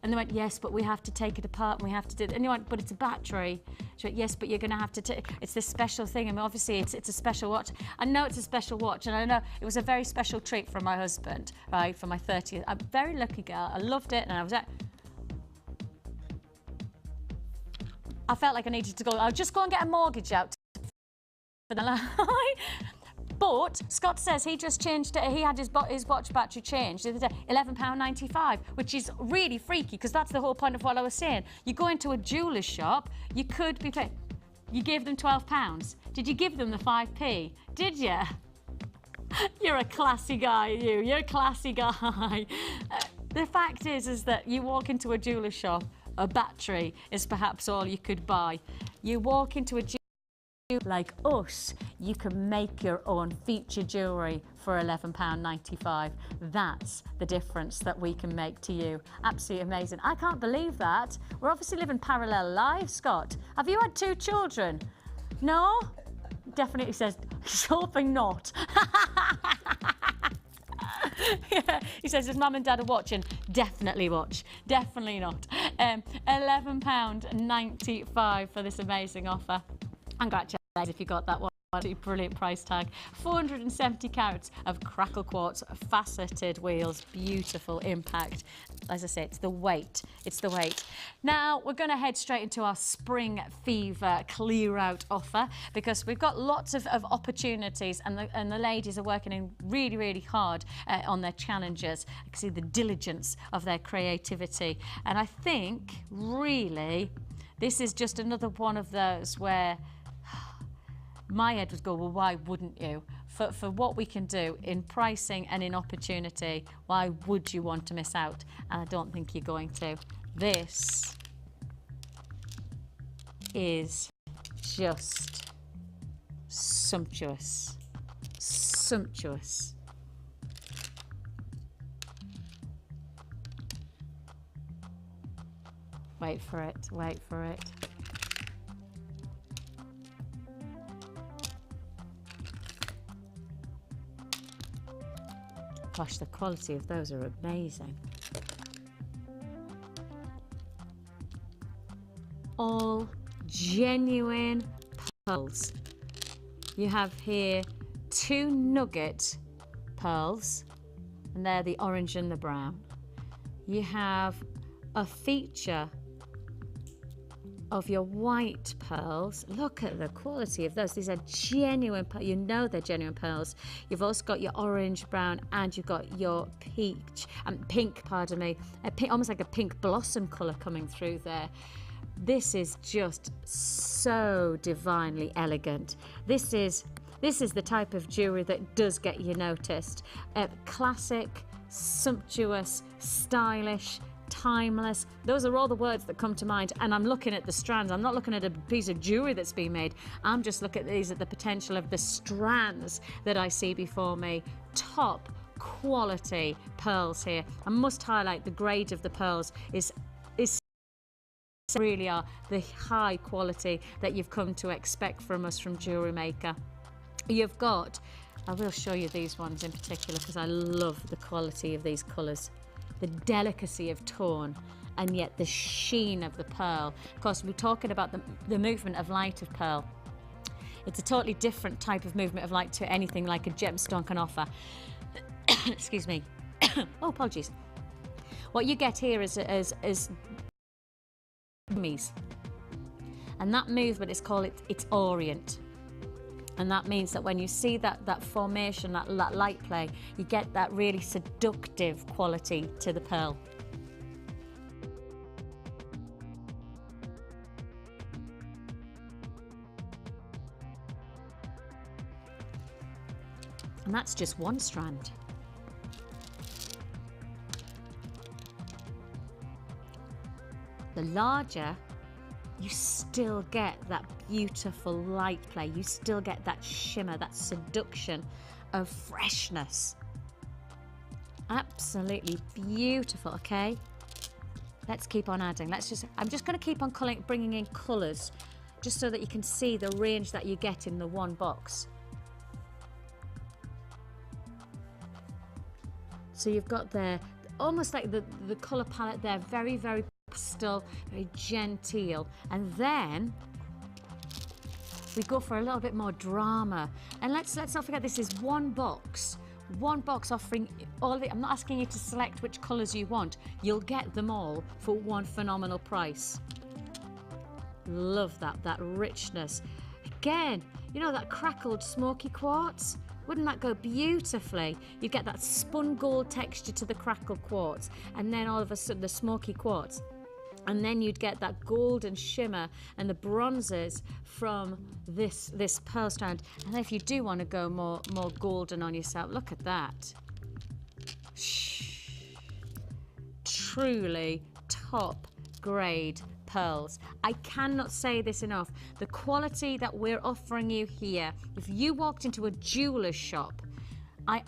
And they went, yes, but we have to take it apart and we have to do it. And you went, but it's a battery. She went, yes, but you're going to have to take it's this special thing. I mean, obviously, it's a special watch. I know it's a special watch, and I know it was a very special treat from my husband, right, for my 30th. I'm a very lucky girl. I loved it, and I was at... I felt like I needed to go. I'll just go and get a mortgage out for the line. But Scott says he just changed it. He had his watch battery changed the other day, £11.95, which is really freaky because that's the whole point of what I was saying. You go into a jeweller's shop, you could be paying. You gave them £12. Did you give them the 5p? Did you? You're a classy guy, you. You're a classy guy. The fact is that you walk into a jeweller's shop, a battery is perhaps all you could buy. You walk into a like us, you can make your own feature jewellery for £11.95. That's the difference that we can make to you. Absolutely amazing. I can't believe that. We're obviously living parallel lives, Scott. Have you had 2 children? No? Definitely says, he's hoping not. Yeah, he says his mum and dad are watching. Definitely watch. Definitely not. £11.95 for this amazing offer. Congratulations if you got that one. Brilliant price tag. 470 carats of crackle quartz faceted wheels. Beautiful impact. As I say, it's the weight. It's the weight. Now we're going to head straight into our spring fever clear out offer because we've got lots of opportunities, and the ladies are working in really hard on their challenges. I can see the diligence of their creativity, and I think really this is just another one of those where my head would go, well, why wouldn't you? For what we can do in pricing and in opportunity, why would you want to miss out? And I don't think you're going to. This is just sumptuous. Sumptuous. Wait for it, wait for it. Gosh, the quality of those are amazing. All genuine pearls. You have here 2 nugget pearls, and they're the orange and the brown. You have a feature of your white pearls. Look at the quality of those. These are genuine pearls. You know they're genuine pearls. You've also got your orange, brown, and you've got your pink, pardon me, almost like a pink blossom colour coming through there. This is just so divinely elegant. This is the type of jewellery that does get you noticed. Classic, sumptuous, stylish, timeless. Those are all the words that come to mind. And I'm looking at the strands. I'm not looking at a piece of jewellery that's been made. I'm just looking at these at the potential of the strands that I see before me. Top quality pearls here. I must highlight the grade of the pearls is really are the high quality that you've come to expect from us from Jewellery Maker. You've got, I will show you these ones in particular because I love the quality of these colours, the delicacy of tone and yet the sheen of the pearl. Of course, we're talking about the movement of light of pearl. It's a totally different type of movement of light to anything like a gemstone can offer. Excuse me. Oh, apologies. What you get here is and that movement is called it's orient, and that means that when you see that formation, that light play, you get that really seductive quality to the pearl. And that's just one strand. The larger, you still get that beautiful light play. You still get that shimmer, that seduction of freshness. Absolutely beautiful, okay? Let's keep on adding. I'm just going to keep on bringing in colours just so that you can see the range that you get in the one box. So you've got there, almost like the colour palette there, very, very pastel, very genteel, and then we go for a little bit more drama. And let's not forget, this is one box offering all of it. I'm not asking you to select which colours you want. You'll get them all for one phenomenal price. Love that richness. Again, you know, that crackled smoky quartz. Wouldn't that go beautifully? You get that spun gold texture to the crackled quartz, and then all of a sudden the smoky quartz. And then you'd get that golden shimmer and the bronzes from this pearl strand. And if you do want to go more golden on yourself, look at that. Truly top grade pearls. I cannot say this enough. The quality that we're offering you here, if you walked into a jeweller's shop, I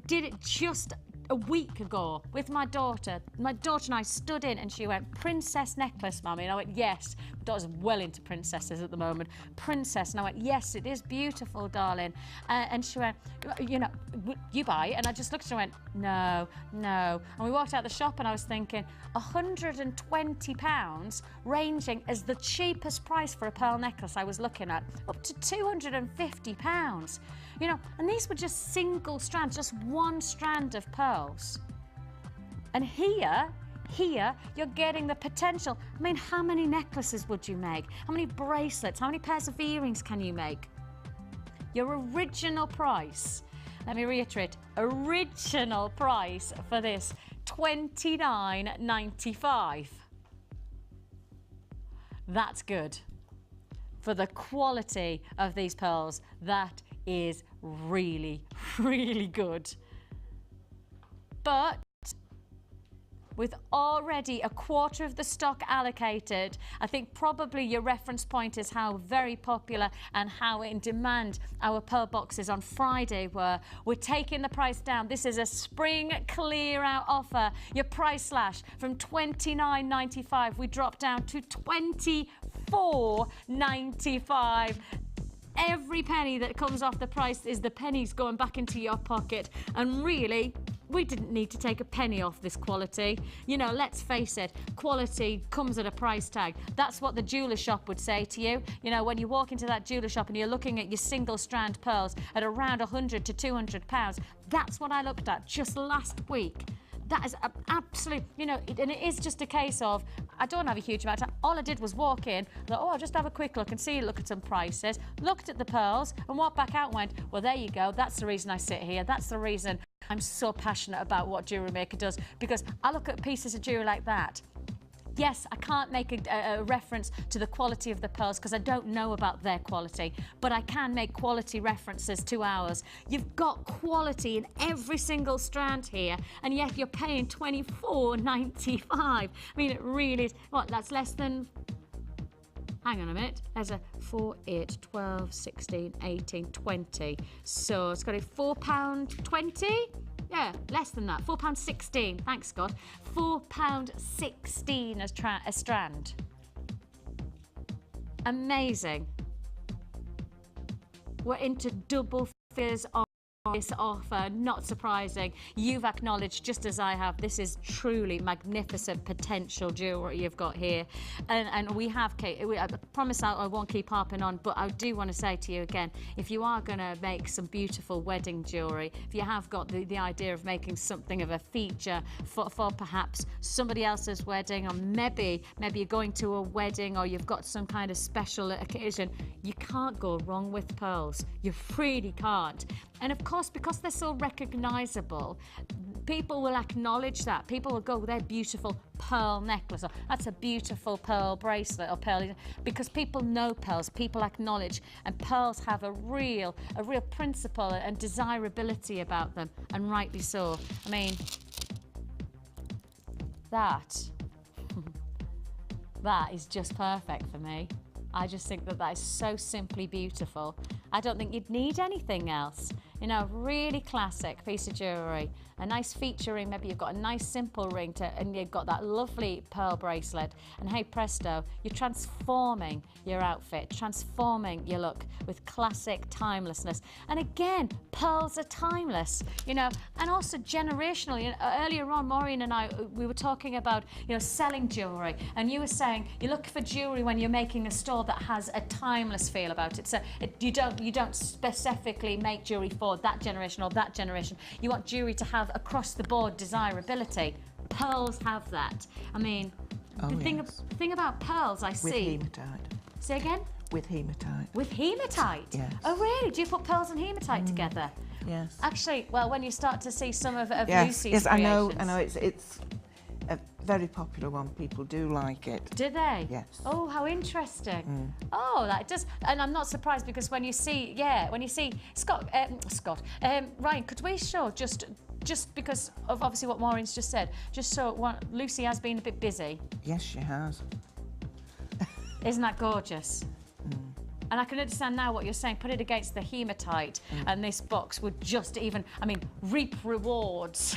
did it just a week ago with my daughter. My daughter and I stood in and she went, "Princess necklace, Mummy." And I went, "Yes." My daughter's well into princesses at the moment. "Princess." And I went, "Yes, it is beautiful, darling." And she went, "You know, you buy it?" And I just looked at her and went, "No, no." And we walked out the shop and I was thinking, £120, ranging as the cheapest price for a pearl necklace I was looking at, up to £250. You know, and these were just single strands, just one strand of pearls. And here you're getting the potential. I mean, how many necklaces would you make? How many bracelets? How many pairs of earrings can you make? Your original price, let me reiterate, original price for this, $29.95. That's good. For the quality of these pearls, that is really, really good. But with already a quarter of the stock allocated, I think probably your reference point is how very popular and how in demand our pearl boxes on Friday were. We're taking the price down. This is a spring clear out offer. Your price slash from $29.95, we drop down to $24.95. Every penny that comes off the price is the pennies going back into your pocket. And really, we didn't need to take a penny off this quality. You know, let's face it, quality comes at a price tag. That's what the jeweller shop would say to you. You know, when you walk into that jeweller shop and you're looking at your single strand pearls at around £100 to £200, that's what I looked at just last week. That is absolute, you know, and it is just a case of, I don't have a huge amount of time. All I did was walk in, thought, oh, I'll just have a quick look and look at some prices, looked at the pearls and walked back out and went, well, there you go. That's the reason I sit here. That's the reason I'm so passionate about what Jewellery Maker does, because I look at pieces of jewellery like that. Yes, I can't make a reference to the quality of the pearls because I don't know about their quality, but I can make quality references to ours. You've got quality in every single strand here, and yet you're paying $24.95. I mean, it really is. What, that's less than... Hang on a minute. There's a 4, 8, 12, 16, 18, 20. So it's got a £4.20? Yeah, less than that. £4.16. Thanks, God. £4.16 a strand. Amazing. We're into double figures on this offer. Not surprising. You've acknowledged, just as I have, this is truly magnificent potential jewellery you've got here. And we have, Kate, I promise I won't keep harping on, but I do want to say to you again, if you are going to make some beautiful wedding jewellery, if you have got the idea of making something of a feature for perhaps somebody else's wedding, or maybe you're going to a wedding, or you've got some kind of special occasion, you can't go wrong with pearls. You really can't. And of course, because they're so recognisable, people will acknowledge that. People will go, their beautiful pearl necklace, or that's a beautiful pearl bracelet, or pearl, because people know pearls, people acknowledge, and pearls have a real principle and desirability about them, and rightly so. I mean, that is just perfect for me. I just think that is so simply beautiful. I don't think you'd need anything else. You know, really classic piece of jewellery. A nice feature ring, maybe you've got a nice simple ring and you've got that lovely pearl bracelet. And hey presto, you're transforming your outfit, transforming your look with classic timelessness. And again, pearls are timeless, you know, and also generational. You know, earlier on, Maureen and I, we were talking about, you know, selling jewellery. And you were saying you look for jewellery when you're making a store that has a timeless feel about it. So you don't specifically make jewellery for that generation or that generation. You want jewellery to have across the board desirability. Pearls have that. I mean, the thing about pearls I see... With hematite. Say again? With hematite. With hematite? Yes. Oh really? Do you put pearls and hematite together? Yes. Actually, well, when you start to see some of yes. Lucy's yes, I know. creations. It's a very popular one. People do like it. Do they? Yes. Oh, how interesting. Oh, that does, and I'm not surprised because when you see Scott, Ryan, could we show just because of obviously what Maureen's just said, just so Lucy has been a bit busy. Yes, she has. Isn't that gorgeous? And I can understand now what you're saying. Put it against the hematite, and this box would just even, I mean, reap rewards.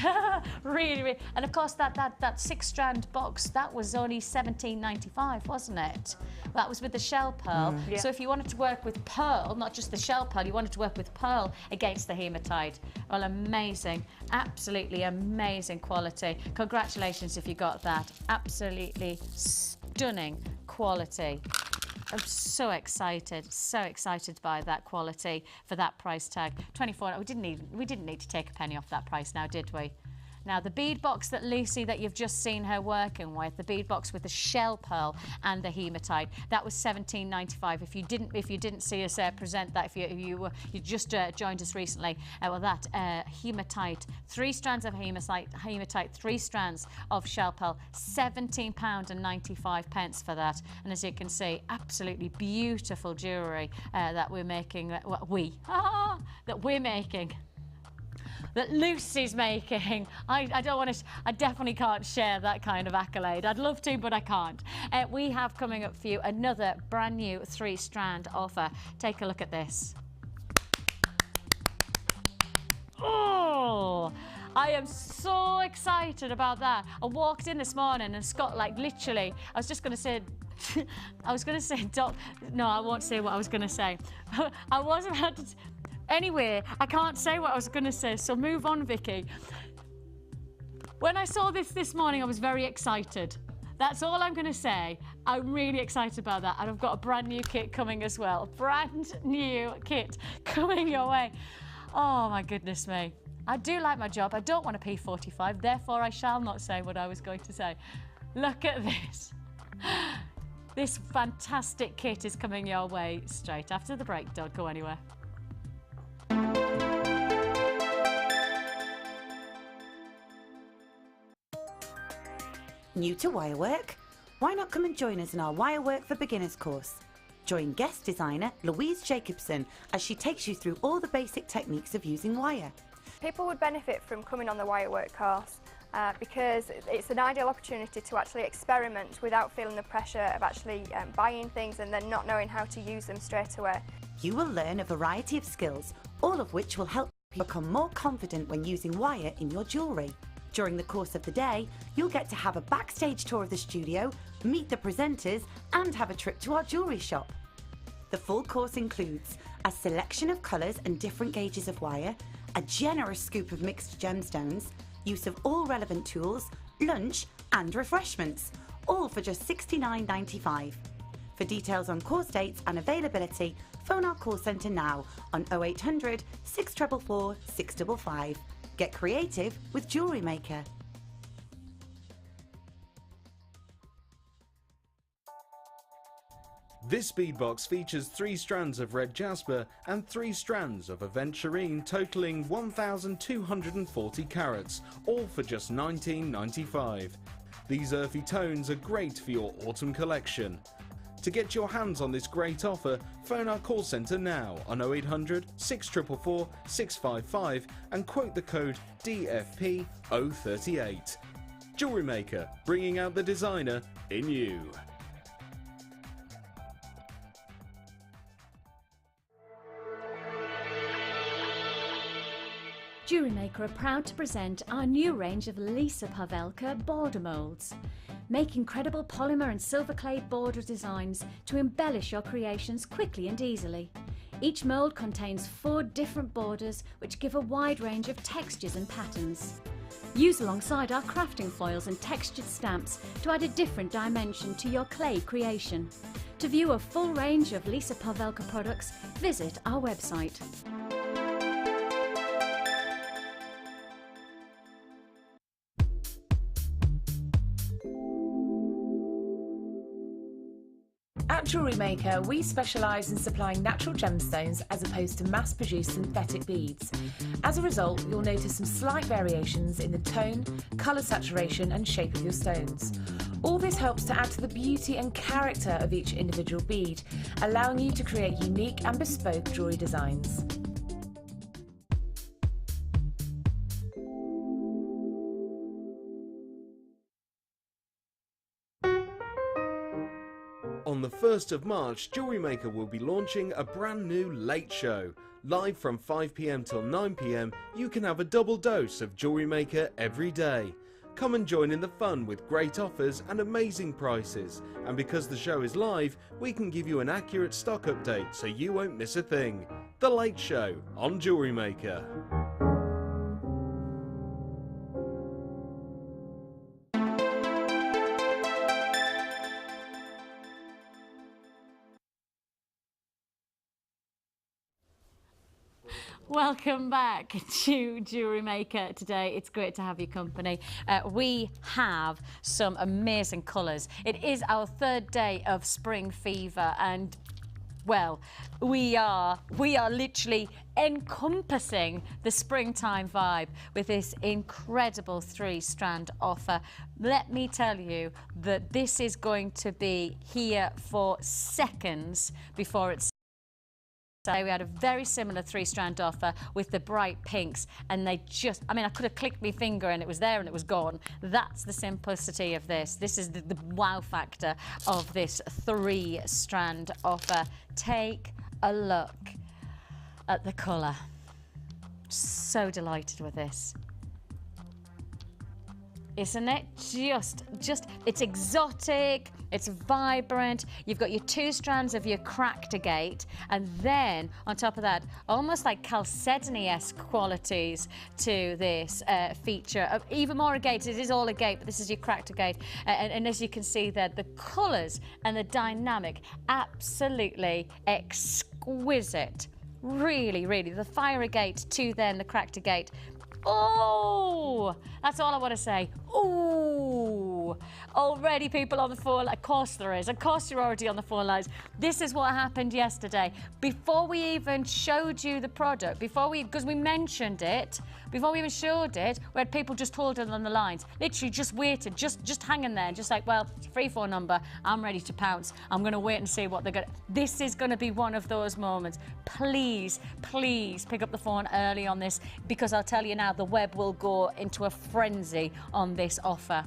really, really. And of course, that 6-strand box, that was only $17.95, wasn't it? That was with the shell pearl. Yeah. So if you wanted to work with pearl, not just the shell pearl, you wanted to work with pearl against the hematite. Well, amazing, absolutely amazing quality. Congratulations if you got that. Absolutely stunning quality. I'm so excited by that quality for that price tag. 24. We didn't need to take a penny off that price now, did we? Now the bead box that Lucy, that you've just seen her working with, the bead box with the shell pearl and the hematite, that was $17.95. If you didn't see us present that, if you just joined us recently, well, that hematite, 3 strands of hematite, 3 strands of shell pearl, £17.95 for that. And as you can see, absolutely beautiful jewellery that we're making. That we're making. That Lucy's making. I definitely can't share that kind of accolade. I'd love to, but I can't. We have coming up for you another brand new 3-strand offer. Take a look at this. Oh, I am so excited about that. I walked in this morning and Scott, like literally, I was going to say, no, I won't say what I was going to say. I was about to... Anyway, I can't say what I was going to say, so move on, Vicky. When I saw this morning, I was very excited. That's all I'm going to say. I'm really excited about that. And I've got a brand new kit coming as well. Brand new kit coming your way. Oh, my goodness me. I do like my job. I don't want a P45, therefore I shall not say what I was going to say. Look at this. This fantastic kit is coming your way straight after the break. Don't go anywhere. New to wirework? why not come and join us in our Wirework for Beginners course? Join guest designer Louise Jacobson as she takes you through all the basic techniques of using wire. People would benefit from coming on the Wirework course because it's an ideal opportunity to actually experiment without feeling the pressure of actually buying things and then not knowing how to use them straight away. You will learn a variety of skills, all of which will help you become more confident when using wire in your jewellery. During the course of the day, you'll get to have a backstage tour of the studio, meet the presenters and have a trip to our jewellery shop. The full course includes a selection of colours and different gauges of wire, a generous scoop of mixed gemstones, use of all relevant tools, lunch and refreshments, all for just $69.95. For details on course dates and availability, phone our call centre now on 0800 644 655. Get creative with Jewellery Maker. This beadbox features 3 strands of red jasper and 3 strands of aventurine totaling 1,240 carats, all for just $19.95. These earthy tones are great for your autumn collection. To get your hands on this great offer, phone our call centre now on 0800 644 655 and quote the code DFP038. Jewellery Maker, bringing out the designer in you. Jewellery Maker are proud to present our new range of Lisa Pavelka border moulds. Make incredible polymer and silver clay border designs to embellish your creations quickly and easily. Each mould contains 4 different borders which give a wide range of textures and patterns. Use alongside our crafting foils and textured stamps to add a different dimension to your clay creation. To view a full range of Lisa Pavelka products, visit our website. At Jewellery Maker, we specialise in supplying natural gemstones as opposed to mass-produced synthetic beads. As a result, you'll notice some slight variations in the tone, colour saturation and shape of your stones. All this helps to add to the beauty and character of each individual bead, allowing you to create unique and bespoke jewellery designs. On the 1st of March, Jewellery Maker will be launching a brand new late show. Live from 5 PM till 9 PM, you can have a double dose of Jewellery Maker every day. Come and join in the fun with great offers and amazing prices. And because the show is live, we can give you an accurate stock update so you won't miss a thing. The Late Show on Jewellery Maker. Welcome back to Jewellery Maker today. It's great to have your company. We have some amazing colours. It is our 3rd day of spring fever and well, we are literally encompassing the springtime vibe with this incredible 3-strand offer. Let me tell you that this is going to be here for seconds before it's So we had a very similar 3-strand offer with the bright pinks and they just, I mean, I could have clicked my finger and it was there and it was gone. That's the simplicity of this. This is the wow factor of this 3-strand offer. Take a look at the colour. So delighted with this. Isn't it? Just, it's exotic, it's vibrant. You've got your 2 strands of your cracked agate, and then on top of that, almost like chalcedony-esque qualities to this feature of even more agate. It is all agate, but this is your cracked agate. And as you can see there, the colours and the dynamic, absolutely exquisite. Really, really. The fire agate to then the cracked agate. Oh, that's all I want to say. Oh, already people on the phone. Of course there is. Of course you're already on the phone lines. This is what happened yesterday. Before we even showed you the product, because we mentioned it, before we even showed it, we had people just holding on the lines, literally just waited, just hanging there, just like, well, it's a free phone number, I'm ready to pounce. I'm going to wait and see what they're going to... This is going to be one of those moments. Please, please pick up the phone early on this, because I'll tell you now, the web will go into a frenzy on this offer.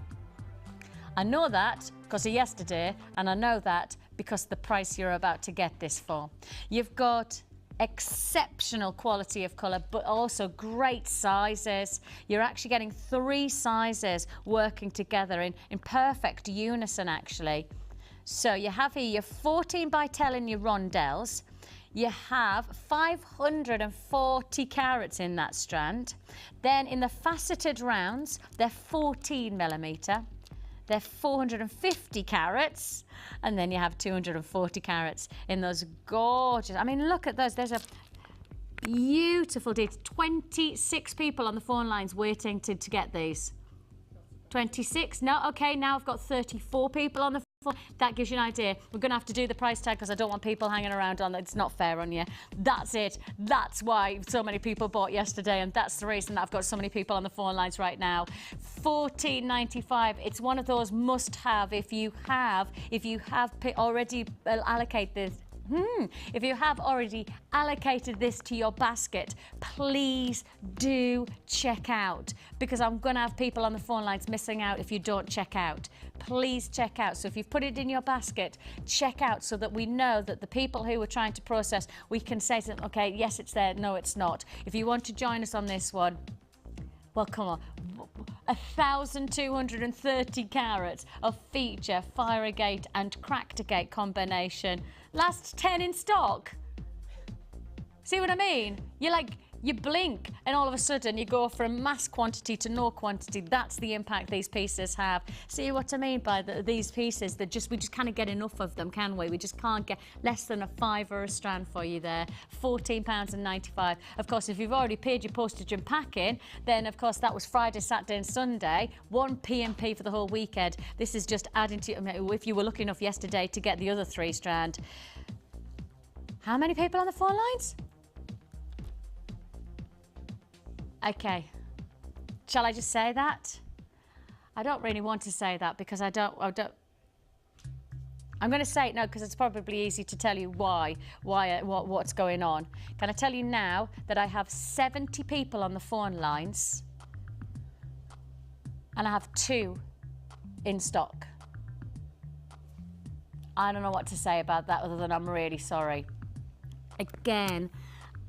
I know that because of yesterday, and I know that because of the price you're about to get this for. You've got exceptional quality of colour, but also great sizes. You're actually getting 3 sizes working together in perfect unison, actually. So you have here your 14 by 10 in your rondelles. You have 540 carats in that strand. Then in the faceted rounds, they're 14mm. They're 450 carats, and then you have 240 carats in those gorgeous... I mean, look at those. There's a beautiful date. 26 people on the phone lines waiting to get these. 26? No, okay, now I've got 34 people on the phone. That gives you an idea. We're going to have to do the price tag because I don't want people hanging around on it. It's not fair on you. That's it. That's why so many people bought yesterday, and that's the reason that I've got so many people on the phone lines right now. $14.95. It's one of those must-have if you have already allocated this. If you have already allocated this to your basket, please do check out, because I'm going to have people on the phone lines missing out if you don't check out. Please check out. So if you've put it in your basket, check out so that we know that the people who are trying to process, we can say to them, okay, yes, it's there, no, it's not. If you want to join us on this one, well, come on. 1,230 carats of feature, fire agate and cracked agate combination. Last 10 in stock. See what I mean? You blink and all of a sudden you go from mass quantity to no quantity. That's the impact these pieces have. See what I mean by these pieces? We just can't get enough of them, can we? We just can't get less than a £5 a strand for you there. £14.95. Of course, if you've already paid your postage and packing, then of course that was Friday, Saturday and Sunday. 1 P&P for the whole weekend. This is just adding to, if you were lucky enough yesterday to get the other 3 strand. How many people on the phone lines? Okay, shall I just say that? I don't really want to say that because I'm going to say it now because it's probably easy to tell you what's going on. Can I tell you now that I have 70 people on the phone lines and I have 2 in stock? I don't know what to say about that other than I'm really sorry. Again,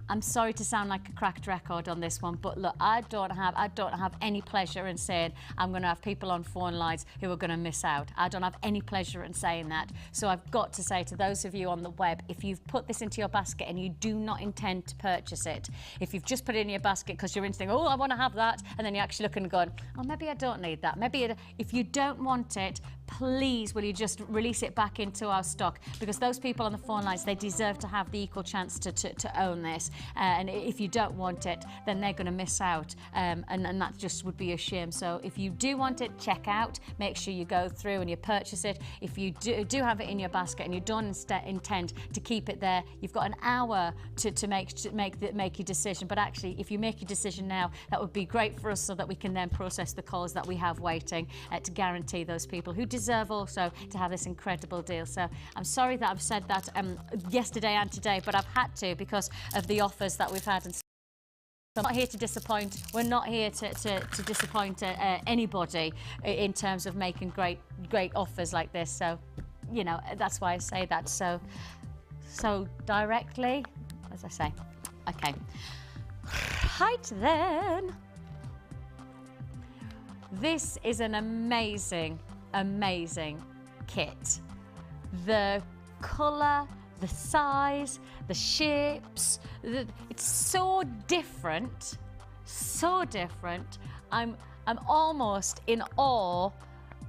I'm sorry to sound like a cracked record on this one, but look, I don't have any pleasure in saying I'm going to have people on phone lines who are going to miss out. I don't have any pleasure in saying that. So I've got to say to those of you on the web, if you've put this into your basket and you do not intend to purchase it, if you've just put it in your basket because you're thinking, oh, I want to have that, and then you actually look and go, oh, maybe I don't need that. Maybe if you don't want it, please will you just release it back into our stock, because those people on the phone lines, they deserve to have the equal chance to own this, and if you don't want it, then they're going to miss out, and that just would be a shame. So if you do want it, check out, make sure you go through and you purchase it. If you do have it in your basket and you don't intend to keep it there, you've got an hour to make your decision. But actually, if you make your decision now, that would be great for us so that we can then process the calls that we have waiting to guarantee those people who deserve also to have this incredible deal. So I'm sorry that I've said that yesterday and today, but I've had to because of the offers that we've had. And so I'm not here to disappoint. We're not here to disappoint anybody in terms of making great offers like this. So, you know, that's why I say that so directly, as I say. Okay. Right then. This is an amazing kit. The colour, the size, the shapes, it's so different, so different. I'm almost in awe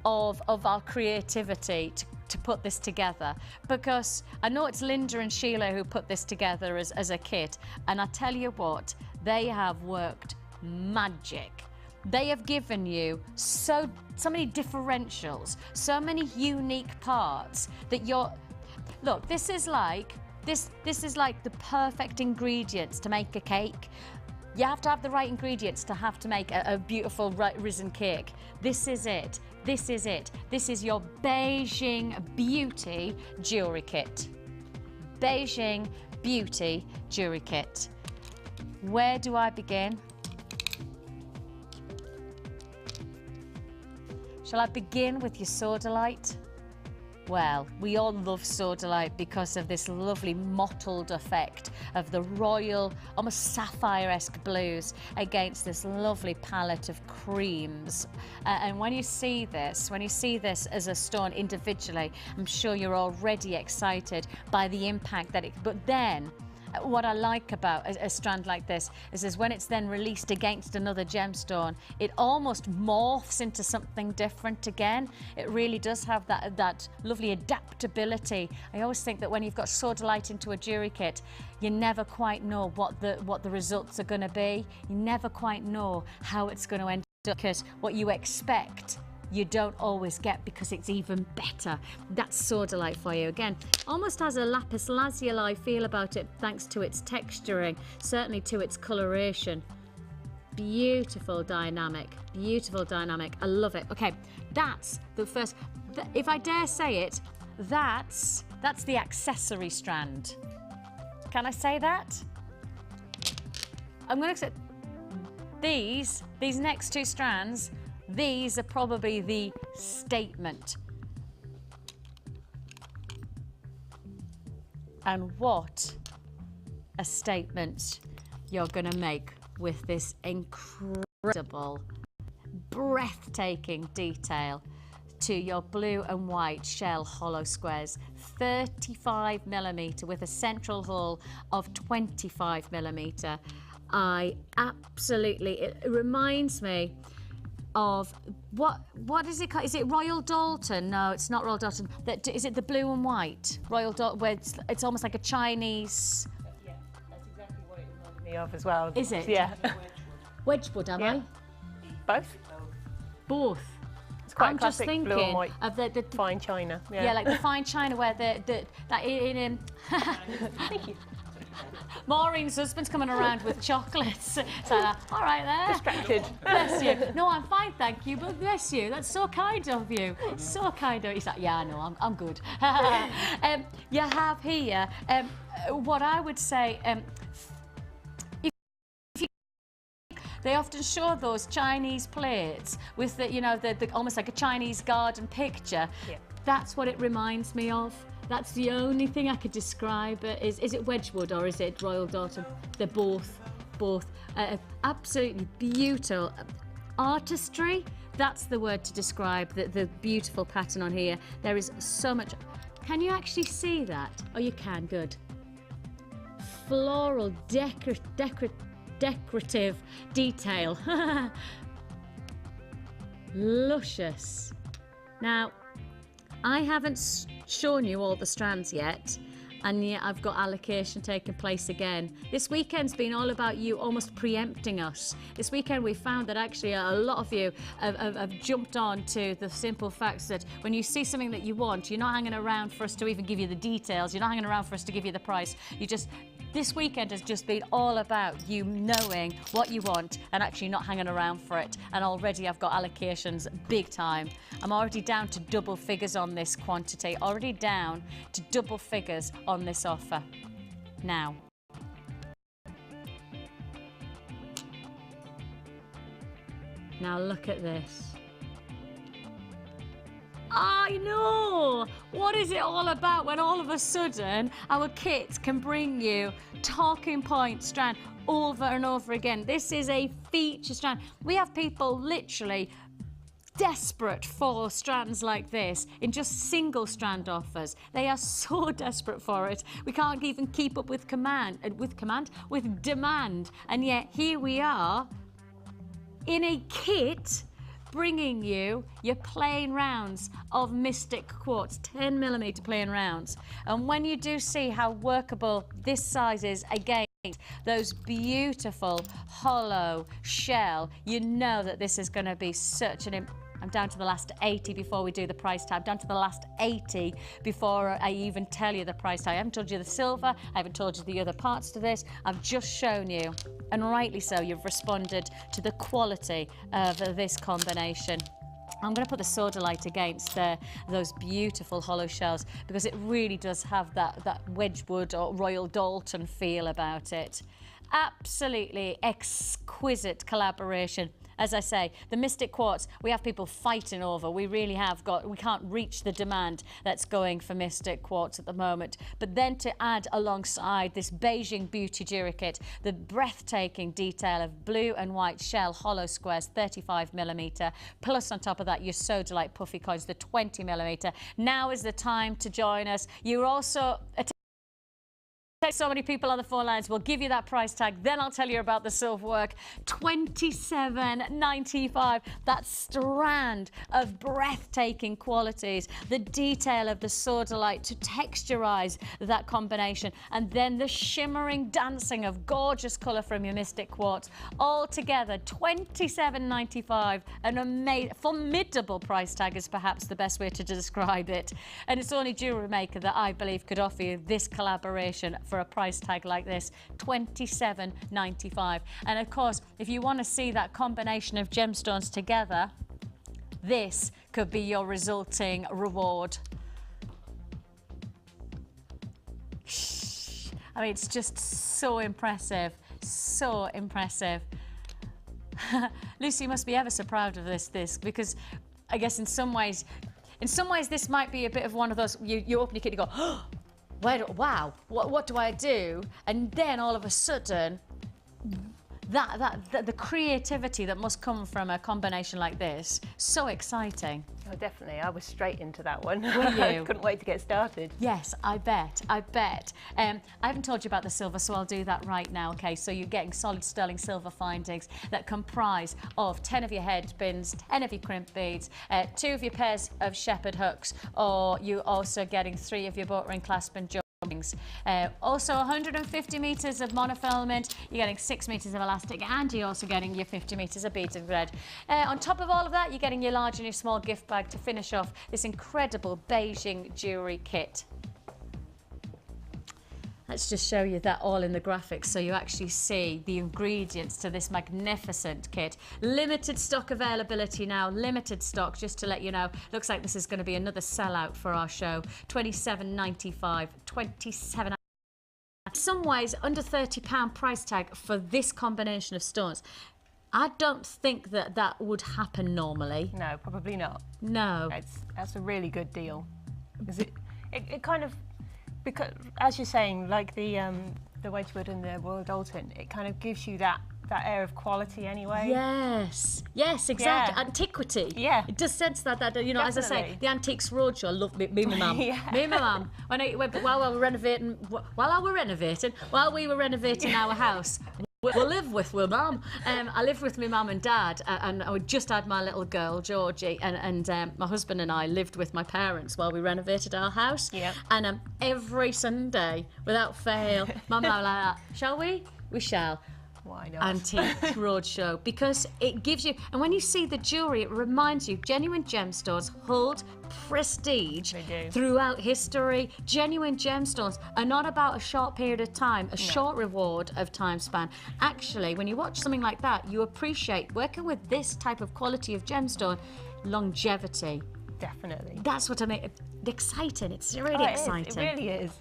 of our creativity to put this together, because I know it's Linda and Sheila who put this together as a kit, and I tell you what, they have worked magic. They have given you so many differentials, so many unique parts that look, this is like the perfect ingredients to make a cake. You have to have the right ingredients to make a beautiful risen cake. This is it. This is it. This is your Beijing Beauty jewellery kit. Beijing Beauty jewellery kit. Where do I begin? Shall I begin with your sodalite? Well, we all love sodalite because of this lovely mottled effect of the royal, almost sapphire-esque blues against this lovely palette of creams. And when you see this as a stone individually, I'm sure you're already excited by the impact that it, but then, what I like about a strand like this is when it's then released against another gemstone, it almost morphs into something different again. It really does have that lovely adaptability. I always think that when you've got sodalite into a jewellery kit, you never quite know what the results are going to be. You never quite know how it's going to end up, because what you expect you don't always get, because it's even better. That's sodalite for you. Again, almost has a lapis lazuli feel about it, thanks to its texturing, certainly to its coloration. Beautiful dynamic, beautiful dynamic. I love it. Okay, that's the first, if I dare say it, that's the accessory strand. Can I say that? I'm going to say these next two strands, these are probably the statement. And what a statement you're going to make with this incredible, breathtaking detail to your blue and white shell hollow squares. 35mm with a central hole of 25mm. I absolutely, it reminds me of what is it called? Is it Royal Doulton? No, it's not Royal Doulton. Is it the blue and white Royal Doulton, where it's almost like a Chinese? Yeah, that's exactly what it reminded me of as well. Is it? Yeah. Wedgwood, am I? Both. Both. It's quite I'm classic just thinking blue and white of the fine china. yeah, like the fine china where that in Thank you. Maureen's husband's coming around with chocolates. So, all right there. Distracted. Bless you. No, I'm fine, thank you, but bless you. That's so kind of you. So kind of you. He's like, yeah, I know, I'm good. You have here, what I would say, they often show those Chinese plates with the, you know, the almost like a Chinese garden picture. Yeah. That's what it reminds me of. That's the only thing I could describe it. Is it Wedgwood or is it Royal Doulton? They're both absolutely beautiful. Artistry, that's the word to describe the beautiful pattern on here. There is so much. Can you actually see that? Oh, you can, good. Floral, decorative detail. Luscious. Now, I haven't shown you all the strands yet, and yet I've got allocation taking place again. This weekend's been all about you almost preempting us. This weekend we found that actually a lot of you have jumped on to the simple facts that when you see something that you want, you're not hanging around for us to even give you the details, you're not hanging around for us to give you the price, this weekend has just been all about you knowing what you want and actually not hanging around for it. And already I've got allocations big time. I'm already down to double figures on this quantity, already down to double figures on this offer. Now, look at this. I know! What is it all about when all of a sudden our kits can bring you talking point strand over and over again? This is a feature strand. We have people literally desperate for strands like this in just single strand offers. They are so desperate for it. We can't even keep up with demand. And yet here we are in a kit bringing you your plain rounds of Mystic Quartz, 10mm plain rounds. And when you do see how workable this size is against those beautiful hollow shell, you know that this is going to be such an I'm down to the last 80 before we do the price tag. Down to the last 80 before I even tell you the price tag. I haven't told you the silver. I haven't told you the other parts to this. I've just shown you, and rightly so, you've responded to the quality of this combination. I'm going to put the sodalite against those beautiful hollow shells because it really does have that Wedgwood or Royal Dalton feel about it. Absolutely exquisite collaboration. As I say, the Mystic Quartz, we have people fighting over. We really have got, we can't reach the demand that's going for Mystic Quartz at the moment. But then to add alongside this Beijing Beauty Jewelry Kit, the breathtaking detail of blue and white shell hollow squares, 35mm, plus on top of that, your Sodalite puffy coins, the 20mm. Now is the time to join us. You're also... So many people on the phone lines. We'll give you that price tag, then I'll tell you about the silver work. $27.95. That strand of breathtaking qualities, the detail of the sodalite to texturize that combination, and then the shimmering dancing of gorgeous colour from your Mystic Quartz. All together, $27.95. An amazing, formidable price tag is perhaps the best way to describe it. And it's only Jewellery Maker that I believe could offer you this collaboration for a price tag like this, $27.95. And of course, if you want to see that combination of gemstones together, this could be your resulting reward. I mean, it's just so impressive, so impressive. Lucy, you must be ever so proud of this because I guess in some ways this might be a bit of one of those, you open your kit and you go, oh, wow, what do I do? And then all of a sudden, the creativity that must come from a combination like this, so exciting. Oh, definitely. I was straight into that one. Were you? I couldn't wait to get started. Yes, I bet. I haven't told you about the silver, so I'll do that right now, okay? So you're getting solid sterling silver findings that comprise of 10 of your head pins, 10 of your crimp beads, 2 of your pairs of shepherd hooks, or you're also getting 3 of your boat ring clasp and jewelry. Also 150 metres of monofilament, you're getting 6 metres of elastic, and you're also getting your 50 metres of beads and thread. On top of all of that, you're getting your large and your small gift bag to finish off this incredible Beijing jewellery kit. Let's just show you that all in the graphics so you actually see the ingredients to this magnificent kit. Limited stock availability now, limited stock, just to let you know. Looks like this is going to be another sellout for our show. $27.95, $27. In some ways, under £30 price tag for this combination of stones. I don't think that would happen normally. No, probably not. No. That's a really good deal. Because it kind of... Because, as you're saying, like the Wedgwood and the Royal Dalton, it kind of gives you that air of quality anyway. Yes, yes, exactly. Yeah. Antiquity. Yeah. It does sense that you know, definitely. As I say, the Antiques Roadshow. I love me and my mum. Yeah. Me and my mum. While we were renovating our house. We'll live with my mum. I live with my mum and dad, and I just had my little girl Georgie, and my husband and I lived with my parents while we renovated our house. Yeah. And every Sunday, without fail, Mum and I were like that. Shall we? We shall. Why not? Antique Roadshow, because it gives you, and when you see the jewellery, it reminds you genuine gemstones hold prestige throughout history. Genuine gemstones are not about a short period of time, short reward of time span. Actually, when you watch something like that, you appreciate working with this type of quality of gemstone, longevity. Definitely. That's what I mean. Exciting. It's really exciting. It really is.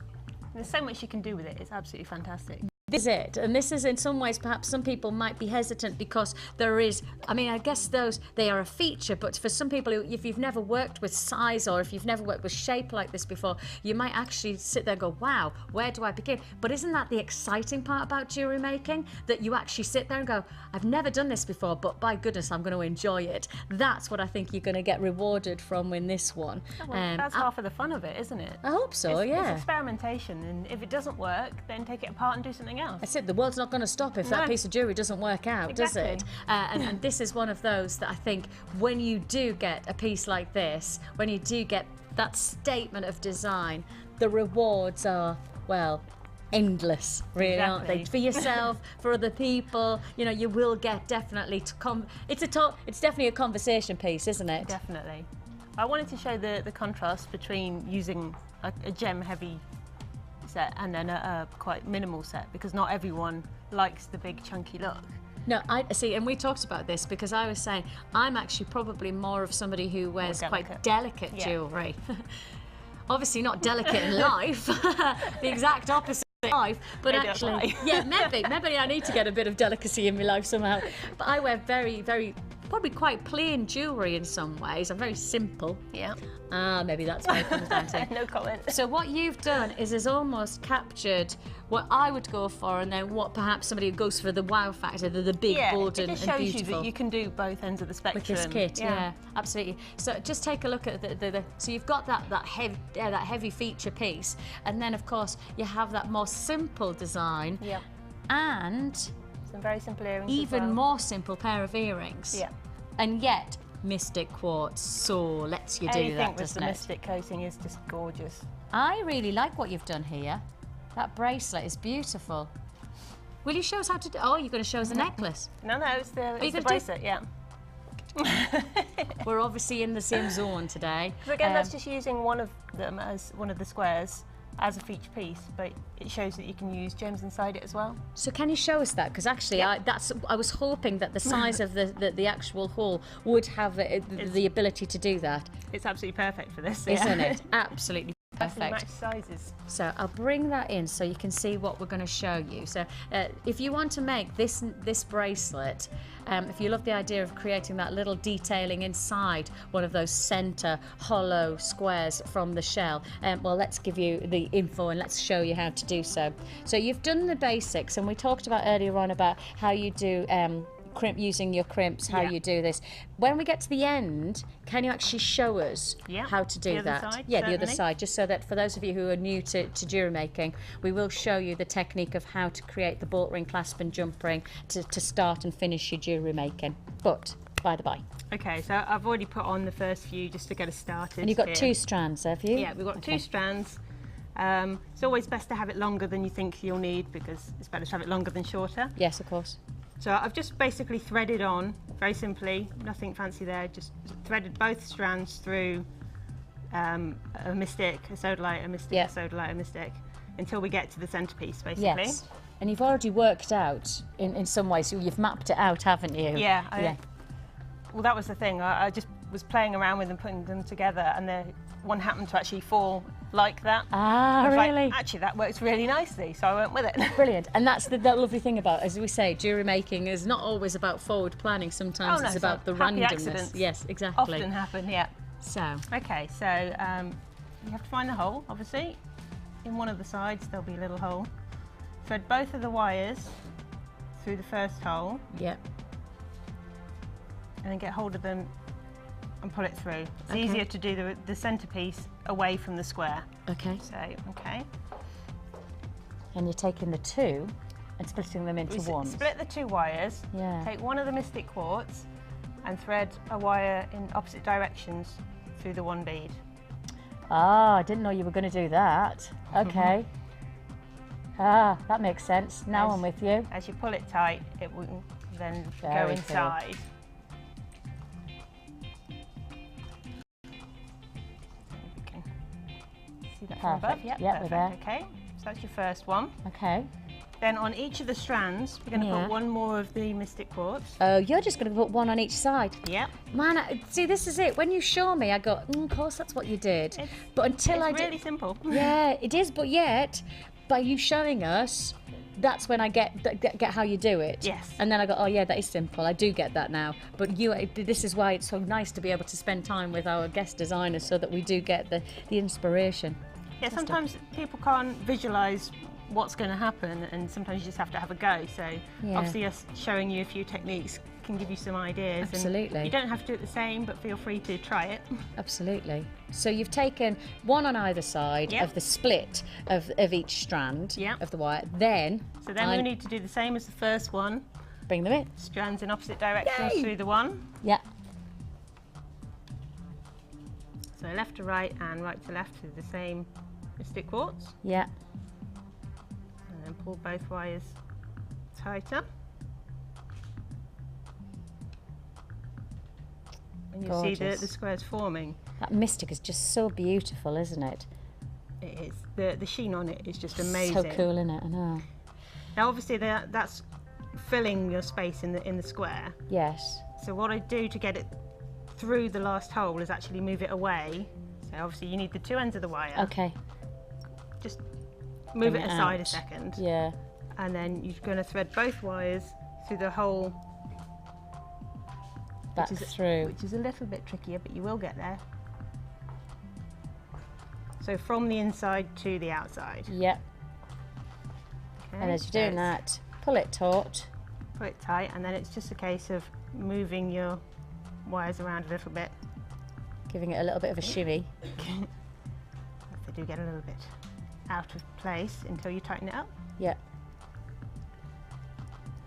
There's so much you can do with it. It's absolutely fantastic. This is it, and this is in some ways perhaps some people might be hesitant because there is, I mean, I guess they are a feature, but for some people, if you've never worked with size or if you've never worked with shape like this before, you might actually sit there and go, wow, where do I begin? But isn't that the exciting part about jewellery making? That you actually sit there and go, I've never done this before, but by goodness, I'm going to enjoy it. That's what I think you're going to get rewarded from in this one. Well, that's half of the fun of it, isn't it? I hope so, yeah. It's experimentation, and if it doesn't work, then take it apart and do something else. That's it. The world's not going to stop if that piece of jewellery doesn't work out, does it? And this is one of those that I think when you do get a piece like this, when you do get that statement of design, the rewards are, well, endless, really, aren't they? Exactly. For yourself, for other people, you know, you will get definitely to it's definitely a conversation piece, isn't it? Definitely. I wanted to show the contrast between using a gem heavy set and then a quite minimal set, because not everyone likes the big chunky look. No, I see, and we talked about this because I was saying I'm actually probably more of somebody who wears quite delicate jewellery. Obviously not delicate in life, the exact opposite in life, but maybe actually, yeah, maybe I need to get a bit of delicacy in my life somehow. But I wear very, very, probably quite plain jewellery in some ways. I'm very simple. Yeah. Maybe that's what it comes down to. No comment. So what you've done is almost captured what I would go for, and then what perhaps somebody who goes for the wow factor, the big, bold and it just shows beautiful. you that you can do both ends of the spectrum. With this kit, yeah, absolutely. So just take a look at so you've got that heavy feature piece, and then of course you have that more simple design, and some very simple earrings. Even more simple pair of earrings. Yeah. And yet Mystic Quartz lets you do that, doesn't it? The Mystic coating is just gorgeous. I really like what you've done here. That bracelet is beautiful. Will you show us how to do? Oh, you're going to show us the necklace. No, it's the bracelet. Yeah. We're obviously in the same zone today. So again, that's just using one of them as one of the squares as a feature piece, but it shows that you can use gems inside it as well. So can you show us that? Because actually, I was hoping that the size of the actual hole would have the ability to do that. It's absolutely perfect for this, isn't it? Absolutely perfect. Match sizes. So I'll bring that in so you can see what we're going to show you. So if you want to make this bracelet, if you love the idea of creating that little detailing inside one of those center hollow squares from the shell, well, let's give you the info and let's show you how to do so. So you've done the basics, and we talked about earlier on about how you do using your crimps, how you do this. When we get to the end, can you actually show us how to do that? The other side, just so that for those of you who are new to jewellery making, we will show you the technique of how to create the bolt ring, clasp and jump ring to start and finish your jewellery making. But, by the by. Okay, so I've already put on the first few just to get us started. And you've got 2 strands, have you? Yeah, we've got 2 strands. It's always best to have it longer than you think you'll need, because it's better to have it longer than shorter. Yes, of course. So I've just basically threaded on, very simply, nothing fancy there, just threaded both strands through a mystic, a sodalite, a mystic, a sodalite, a mystic, until we get to the centrepiece, basically. Yes, and you've already worked out, in some ways, you've mapped it out, haven't you? Yeah. Well, that was the thing, I just was playing around with them, putting them together, and one happened to actually fall like that. Ah, really? Like, actually, that works really nicely, so I went with it. Brilliant. And that's the lovely thing about, as we say, jewellery making is not always about forward planning. Sometimes it's about the randomness. Accidents yes, exactly. Often happen, yeah. So. Okay, so you have to find the hole, obviously. In one of the sides, there'll be a little hole. Thread both of the wires through the first hole. Yep. And then get hold of them and pull it through. It's easier to do the centrepiece away from the square. Okay. So, okay. And you're taking the 2 and splitting them into one. Split the 2 wires. Yeah. Take one of the Mystic Quartz and thread a wire in opposite directions through the one bead. Ah, I didn't know you were going to do that. Okay. Ah, that makes sense. Now I'm with you. As you pull it tight, it will then go inside. Cool. See that from above? Yep, perfect. we're there. Okay, so that's your first one. Okay. Then on each of the strands, we're going to put one more of the Mystic Quartz. Oh, you're just going to put one on each side? Yep. Man, see, this is it. When you show me, I go, of course, that's what you did. But until it's really simple. Yeah, it is, but yet, by you showing us, that's when I get how you do it. Yes. And then I go, oh yeah, that is simple. I do get that now. But this is why it's so nice to be able to spend time with our guest designers so that we do get the inspiration. Yeah, sometimes people can't visualise what's going to happen, and sometimes you just have to have a go. So obviously us showing you a few techniques can give you some ideas. Absolutely. And you don't have to do it the same, but feel free to try it. Absolutely. So you've taken one on either side of the split of each strand of the wire. Then we need to do the same as the first one. Bring them in. Strands in opposite directions through the one. Yeah. So left to right and right to left through the same Mystic Quartz. Yeah. then pull both wires tighter. And you see the squares forming. That mystic is just so beautiful, isn't it? It is. The sheen on it is just amazing. So cool, isn't it? I know. Now obviously that's filling your space in the square. Yes. So what I do to get it through the last hole is actually move it away. So obviously you need the two ends of the wire. Okay. Just move Bring it it aside a out. second. Yeah. And then you're going to thread both wires through the hole. Back through. Which is a little bit trickier, but you will get there. So from the inside to the outside. Yep. Okay, And as you're doing that, pull it taut. Pull it tight, and then it's just a case of moving your wires around a little bit. Giving it a little bit of a shimmy. They do get a little bit out of place until you tighten it up. Yep.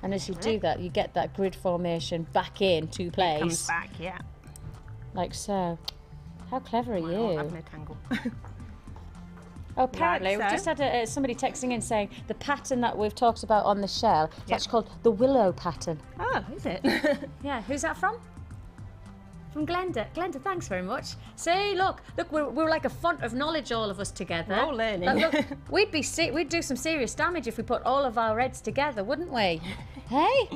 And as you do that, you get that grid formation back into place. It comes back, yeah. Like so. How clever are Well, you? I've no tangle. Oh, apparently, Like we've so. just had somebody texting in saying the pattern that we've talked about on the shell is actually called the willow pattern. Oh, is it? Yeah, who's that from? From Glenda. Glenda, thanks very much. See, look, we're like a font of knowledge, all of us together. We're all learning. Look, we'd do some serious damage if we put all of our heads together, wouldn't we? Hey?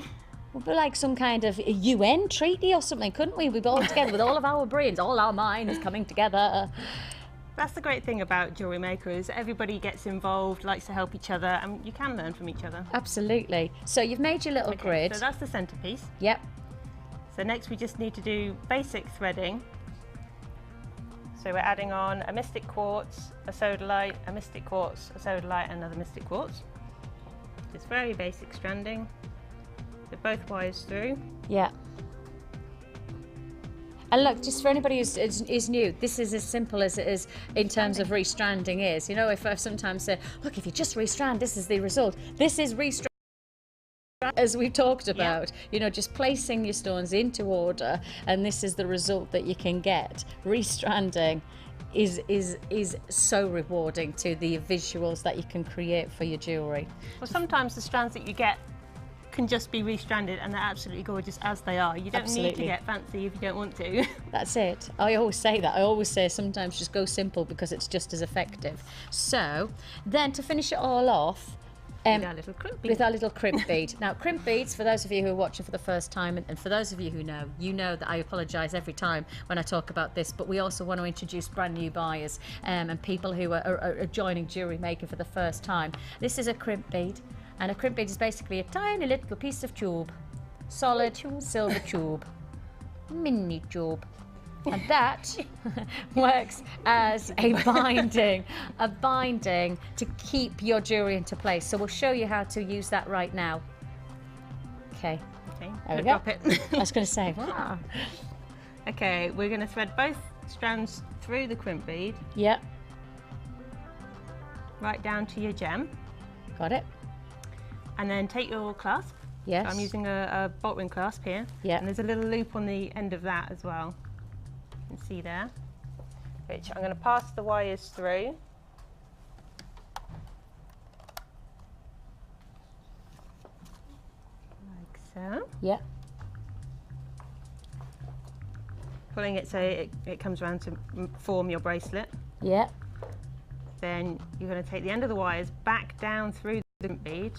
We'd be like some kind of UN treaty or something, couldn't we? We'd be all together with all of our brains, all our minds coming together. That's the great thing about Jewellery Maker is everybody gets involved, likes to help each other, and you can learn from each other. Absolutely. So you've made your little grid. So that's the centerpiece. Yep. So next we just need to do basic threading. So we're adding on a mystic quartz, a sodalite, a mystic quartz, a sodalite, and another mystic quartz. It's very basic stranding. So both wires through. Yeah. And look, just for anybody who's new, this is as simple as it is in terms of restranding is. You know, if I sometimes say, look, if you just restrand, this is the result. This is restrand, as we've talked about. You know, just placing your stones into order, and this is the result that you can get. Restranding is so rewarding to the visuals that you can create for your jewellery. Well, sometimes the strands that you get can just be restranded and they're absolutely gorgeous as they are. You don't need to get fancy if you don't want to. That's it. I always say that. I always say sometimes just go simple because it's just as effective. So then to finish it all off, with our little crimp bead. With our little crimp bead. Now, crimp beads, for those of you who are watching for the first time, and for those of you who know, you know that I apologise every time when I talk about this, but we also want to introduce brand new buyers and people who are joining Jewellery Maker for the first time. This is a crimp bead, and a crimp bead is basically a tiny little piece of tube, solid silver tube, mini tube. And that works as a binding to keep your jewellery into place. So we'll show you how to use that right now. Okay, there we go. Drop it. I was going to say, wow. Okay, we're going to thread both strands through the crimp bead. Yep. Right down to your gem. Got it. And then take your clasp. Yes. So I'm using a bolt ring clasp here. Yeah. And there's a little loop on the end of that as well. You can see there. Which I'm going to pass the wires through. Like so. Yeah. Pulling it so it comes around to form your bracelet. Yeah. Then you're going to take the end of the wires back down through the bead.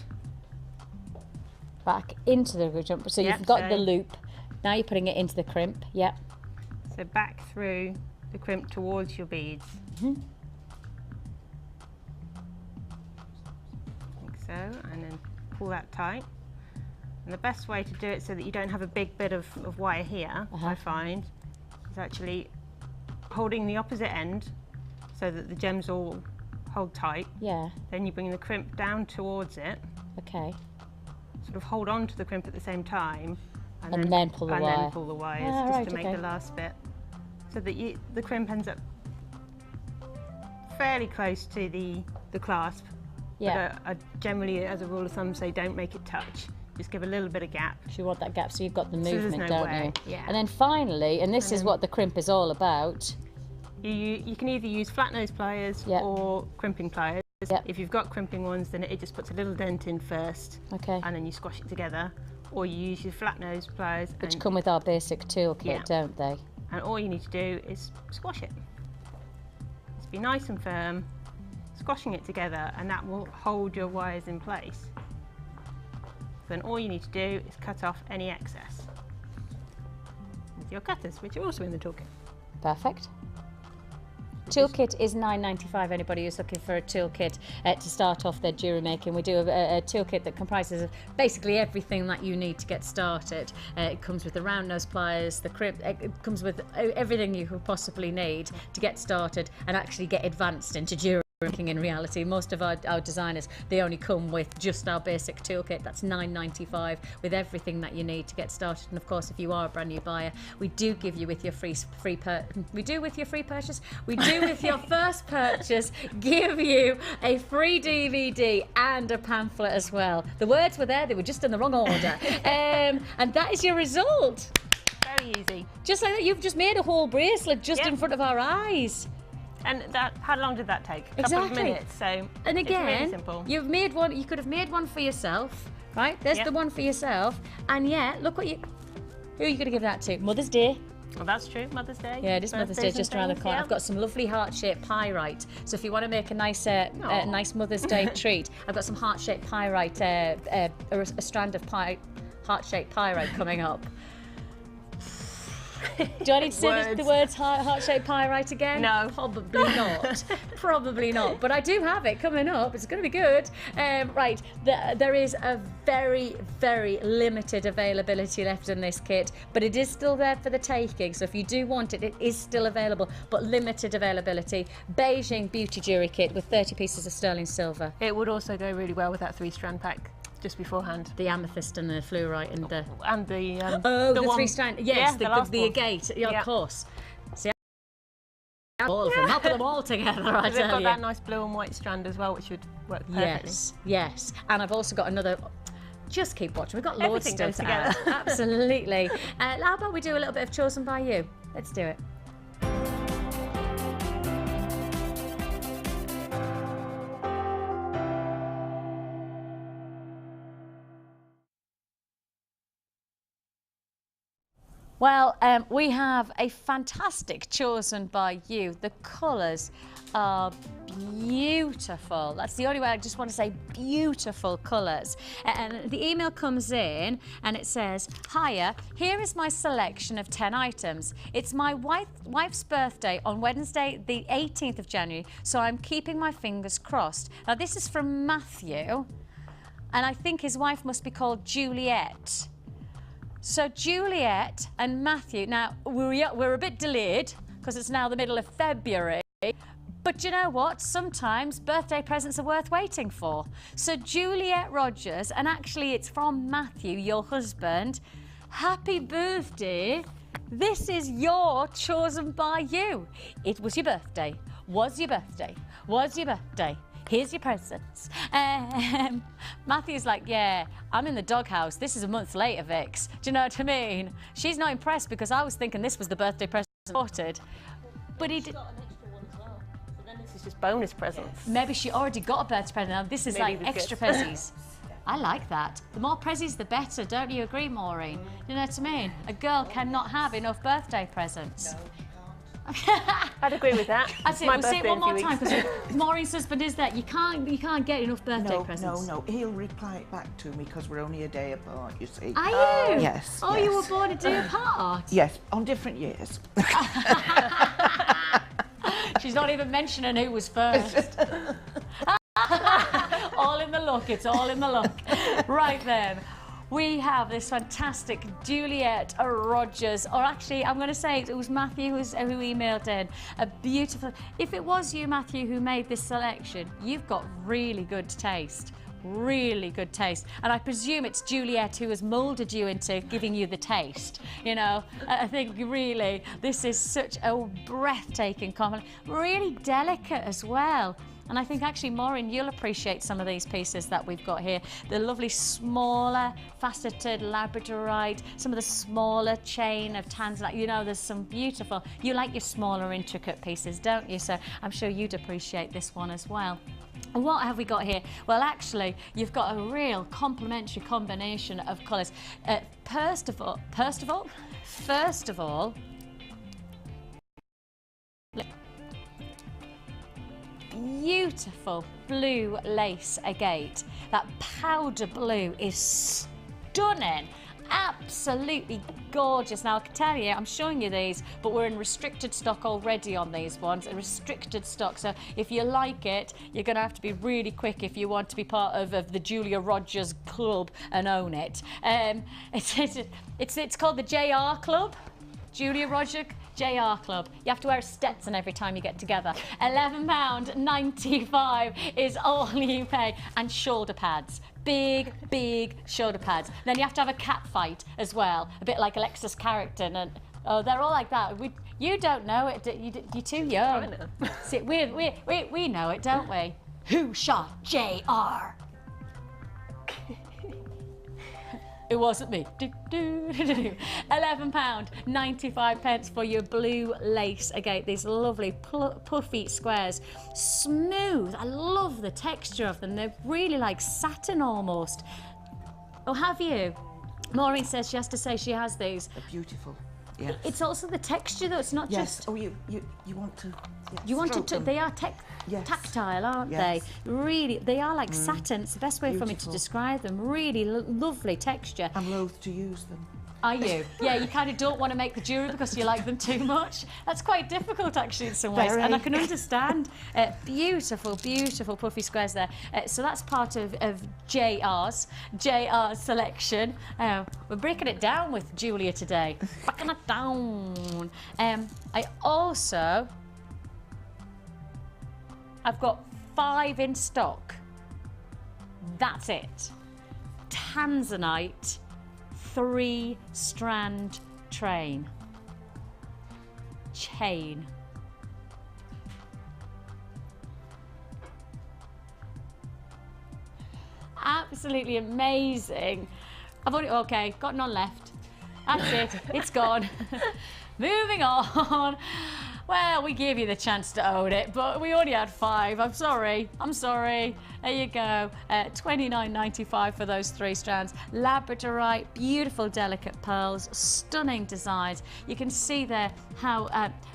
Back into the jumper. So you've got the loop. Now you're putting it into the crimp. Yep. So back through the crimp towards your beads. Mm-hmm. Like so, and then pull that tight. And the best way to do it so that you don't have a big bit of wire here, I find, is actually holding the opposite end so that the gems all hold tight. Yeah. Then you bring the crimp down towards it. Okay. Sort of hold on to the crimp at the same time. And then pull the wire. And then pull the wires just to make the last bit. So that the crimp ends up fairly close to the clasp. Yeah. But generally, as a rule of thumb, say don't make it touch. Just give a little bit of gap. So you want that gap so you've got the So there's movement, no don't wear. you? Yeah. And then finally, and this is what the crimp is all about. You can either use flat nose pliers or crimping pliers. If you've got crimping ones, then it just puts a little dent in first, and then you squash it together, or you use your flat nose pliers. Which come with our basic toolkit, don't they? And all you need to do is squash it. Just be nice and firm, squashing it together, and that will hold your wires in place. Then all you need to do is cut off any excess with your cutters, which are also in the toolkit. Perfect. Toolkit is £9.95. Anybody who's looking for a toolkit to start off their jewellery making. We do a toolkit that comprises of basically everything that you need to get started. It comes with the round nose pliers, the crimp, it comes with everything you could possibly need to get started and actually get advanced into jewellery making. In reality, most of our designers, they only come with just our basic toolkit. That's £9.95 with everything that you need to get started. And of course, if you are a brand new buyer, we do give you with your with your first purchase, give you a free DVD and a pamphlet as well. The words were there, they were just in the wrong order. And that is your result. Very easy. Just like that, you've just made a whole bracelet just in front of our eyes. And how long did that take? A couple of minutes. So and again, it's really simple. You've made one. You could have made one for yourself, right? There's the one for yourself, and yet look what you. Who are you going to give that to? Mother's Day. Well, that's true. Mother's Day. Yeah, it is Mother's Day just around the corner. I've got some lovely heart-shaped pyrite. So if you want to make a nice, nice Mother's Day treat, I've got some heart-shaped pyrite, a strand of heart-shaped pyrite coming up. Do I need to say the words heart-shaped pyrite again? No. Probably not. Probably not. But I do have it coming up. It's going to be good. Right, there is a very, very limited availability left in this kit, but it is still there for the taking. So if you do want it, it is still available, but limited availability. Beijing Beauty Jewellery Kit with 30 pieces of sterling silver. It would also go really well with that 3-strand pack. Just beforehand, the amethyst and the fluorite and the the 3-strand, yes, the agate, of course. See, all of them, not put them all together. I They've tell got you. that nice blue and white strand as well, which would work perfectly. Yes, and I've also got another. Just keep watching. We've got loads of stuff to add. Absolutely. How about we do a little bit of Chosen by You? Let's do it. Well, we have a fantastic Chosen by You. The colours are beautiful. That's the only way. I just want to say beautiful colours. And the email comes in and it says, "Hiya, here is my selection of 10 items. It's my wife's birthday on Wednesday, the 18th of January, so I'm keeping my fingers crossed." Now, this is from Matthew, and I think his wife must be called Juliet. So Juliet and Matthew, now we're a bit delayed because it's now the middle of February, but you know what? Sometimes birthday presents are worth waiting for. So Juliet Rogers, and actually it's from Matthew, your husband, happy birthday. This is your Chosen by You. It was your birthday, was your birthday, was your birthday. Here's your presents. Matthew's like, yeah, I'm in the doghouse. This is a month later, Vix. Do you know what I mean? She's not impressed because I was thinking this was the birthday present sorted. But he did. Got an extra one as well. So then this is just bonus presents. Maybe she already got a birthday present. Now this is like extra prezzies. I like that. The more prezzies, the better. Don't you agree, Maureen? You know what I mean? A girl cannot have enough birthday presents. No. I'd agree with that. I'd say, we'll say it one more time because Maureen's husband is that you can't get enough birthday presents. No, he'll reply it back to me because we're only a day apart, you see. Are you? Yes. Oh, yes. You were born a day apart? Yes, on different years. She's not even mentioning who was first. All in the look, it's all in the look. Right then. We have this fantastic Juliet Rogers, or actually I'm going to say it was Matthew who emailed in. A beautiful, if it was you, Matthew, who made this selection, you've got really good taste. Really good taste. And I presume it's Juliet who has moulded you into giving you the taste. You know, I think really this is such a breathtaking compliment. Really delicate as well. And I think actually, Maureen, you'll appreciate some of these pieces that we've got here. The lovely smaller faceted labradorite, some of the smaller chain of tanzanite. You know, there's some beautiful, you like your smaller intricate pieces, don't you? So I'm sure you'd appreciate this one as well. And what have we got here? Well, actually, you've got a real complementary combination of colours. First of all, beautiful blue lace agate. That powder blue is stunning. Absolutely gorgeous. Now I can tell you, I'm showing you these, but we're in restricted stock already on these ones, a restricted stock. So if you like it, you're going to have to be really quick if you want to be part of the Julia Rogers Club and own it. It's called the JR Club, Julia Rogers JR Club. You have to wear a Stetson every time you get together. £11.95 is all you pay, and shoulder pads. Big shoulder pads. Then you have to have a cat fight as well, a bit like Alexis Carrington, and oh, they're all like that. You don't know it. You're too young. See, we know it, don't we? Who shot JR? It wasn't me. £11.95 for your blue lace agate. These lovely puffy squares, smooth. I love the texture of them. They're really like satin almost. Oh, have you? Maureen says she has to say she has these. They're beautiful. Yes. It's also the texture though. It's not just. Oh, you want to. Yes, you want to. They are yes. tactile, aren't yes. they? Really, they are like satin. It's the best way for me to describe them. Really lovely texture. I'm loath to use them. Are you? Yeah, you kind of don't want to make the jewellery because you like them too much. That's quite difficult actually in some ways, and I can understand. Beautiful puffy squares there. So that's part of JR's selection. We're breaking it down with Julia today. Breaking it down. I've got 5 in stock. That's it. Tanzanite 3-strand chain. Absolutely amazing. I've only, okay, got none left. That's it, it's gone. Moving on. Well, we gave you the chance to own it, but we only had 5. I'm sorry. There you go. $29.95 for those 3 strands. Labradorite, beautiful, delicate pearls, stunning designs. You can see there how,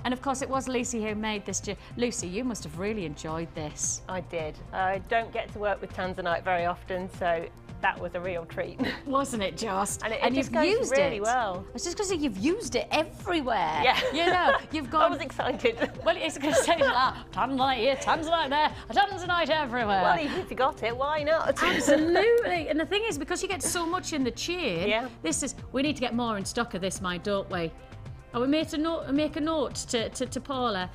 and of course it was Lucy who made this. Lucy, you must have really enjoyed this. I did. I don't get to work with tanzanite very often, so that was a real treat. Wasn't it just? And you've used it really well. It's just because you've used it everywhere. Yeah. You know, you've got. I was excited. Well, it's going to say tanzanite here, tanzanite there, tanzanite everywhere. Well, if you forgot it, why not? Absolutely. And the thing is, because you get so much in the chain, yeah. We need to get more in stock of this, mind, don't we? Oh, we make a note to Paula.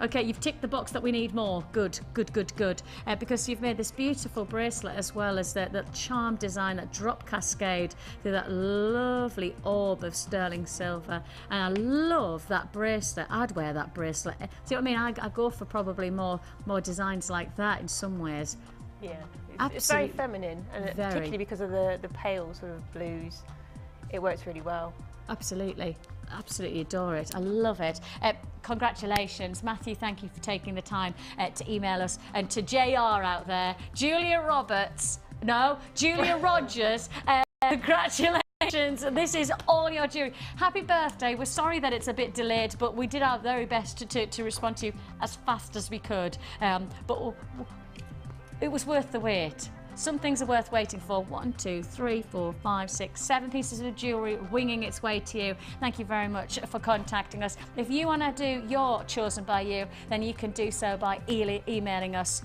Okay, you've ticked the box that we need more. Good. Because you've made this beautiful bracelet as well as that charm design, that drop cascade through that lovely orb of sterling silver. And I love that bracelet. I'd wear that bracelet. See what I mean? I go for probably more designs like that in some ways. Yeah, it's very feminine, and particularly because of the pale sort of blues, it works really well. Absolutely adore it. I love it. Congratulations, Matthew. Thank you for taking the time to email us, and to JR out there, Julia Rogers. Congratulations. This is all your jewellery. Happy birthday. We're sorry that it's a bit delayed, but we did our very best to respond to you as fast as we could. But it was worth the wait. Some things are worth waiting for. 1, 2, 3, 4, 5, 6, 7 pieces of jewellery winging its way to you. Thank you very much for contacting us. If you want to do your Chosen by You, then you can do so by emailing us.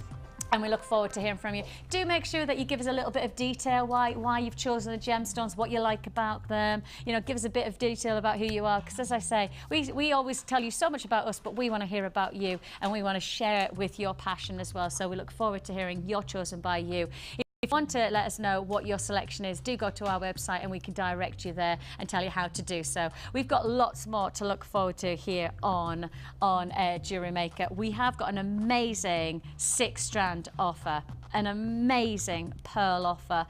And we look forward to hearing from you. Do make sure that you give us a little bit of detail why you've chosen the gemstones, what you like about them. You know, give us a bit of detail about who you are. Because as I say, we always tell you so much about us, but we want to hear about you, and we want to share it with your passion as well. So we look forward to hearing your Chosen by You. If you want to let us know what your selection is, do go to our website and we can direct you there and tell you how to do so. We've got lots more to look forward to here on Jewellery Maker. We have got an amazing 6-strand offer, an amazing pearl offer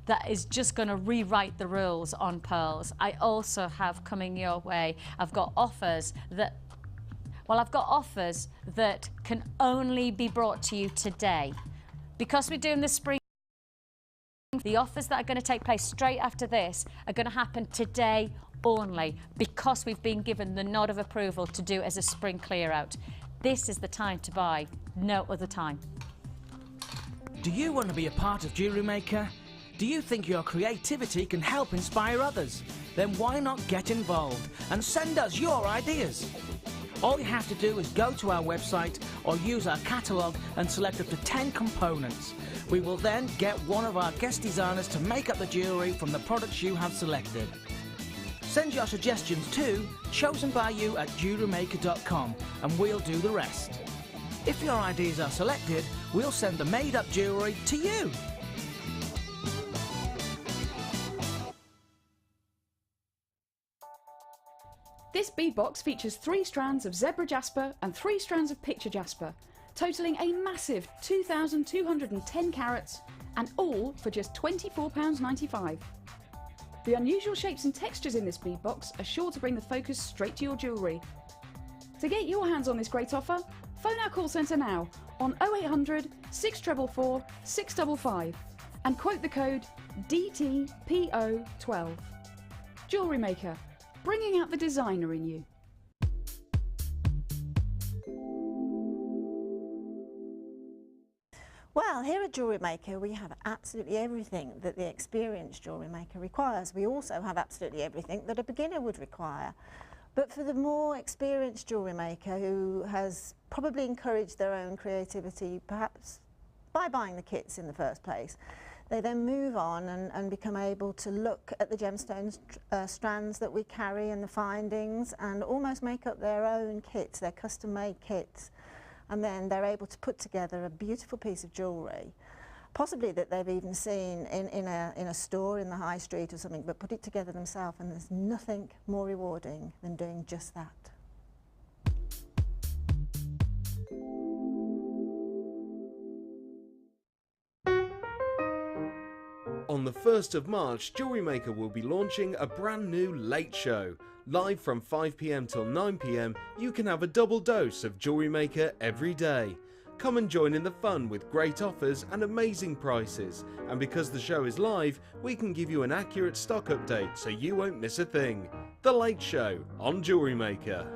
that is just going to rewrite the rules on pearls. I also have coming your way, I've got offers that can only be brought to you today. Because we're doing the spring, the offers that are going to take place straight after this are going to happen today only, because we've been given the nod of approval to do it as a spring clear out. This is the time to buy, no other time. Do you want to be a part of Jewellery Maker? Do you think your creativity can help inspire others? Then why not get involved and send us your ideas? All you have to do is go to our website or use our catalogue and select up to 10 components. We will then get one of our guest designers to make up the jewellery from the products you have selected. Send your suggestions to chosenbyyou@jewellerymaker.com and we'll do the rest. If your ideas are selected, we'll send the made-up jewellery to you. This bead box features 3 strands of zebra jasper and 3 strands of picture jasper, totalling a massive 2,210 carats, and all for just £24.95. The unusual shapes and textures in this bead box are sure to bring the focus straight to your jewellery. To get your hands on this great offer, phone our call centre now on 0800 644 655 and quote the code DTPO12. Jewellery Maker, bringing out the designer in you. Well, here at Jewellery Maker we have absolutely everything that the experienced jewellery maker requires. We also have absolutely everything that a beginner would require. But for the more experienced jewellery maker who has probably encouraged their own creativity, perhaps by buying the kits in the first place, they then move on and become able to look at the gemstones strands that we carry and the findings and almost make up their own kits, their custom-made kits. And then they're able to put together a beautiful piece of jewellery, possibly that they've even seen in a store in the high street or something, but put it together themselves, and there's nothing more rewarding than doing just that. On the 1st of March, Jewellery Maker will be launching a brand new late show. Live from 5 PM till 9 PM, you can have a double dose of Jewellery Maker every day. Come and join in the fun with great offers and amazing prices. And because the show is live, we can give you an accurate stock update so you won't miss a thing. The Late Show on Jewellery Maker.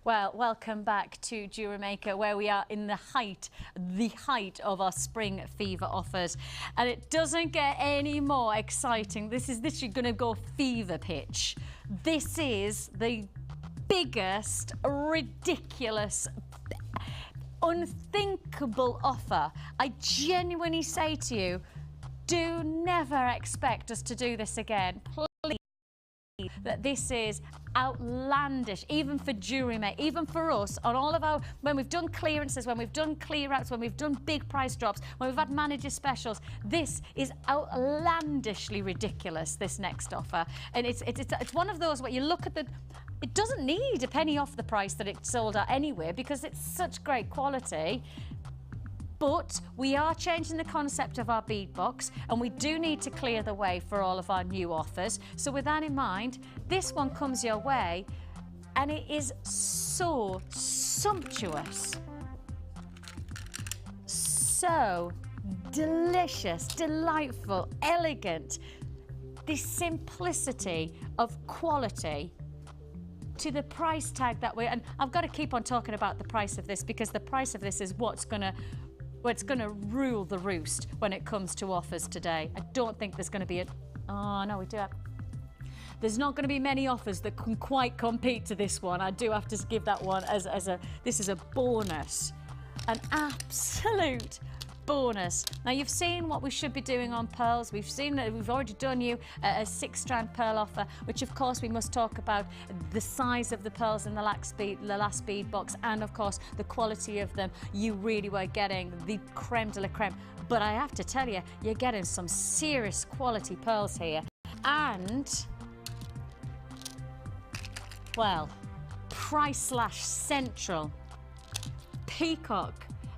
Well, welcome back to Jewellery Maker, where we are in the height of our spring fever offers. And it doesn't get any more exciting. This is literally going to go fever pitch. This is the biggest, ridiculous, unthinkable offer. I genuinely say to you, do never expect us to do this again. Please. That this is outlandish, even for Jewellery Maker, even for us, on all of our, when we've done clearances, when we've done clear outs, when we've done big price drops, when we've had manager specials. This is outlandishly ridiculous, this next offer. And it's one of those where you look at it doesn't need a penny off the price that it sold at anyway, because it's such great quality. But we are changing the concept of our bead box, and we do need to clear the way for all of our new offers. So with that in mind, this one comes your way, and it is so sumptuous, so delicious, delightful, elegant. The simplicity of quality to the price tag that we're, and I've got to keep on talking about the price of this, because the price of this is what's going to rule the roost when it comes to offers today. I don't think there's going to be oh no, we do have, there's not going to be many offers that can quite compete to this one. I do have to give that one as this is a bonus. An absolute bonus. Now you've seen what we should be doing on pearls. We've seen that we've already done you a 6-strand pearl offer, which of course we must talk about the size of the pearls in the last bead box, and of course the quality of them. You really were getting the creme de la creme. But I have to tell you, you're getting some serious quality pearls here. And, well, price slash central. Peacock,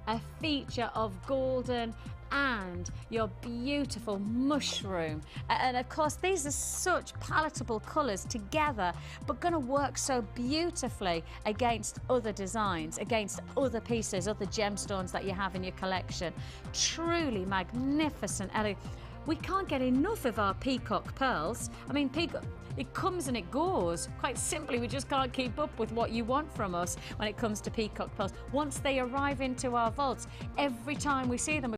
a feature of golden and your beautiful mushroom. And of course, these are such palatable colours together, but going to work so beautifully against other designs, against other pieces, other gemstones that you have in your collection. Truly magnificent. We can't get enough of our peacock pearls. I mean, peacock, it comes and it goes. Quite simply, we just can't keep up with what you want from us when it comes to peacock pearls. Once they arrive into our vaults, every time we see them, we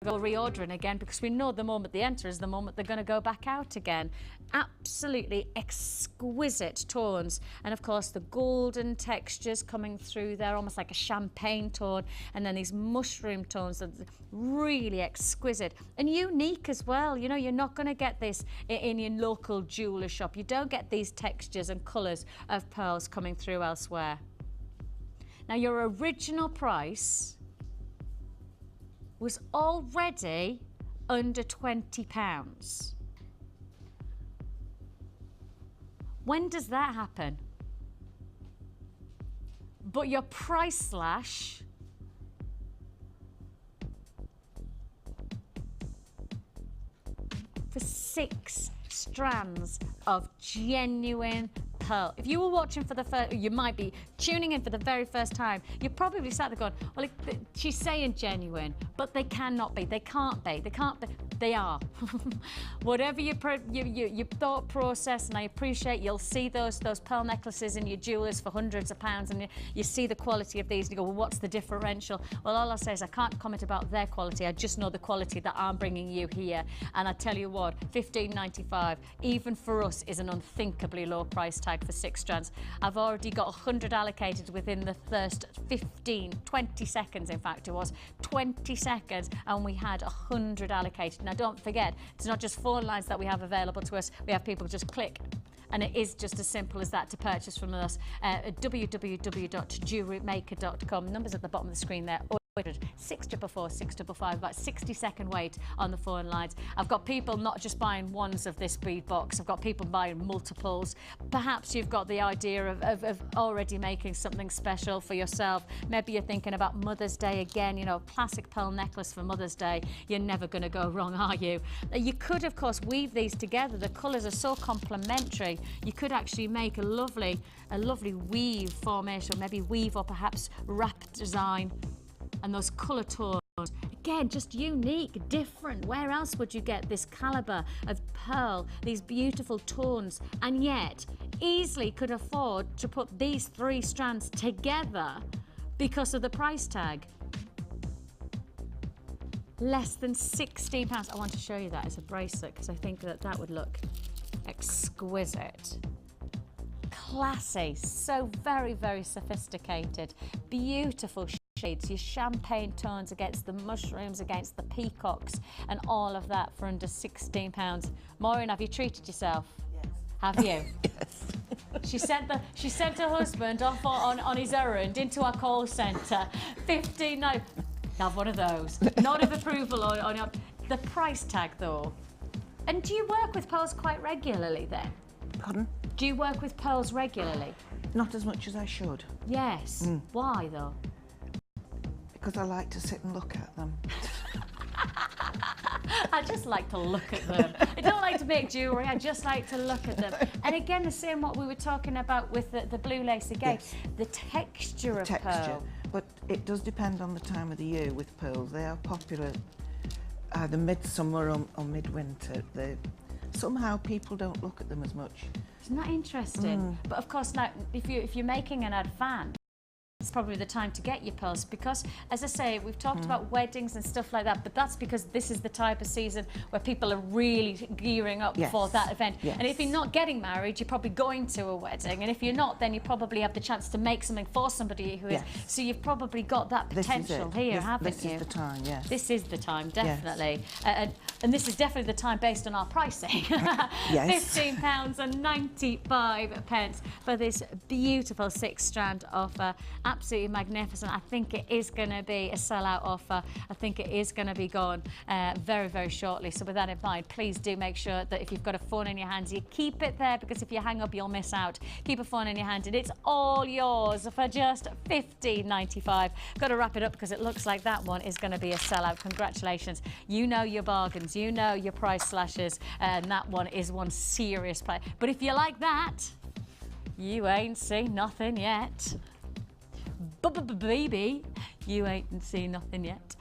go reordering again, because we know the moment they enter is the moment they're going to go back out again. Absolutely exquisite tones, and of course the golden textures coming through there, almost like a champagne tone, and then these mushroom tones that are really exquisite and unique as well. You know, you're not going to get this in your local jeweller shop. You don't get these textures and colours of pearls coming through elsewhere. Now, your original price was already under £20. When does that happen? But your price slash for 6 strands of genuine pearl. If you were watching for the first, you might be tuning in for the very first time, you're probably sat there going, well, she's saying genuine, but they cannot be, they can't be, they can't be, they are. Whatever your thought process, and I appreciate you'll see those pearl necklaces in your jewellers for hundreds of pounds, and you see the quality of these and you go, well, what's the differential? Well, all I'll say is I can't comment about their quality, I just know the quality that I'm bringing you here. And I tell you what, $15.95, even for us, is an unthinkably low price tag for 6 strands. I've already got 100 allocated within the first 20 seconds, in fact it was 20 seconds, and we had 100 allocated. Now don't forget, it's not just phone lines that we have available to us, we have people just click, and it is just as simple as that to purchase from us at www.jewellerymaker.com. Numbers at the bottom of the screen there. 644 655, about 60-second wait on the phone lines. I've got people not just buying ones of this bead box, I've got people buying multiples. Perhaps you've got the idea of already making something special for yourself. Maybe you're thinking about Mother's Day again, you know, classic pearl necklace for Mother's Day. You're never going to go wrong, are you? You could, of course, weave these together. The colours are so complementary. You could actually make a lovely weave formation, maybe weave or perhaps wrap design. And those colour tones, again, just unique, different. Where else would you get this calibre of pearl, these beautiful tones, and yet easily could afford to put these 3 strands together because of the price tag? Less than £16. I want to show you that as a bracelet because I think that would look exquisite. Classy, so very, very sophisticated, beautiful shades, your champagne tones against the mushrooms, against the peacocks, and all of that for under £16. Maureen, have you treated yourself? Yes. Have you? Yes. She sent her husband off on his errand into our call centre. 15. No, have one of those. Nod of approval on your, the price tag though. And do you work with pearls quite regularly then? Pardon? Do you work with pearls regularly? Not as much as I should. Yes. Why though? Because I like to sit and look at them. I just like to look at them. I don't like to make jewellery, I just like to look at them. And again, the same what we were talking about with the blue lace again, yes. The texture of pearl. But it does depend on the time of the year with pearls. They are popular either midsummer or midwinter. Somehow people don't look at them as much. Isn't that interesting? But of course, now if you're making an advance, it's probably the time to get your pearls, because, as I say, we've talked about weddings and stuff like that, but that's because this is the type of season where people are really gearing up for that event. Yes. And if you're not getting married, you're probably going to a wedding, and if you're not, then you probably have the chance to make something for somebody who is. So you've probably got that potential here, haven't you? This is the time, yes. This is the time, definitely. And this is definitely the time based on our pricing. Yes. £15.95 for this beautiful 6-strand offer. Absolutely magnificent. I think it is going to be a sellout offer. I think it is going to be gone very, very shortly. So with that in mind, please do make sure that if you've got a phone in your hands, you keep it there, because if you hang up, you'll miss out. Keep a phone in your hand and it's all yours for just £15.95. Got to wrap it up because it looks like that one is going to be a sellout. Congratulations. You know your bargains, you know your price slashes, and that one is one serious play. But if you like that, you ain't seen nothing yet. Baby, you ain't seen nothing yet.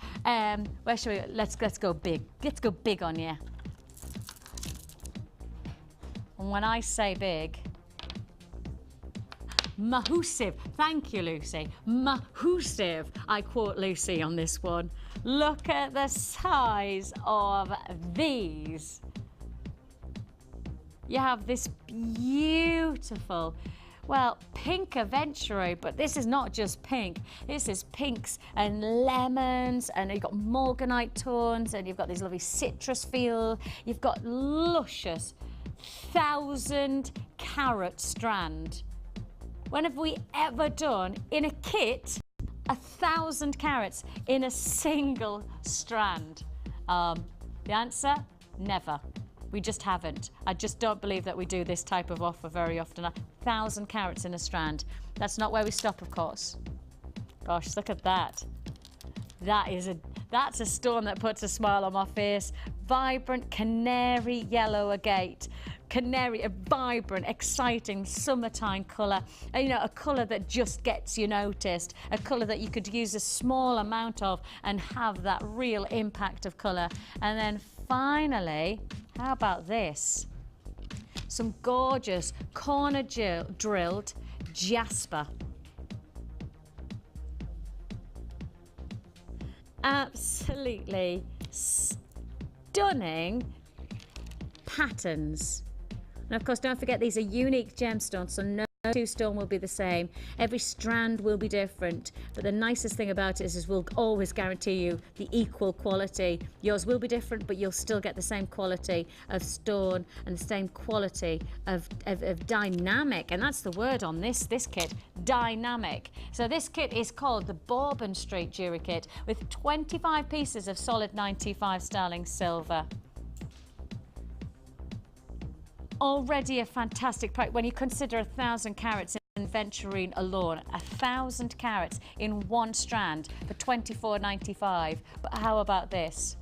Where shall we? Let's go big. Let's go big on you. And when I say big, massive. Thank you, Lucy. Massive. I quote Lucy on this one. Look at the size of these. You have this beautiful, well, pink aventurine, but this is not just pink. This is pinks and lemons, and you've got morganite tones, and you've got this lovely citrus feel. You've got luscious 1,000-carat strand. When have we ever done in a kit 1,000 carats in a single strand? The answer, never. We just haven't. I just don't believe that we do this type of offer very often. 1,000 carats in a strand. That's not where we stop, of course. Gosh, look at that. That's a stone that puts a smile on my face. Vibrant canary yellow agate. Canary, a vibrant, exciting summertime colour. You know, a colour that just gets you noticed. A colour that you could use a small amount of and have that real impact of colour. And then finally, how about this? Some gorgeous corner drilled jasper. Absolutely stunning patterns. And of course, don't forget, these are unique gemstones, so no two stone will be the same. Every strand will be different, but the nicest thing about it is we'll always guarantee you the equal quality. Yours will be different, but you'll still get the same quality of stone and the same quality of dynamic, and that's the word on this kit, dynamic. So this kit is called the Bourbon Street Jewellery Kit, with 25 pieces of solid 95 sterling silver. Already a fantastic price when you consider 1,000 carats in aventurine alone. 1,000 carats in one strand for $24.95. But how about this?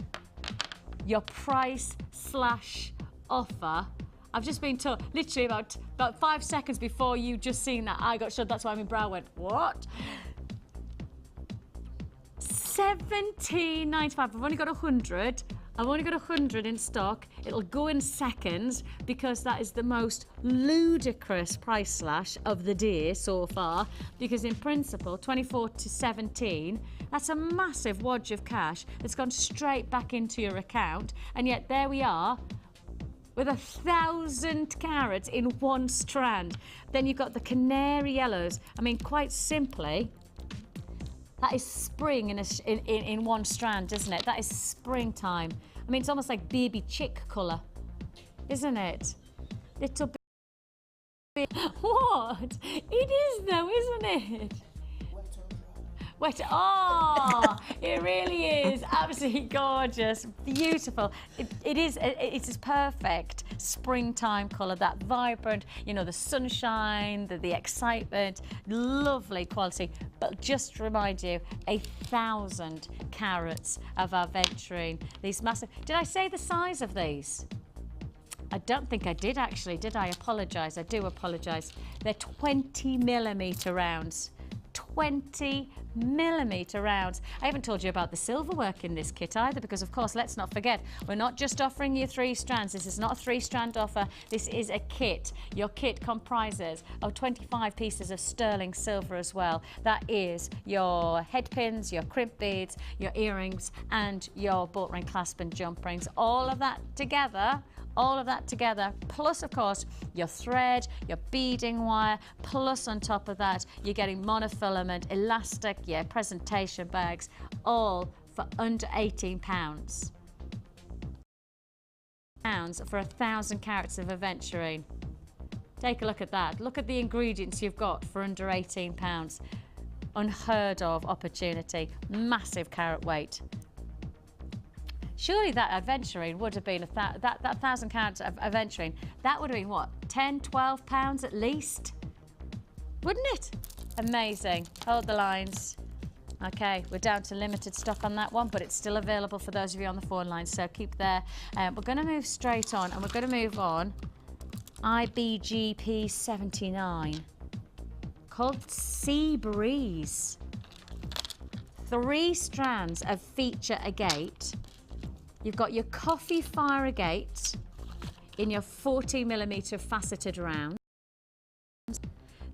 Your price slash offer. I've just been told, literally about 5 seconds before you just seen that, I got shut. That's why my brow went, what? $17.95. I've only got 100. I've only got 100 in stock. It'll go in seconds because that is the most ludicrous price slash of the day so far. Because in principle, 24 to 17, that's a massive wodge of cash that's gone straight back into your account. And yet there we are with 1,000 carats in one strand. Then you've got the canary yellows. I mean, quite simply, that is spring in one strand, isn't it? That is springtime. I mean, it's almost like baby chick colour, isn't it? Little bit. What? It is though, isn't it? Wet. Oh, it really is absolutely gorgeous, beautiful. It is. It's perfect springtime colour. That vibrant, you know, the sunshine, the excitement, lovely quality. But just to remind you, 1,000 carats of aventurine. These massive. Did I say the size of these? I don't think I did actually. Did I? Apologise. I do apologise. They're 20mm rounds. 20mm rounds. I haven't told you about the silver work in this kit either, because of course, let's not forget, we're not just offering you 3 strands. This is not a 3-strand offer. This is a kit. Your kit comprises of 25 pieces of sterling silver as well. That is your head pins, your crimp beads, your earrings, and your bolt ring clasp and jump rings. All of that together, plus of course your thread, your beading wire, plus on top of that you're getting monofilament, elastic, presentation bags, all for under £18. For 1,000 carats of aventurine. Take a look at that. Look at the ingredients you've got for under £18. Unheard of opportunity. Massive carat weight. Surely that aventurine would have been that 1,000 carats of aventurine. That would have been what, 10, 12 pounds at least? Wouldn't it? Amazing. Hold the lines. Okay, we're down to limited stock on that one, but it's still available for those of you on the phone line, so keep there. We're going to move straight on, and we're going to move on. IBGP 79, called Sea Breeze. 3 strands of feature agate. You've got your coffee fire agate in your 40mm faceted round.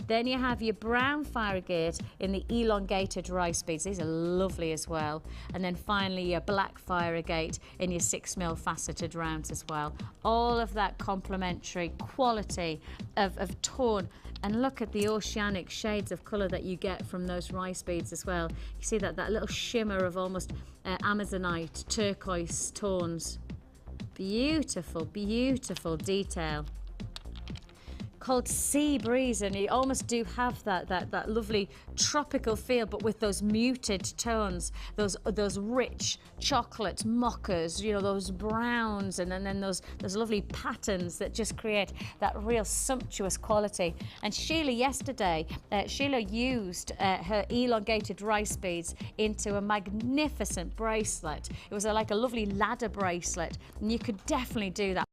Then you have your brown fire agate in the elongated rice beads. These are lovely as well. And then finally your black fire agate in your 6mm faceted rounds as well. All of that complementary quality of tone. And look at the oceanic shades of colour that you get from those rice beads as well. You see that little shimmer of almost Amazonite, turquoise tones. Beautiful, beautiful detail. Called Sea Breeze, and you almost do have that lovely tropical feel, but with those muted tones, those rich chocolate mochas, you know, those browns, and then those lovely patterns that just create that real sumptuous quality. And Sheila yesterday, Sheila used her elongated rice beads into a magnificent bracelet. It was like a lovely ladder bracelet, and you could definitely do that.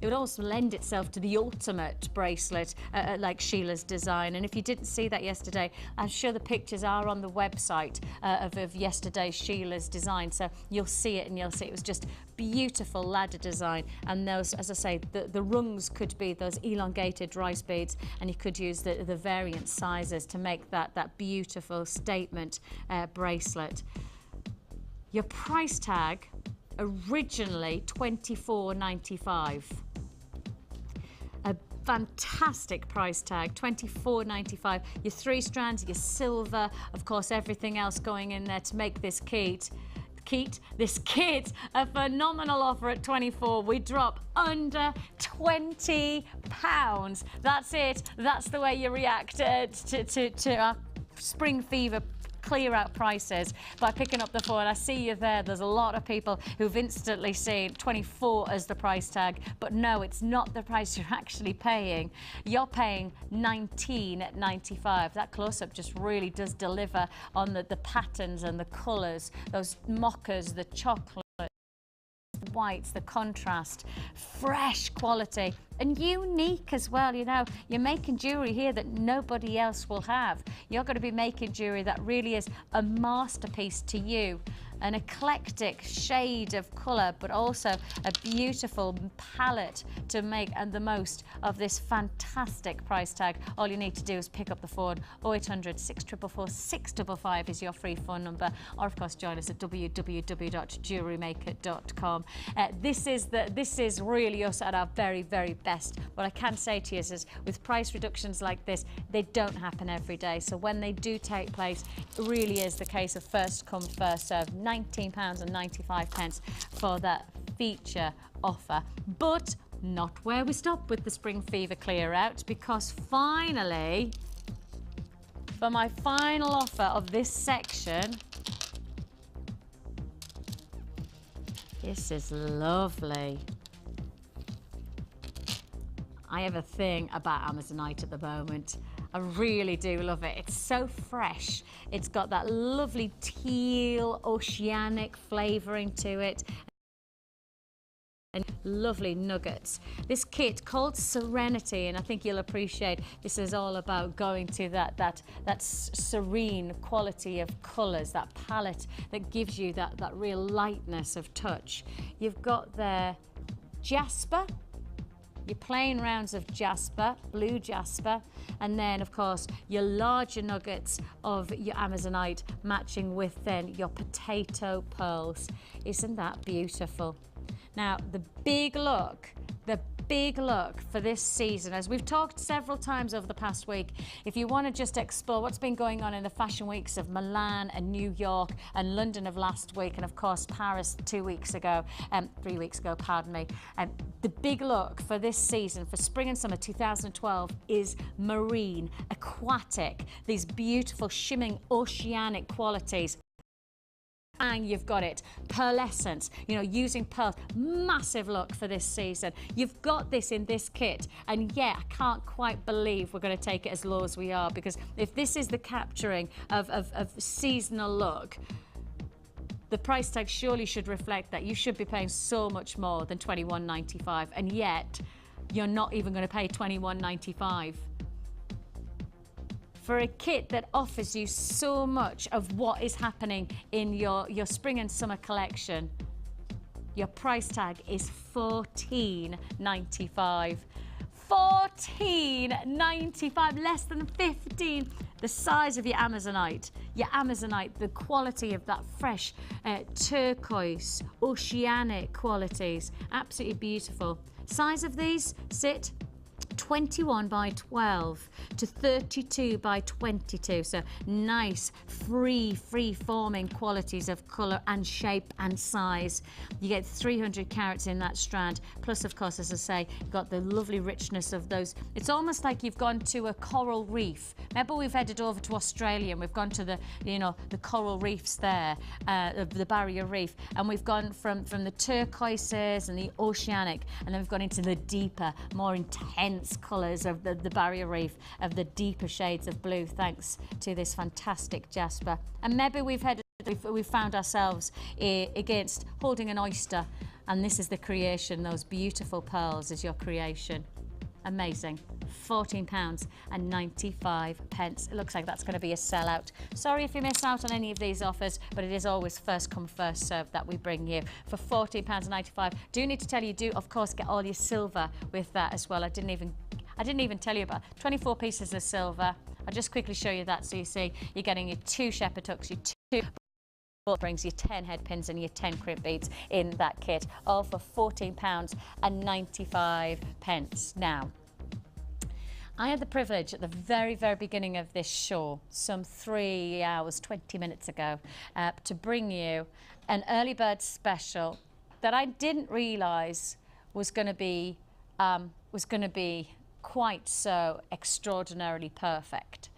It would also lend itself to the ultimate bracelet like Sheila's design. And if you didn't see that yesterday, I'm sure the pictures are on the website of yesterday's Sheila's design, so you'll see it, and you'll see it was just beautiful ladder design. And those, as I say, the rungs could be those elongated rice beads, and you could use the variant sizes to make that beautiful statement bracelet. Your price tag, originally $24.95. A fantastic price tag, $24.95. Your 3 strands, your silver, of course, everything else going in there to make this kit a phenomenal offer at $24. We drop under £20. That's it. That's the way you react to our spring fever clear out prices by picking up the phone. I see you there. There's a lot of people who've instantly seen 24 as the price tag, but no, it's not the price you're actually paying. You're paying $19.95. That close-up just really does deliver on the patterns and the colours, those mochas, the chocolate, the whites, the contrast, fresh quality, and unique as well. You know, you're making jewellery here that nobody else will have. You're going to be making jewellery that really is a masterpiece to you. An eclectic shade of colour, but also a beautiful palette to make the most of this fantastic price tag. All you need to do is pick up the phone. 0800 644 655 is your free phone number, or of course join us at www.jewellerymaker.com. This is really us at our very, very best. What I can say to you is with price reductions like this, they don't happen every day. So when they do take place, it really is the case of first come, first served. £19.95 for that feature offer. But not where we stop with the spring fever clear out, because finally, for my final offer of this section, this is lovely. I have a thing about Amazonite at the moment. I really do love it. It's so fresh. It's got that lovely teal, oceanic flavouring to it. and lovely nuggets. This kit called Serenity, and I think you'll appreciate this is all about going to that serene quality of colours, that palette that gives you that real lightness of touch. You've got there jasper, your plain rounds of jasper, blue jasper, and then of course your larger nuggets of your Amazonite matching with then your potato pearls. Isn't that beautiful? Now the big look for this season, as we've talked several times over the past week, if you want to just explore what's been going on in the fashion weeks of Milan and New York and London of last week, and of course Paris 3 weeks ago, pardon me. The big look for this season, for spring and summer 2012, is marine, aquatic, these beautiful shimmering oceanic qualities. And you've got it, pearlescence, you know, using pearls, massive look for this season. You've got this in this kit, and yeah, I can't quite believe we're going to take it as low as we are, because if this is the capturing of seasonal look, the price tag surely should reflect that. You should be paying so much more than $21.95, and yet you're not even going to pay $21.95. For a kit that offers you so much of what is happening in your spring and summer collection, your price tag is $14.95. $14.95, less than 15. The size of your Amazonite, the quality of that fresh turquoise, oceanic qualities, absolutely beautiful. Size of these sit 21 by 12 to 32 by 22, so nice free-forming qualities of colour and shape and size. You get 300 carats in that strand, plus of course, as I say, you've got the lovely richness of those. It's almost like you've gone to a coral reef. Remember, we've headed over to Australia and we've gone to the coral reefs there, the barrier reef, and we've gone from the turquoises and the oceanic, and then we've gone into the deeper, more intense colours of the barrier reef, of the deeper shades of blue, thanks to this fantastic jasper. And maybe we've found ourselves against holding an oyster, and this is the creation. Those beautiful pearls is your creation. Amazing. £14.95. It looks like that's going to be a sellout. Sorry if you miss out on any of these offers, but it is always first come, first served that we bring you for £14.95. Do need to tell you, do of course get all your silver with that as well. I didn't even tell you about 24 pieces of silver. I'll just quickly show you that, so you see you're getting your 2 shepherd hooks, your 2 brings your 10 head pins and your 10 crimp beads in that kit, all for £14.95. Now, I had the privilege at the very beginning of this show, some 3 hours, 20 minutes ago, to bring you an early bird special that I didn't realise was going to be quite so extraordinarily perfect.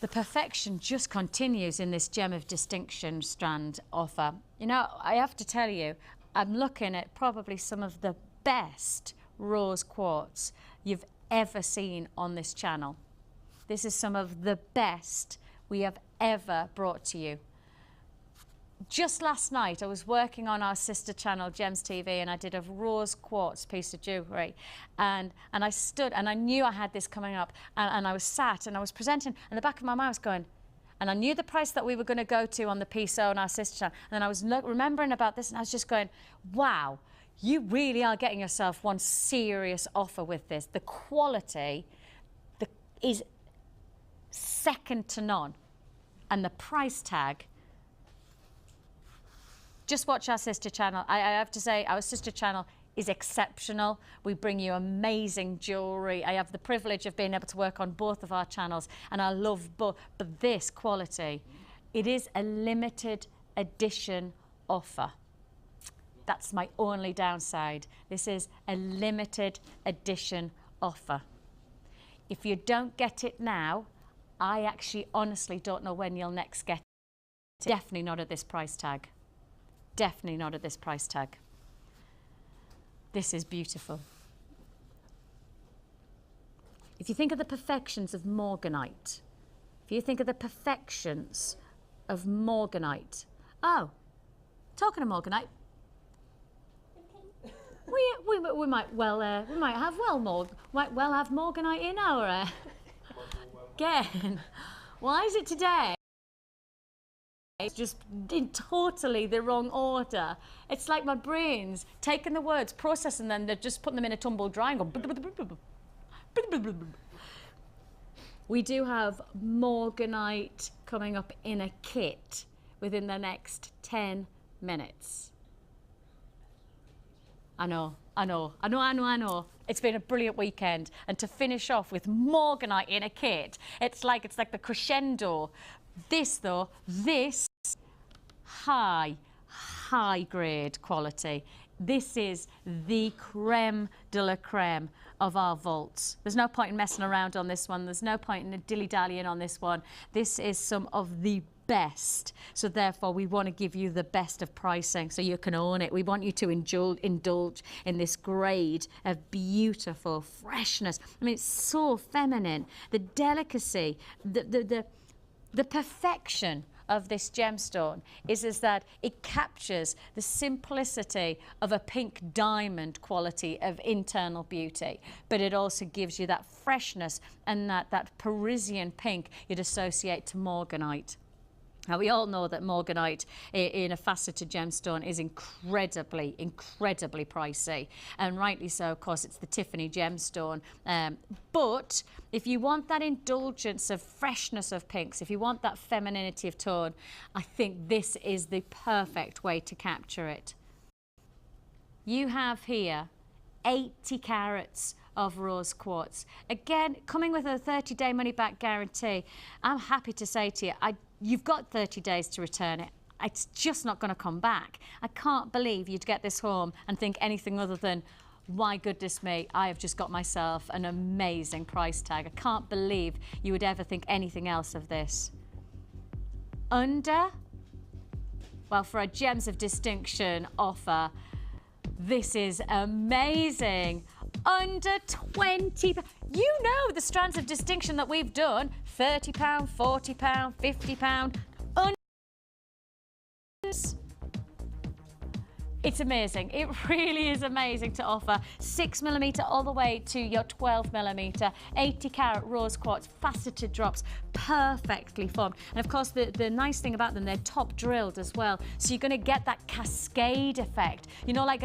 The perfection just continues in this Gem of Distinction strand offer. You know, I have to tell you, I'm looking at probably some of the best rose quartz you've ever seen on this channel. This is some of the best we have ever brought to you. Just last night, I was working on our sister channel, Gems TV, and I did a rose quartz piece of jewellery. And I stood, and I knew I had this coming up, and I was sat, and I was presenting, and the back of my mind was going, and I knew the price that we were going to go to on the PSO on our sister channel, and then I was remembering about this, and I was just going, wow, you really are getting yourself one serious offer with this. The quality is second to none, and the price tag. Just watch our sister channel. I have to say, our sister channel is exceptional. We bring you amazing jewellery. I have the privilege of being able to work on both of our channels, and I love both. But this quality, it is a limited edition offer. That's my only downside. This is a limited edition offer. If you don't get it now, I actually honestly don't know when you'll next get it. Definitely not at this price tag. Definitely not at this price tag. This is beautiful. If you think of the perfections of morganite, oh, talking of morganite, We might well have Morganite in our again. Why is it today? It's just in totally the wrong order. It's like my brain's taking the words, processing them, they're just putting them in a tumble dry and go. We do have Morganite coming up in a kit within the next 10 minutes. I know. It's been a brilliant weekend, and to finish off with Morganite in a kit, it's like the crescendo. This high grade quality. This is the creme de la creme of our vaults. There's no point in messing around on this one. There's no point in dilly-dallying on this one. This is some of the best. So therefore, we want to give you the best of pricing so you can own it. We want you to indulge in this grade of beautiful freshness. I mean, it's so feminine. The delicacy, the perfection of this gemstone is that it captures the simplicity of a pink diamond quality of internal beauty, but it also gives you that freshness and that Parisian pink you'd associate to Morganite. Now, we all know that Morganite in a faceted gemstone is incredibly pricey, and rightly so. Of course, it's the Tiffany gemstone. But if you want that indulgence of freshness of pinks, if you want that femininity of tone, I think this is the perfect way to capture it. You have here 80 carats of rose quartz. Again, coming with a 30-day money-back guarantee. I'm happy to say to you, you've got 30 days to return it. It's just not going to come back. I can't believe you'd get this home and think anything other than, my goodness me, I have just got myself an amazing price tag. I can't believe you would ever think anything else of this. Well, for a Gems of Distinction offer, this is amazing. Under 20. You know the strands of distinction that we've done. £30, £40, £50. It's amazing. It really is amazing to offer 6mm all the way to your 12mm, 80 carat rose quartz, faceted drops, perfectly formed. And of course, the nice thing about them, they're top drilled as well. So you're going to get that cascade effect. You know, like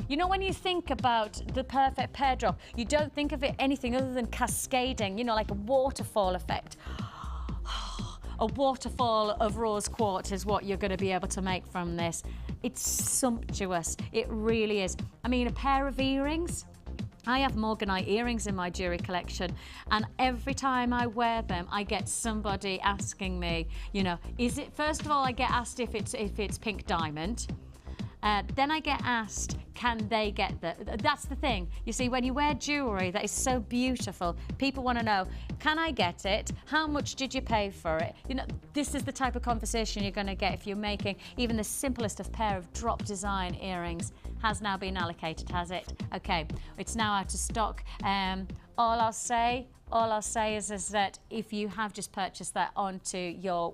you know, when you think about the perfect pear drop, you don't think of it anything other than cascading, you know, like a waterfall effect. A waterfall of rose quartz is what you're going to be able to make from this. It's sumptuous. It really is. I mean, a pair of earrings. I have Morganite earrings in my jewellery collection, and every time I wear them, I get somebody asking me, you know, is it, first of all, I get asked if it's pink diamond. Then I get asked, can they get that's the thing. You see, when you wear jewellery that is so beautiful, people want to know, can I get it? How much did you pay for it? You know, this is the type of conversation you're going to get if you're making even the simplest of pair of drop design earrings. Has now been allocated, has it? Okay, it's now out of stock. All I'll say is that if you have just purchased that onto your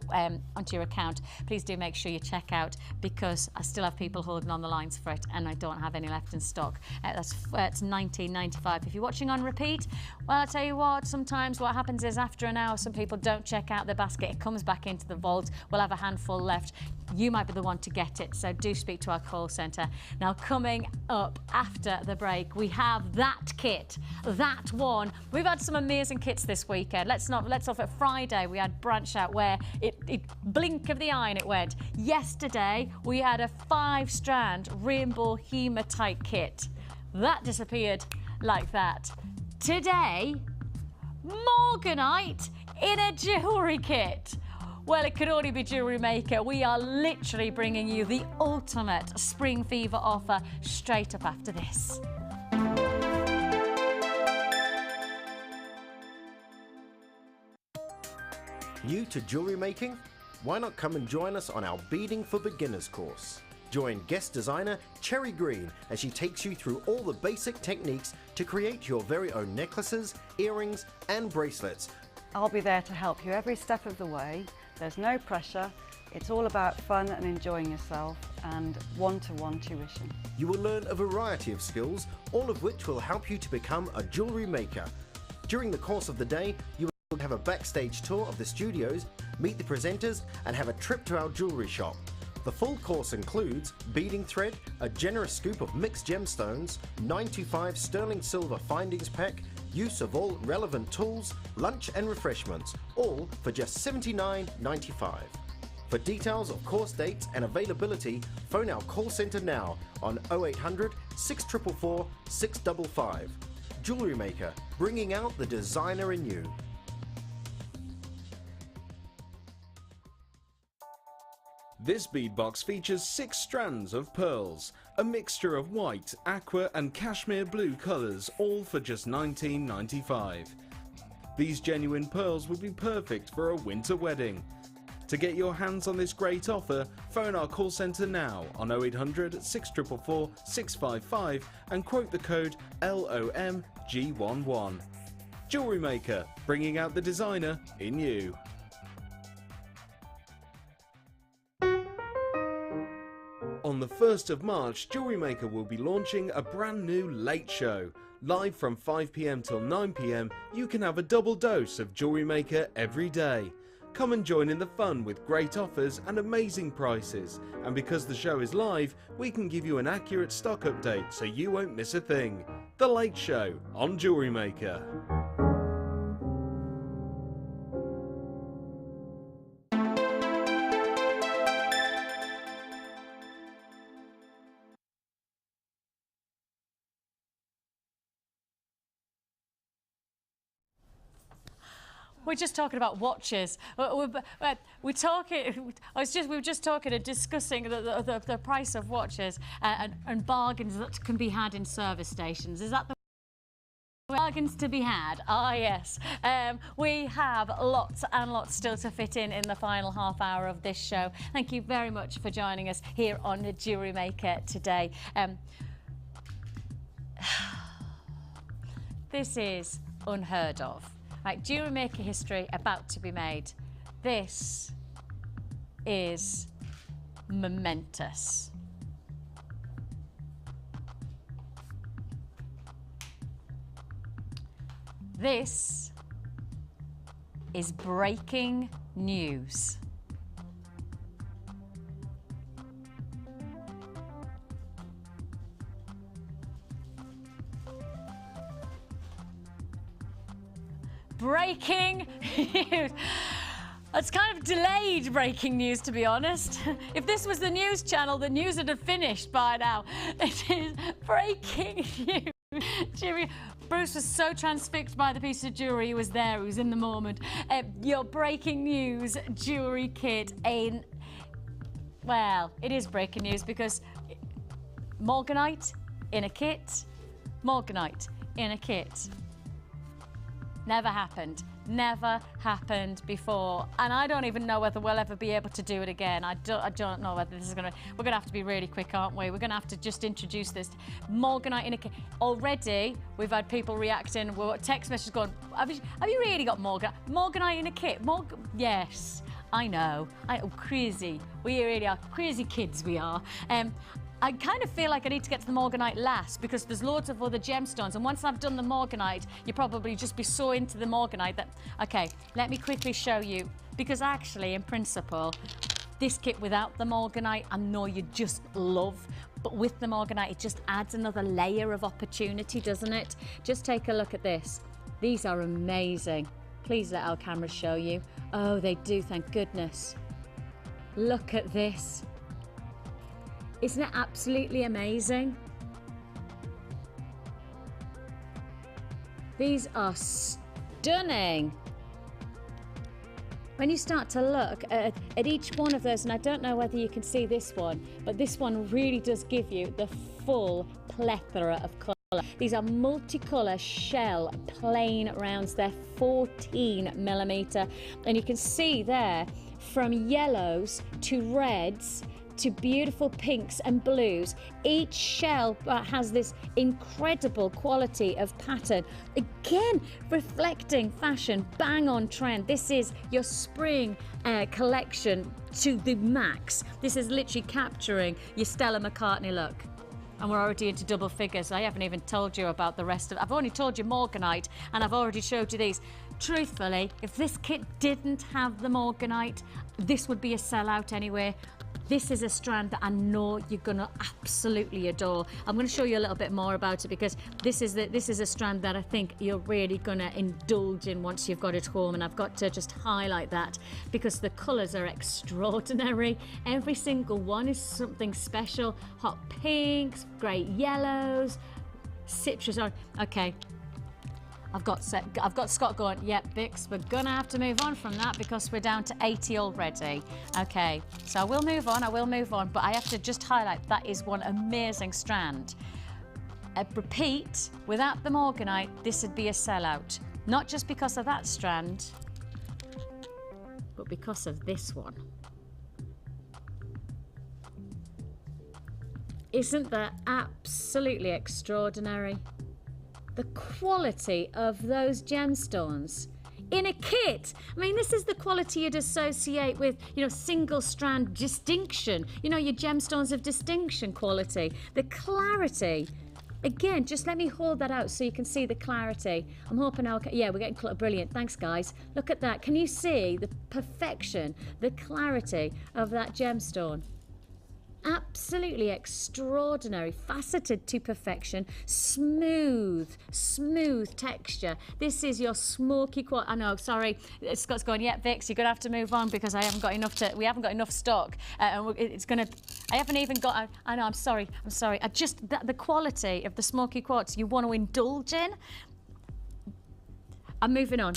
account, please do make sure you check out, because I still have people holding on the lines for it, and I don't have any left in stock. That's £19.95. If you're watching on repeat, well, I tell you what, sometimes what happens is after an hour, some people don't check out their basket. It comes back into the vault. We'll have a handful left. You might be the one to get it, so do speak to our call centre. Now, coming up after the break, we have that kit, that one. We've had some amazing kits this weekend. Let's off at Friday. We had Branch Out where it blink of the eye and it went. Yesterday, we had a 5-strand rainbow hematite kit. That disappeared like that. Today, Morganite in a jewellery kit. Well, it could only be Jewellery Maker. We are literally bringing you the ultimate spring fever offer straight up after this. New to jewellery making? Why not come and join us on our Beading for Beginners course? Join guest designer Cherry Green as she takes you through all the basic techniques to create your very own necklaces, earrings and bracelets. I'll be there to help you every step of the way. There's no pressure. It's all about fun and enjoying yourself and one-to-one tuition. You will learn a variety of skills, all of which will help you to become a jewellery maker. During the course of the day, you will have a backstage tour of the studios, meet the presenters and have a trip to our jewellery shop. The full course includes beading thread, a generous scoop of mixed gemstones, 925 sterling silver findings pack, use of all relevant tools, lunch and refreshments, all for just $79.95. For details of course dates and availability, phone our call centre now on 0800 644 655. Jewellery Maker, bringing out the designer in you. This bead box features 6 strands of pearls, a mixture of white, aqua and cashmere blue colours, all for just $19.95. These genuine pearls would be perfect for a winter wedding. To get your hands on this great offer, phone our call centre now on 0800 644 655 and quote the code LOMG11. Jewellery Maker, bringing out the designer in you. On the 1st of March, Jewellery Maker will be launching a brand new late show. Live from 5 PM till 9 PM, you can have a double dose of Jewellery Maker every day. Come and join in the fun with great offers and amazing prices. And because the show is live, we can give you an accurate stock update so you won't miss a thing. The Late Show on Jewellery Maker. We're just talking about watches. We're talking. We were just talking and discussing the price of watches and bargains that can be had in service stations. Is that the bargains to be had? Ah, yes. We have lots and lots still to fit in the final half hour of this show. Thank you very much for joining us here on Jewellery Maker today. This is unheard of. Right, Jewellery Maker history about to be made. This is momentous. This is breaking news. Breaking news. It's kind of delayed breaking news, to be honest. If this was the news channel, the news would have finished by now. It is breaking news. Bruce was so transfixed by the piece of jewellery. He was there, he was in the moment. Your breaking news jewellery kit in... Well, it is breaking news because Morganite in a kit. Morganite in a kit. Never happened. Never happened before. And I don't even know whether we'll ever be able to do it again. I don't know whether this is going to... We're going to have to be really quick, aren't we? We're going to have to just introduce this. Morganite in a kit. Already, we've had people reacting. Text messages going, have you really got Morganite in a kit? Yes, I know. Crazy. We really are. Crazy kids we are. I kind of feel like I need to get to the Morganite last because there's loads of other gemstones, and once I've done the Morganite, you probably just be so into the Morganite that... Okay, let me quickly show you, because actually, in principle, this kit without the Morganite, I know you just love, but with the Morganite, it just adds another layer of opportunity, doesn't it? Just take a look at this. These are amazing. Please let our cameras show you. Oh, they do, thank goodness. Look at this. Isn't it absolutely amazing? These are stunning. When you start to look at each one of those, and I don't know whether you can see this one, but this one really does give you the full plethora of colour. These are multicolour shell plain rounds. They're 14mm, and you can see there from yellows to reds to beautiful pinks and blues. Each shell has this incredible quality of pattern. Again, reflecting fashion, bang on trend. This is your spring collection to the max. This is literally capturing your Stella McCartney look. And we're already into double figures. I haven't even told you about the rest of it. I've only told you Morganite, and I've already showed you these. Truthfully, if this kit didn't have the Morganite, this would be a sellout anyway. This is a strand that I know you're gonna absolutely adore. I'm gonna show you a little bit more about it because this is a strand that I think you're really gonna indulge in once you've got it home, and I've got to just highlight that because the colours are extraordinary. Every single one is something special. Hot pinks, great yellows, citrus orange. Okay. I've got Scott going, yep, Bix, we're gonna have to move on from that because we're down to 80 already. Okay, so I will move on, but I have to just highlight that is one amazing strand. Repeat, without the Morganite, this would be a sellout. Not just because of that strand, but because of this one. Isn't that absolutely extraordinary? The quality of those gemstones in a kit. I mean, this is the quality you'd associate with, you know, single strand distinction, you know, your gemstones of distinction quality. The clarity. Again, just let me hold that out so you can see the clarity. I'm hoping yeah, we're getting brilliant. Thanks, guys. Look at that. Can you see the perfection, the clarity of that gemstone? Absolutely extraordinary, faceted to perfection, smooth texture. This is your smoky quality. I know, sorry, Scott's going, yeah, Vix, you're gonna have to move on because we haven't got enough stock. I haven't even got, I know, I'm sorry. The quality of the smoky quartz you want to indulge in. I'm moving on.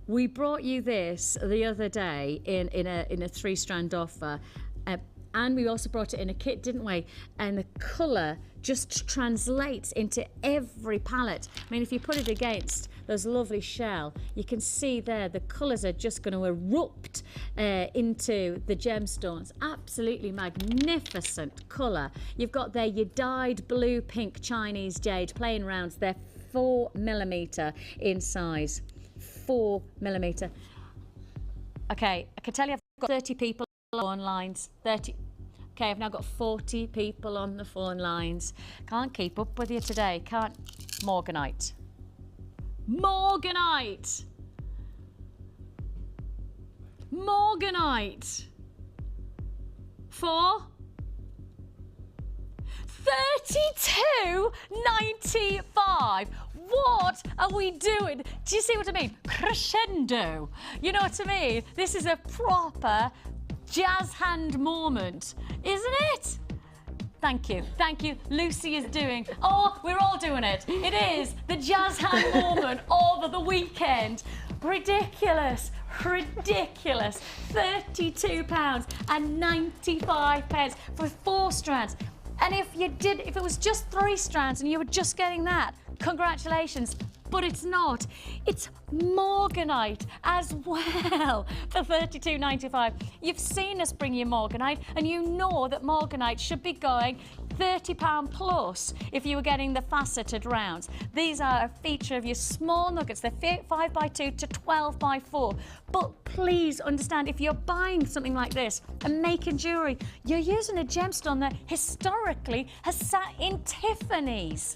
We brought you this the other day in a 3-strand offer, and we also brought it in a kit, didn't we? And the colour just translates into every palette. I mean, if you put it against those lovely shell, you can see there the colours are just going to erupt into the gemstones. Absolutely magnificent colour. You've got there your dyed blue, pink Chinese jade playing rounds. They're 4mm in size. 4mm. Okay, I can tell you I've got 30 people on the phone lines. 30. Okay, I've now got 40 people on the phone lines. Can't keep up with you today. Can't. Morganite. Morganite. Morganite. For £32.95. What are we doing? Do you see what I mean? Crescendo. You know what I mean? This is a proper jazz hand moment, isn't it? Thank you. Lucy is doing. Oh, we're all doing it. It is the jazz hand moment over the weekend. Ridiculous. £32.95 for 4 strands. And if it was just 3 strands and you were just getting that, congratulations. But it's not. It's Morganite as well for £32.95. You've seen us bring you Morganite, and you know that Morganite should be going £30 plus if you were getting the faceted rounds. These are a feature of your small nuggets. They're 5x2 to 12x4. But please understand, if you're buying something like this and making jewellery, you're using a gemstone that historically has sat in Tiffany's.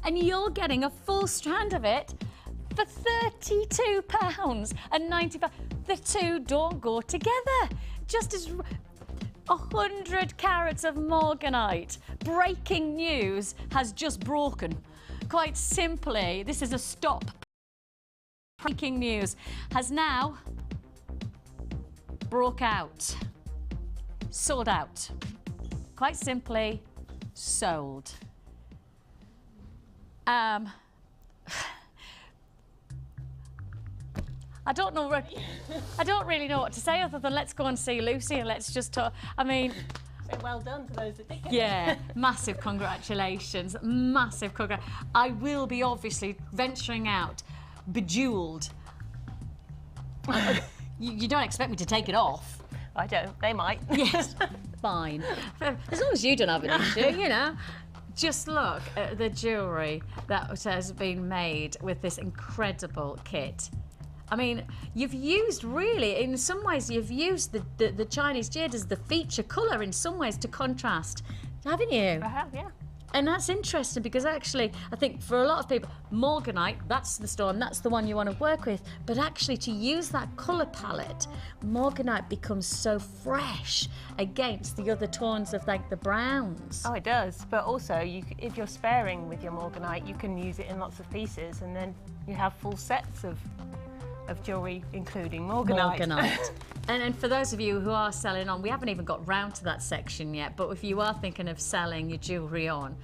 And you're getting a full strand of it for £32.95. The two don't go together. Just as 100 carats of Morganite. Breaking news has just broken. Quite simply, this is a stop. Breaking news has now broke out. Sold out. Quite simply, sold. I don't really know what to say other than let's go and see Lucy and let's just talk. I mean, so well done to those that did get yeah, massive congratulations, massive congrats. I will be obviously venturing out bejewelled. You don't expect me to take it off. I don't. They might. Yes, fine. As long as you don't have an issue, you know. Just look at the jewellery that has been made with this incredible kit. I mean, you've used, really, in some ways, you've used the Chinese jade as the feature colour in some ways to contrast, haven't you? I have, yeah. And that's interesting because actually, I think for a lot of people, morganite, that's the stone, that's the one you want to work with. But actually, to use that colour palette, morganite becomes so fresh against the other tones of like the browns. Oh, it does. But also, if you're sparing with your morganite, you can use it in lots of pieces, and then you have full sets of jewellery, including morganite. And for those of you who are selling on, we haven't even got round to that section yet, but if you are thinking of selling your jewellery on,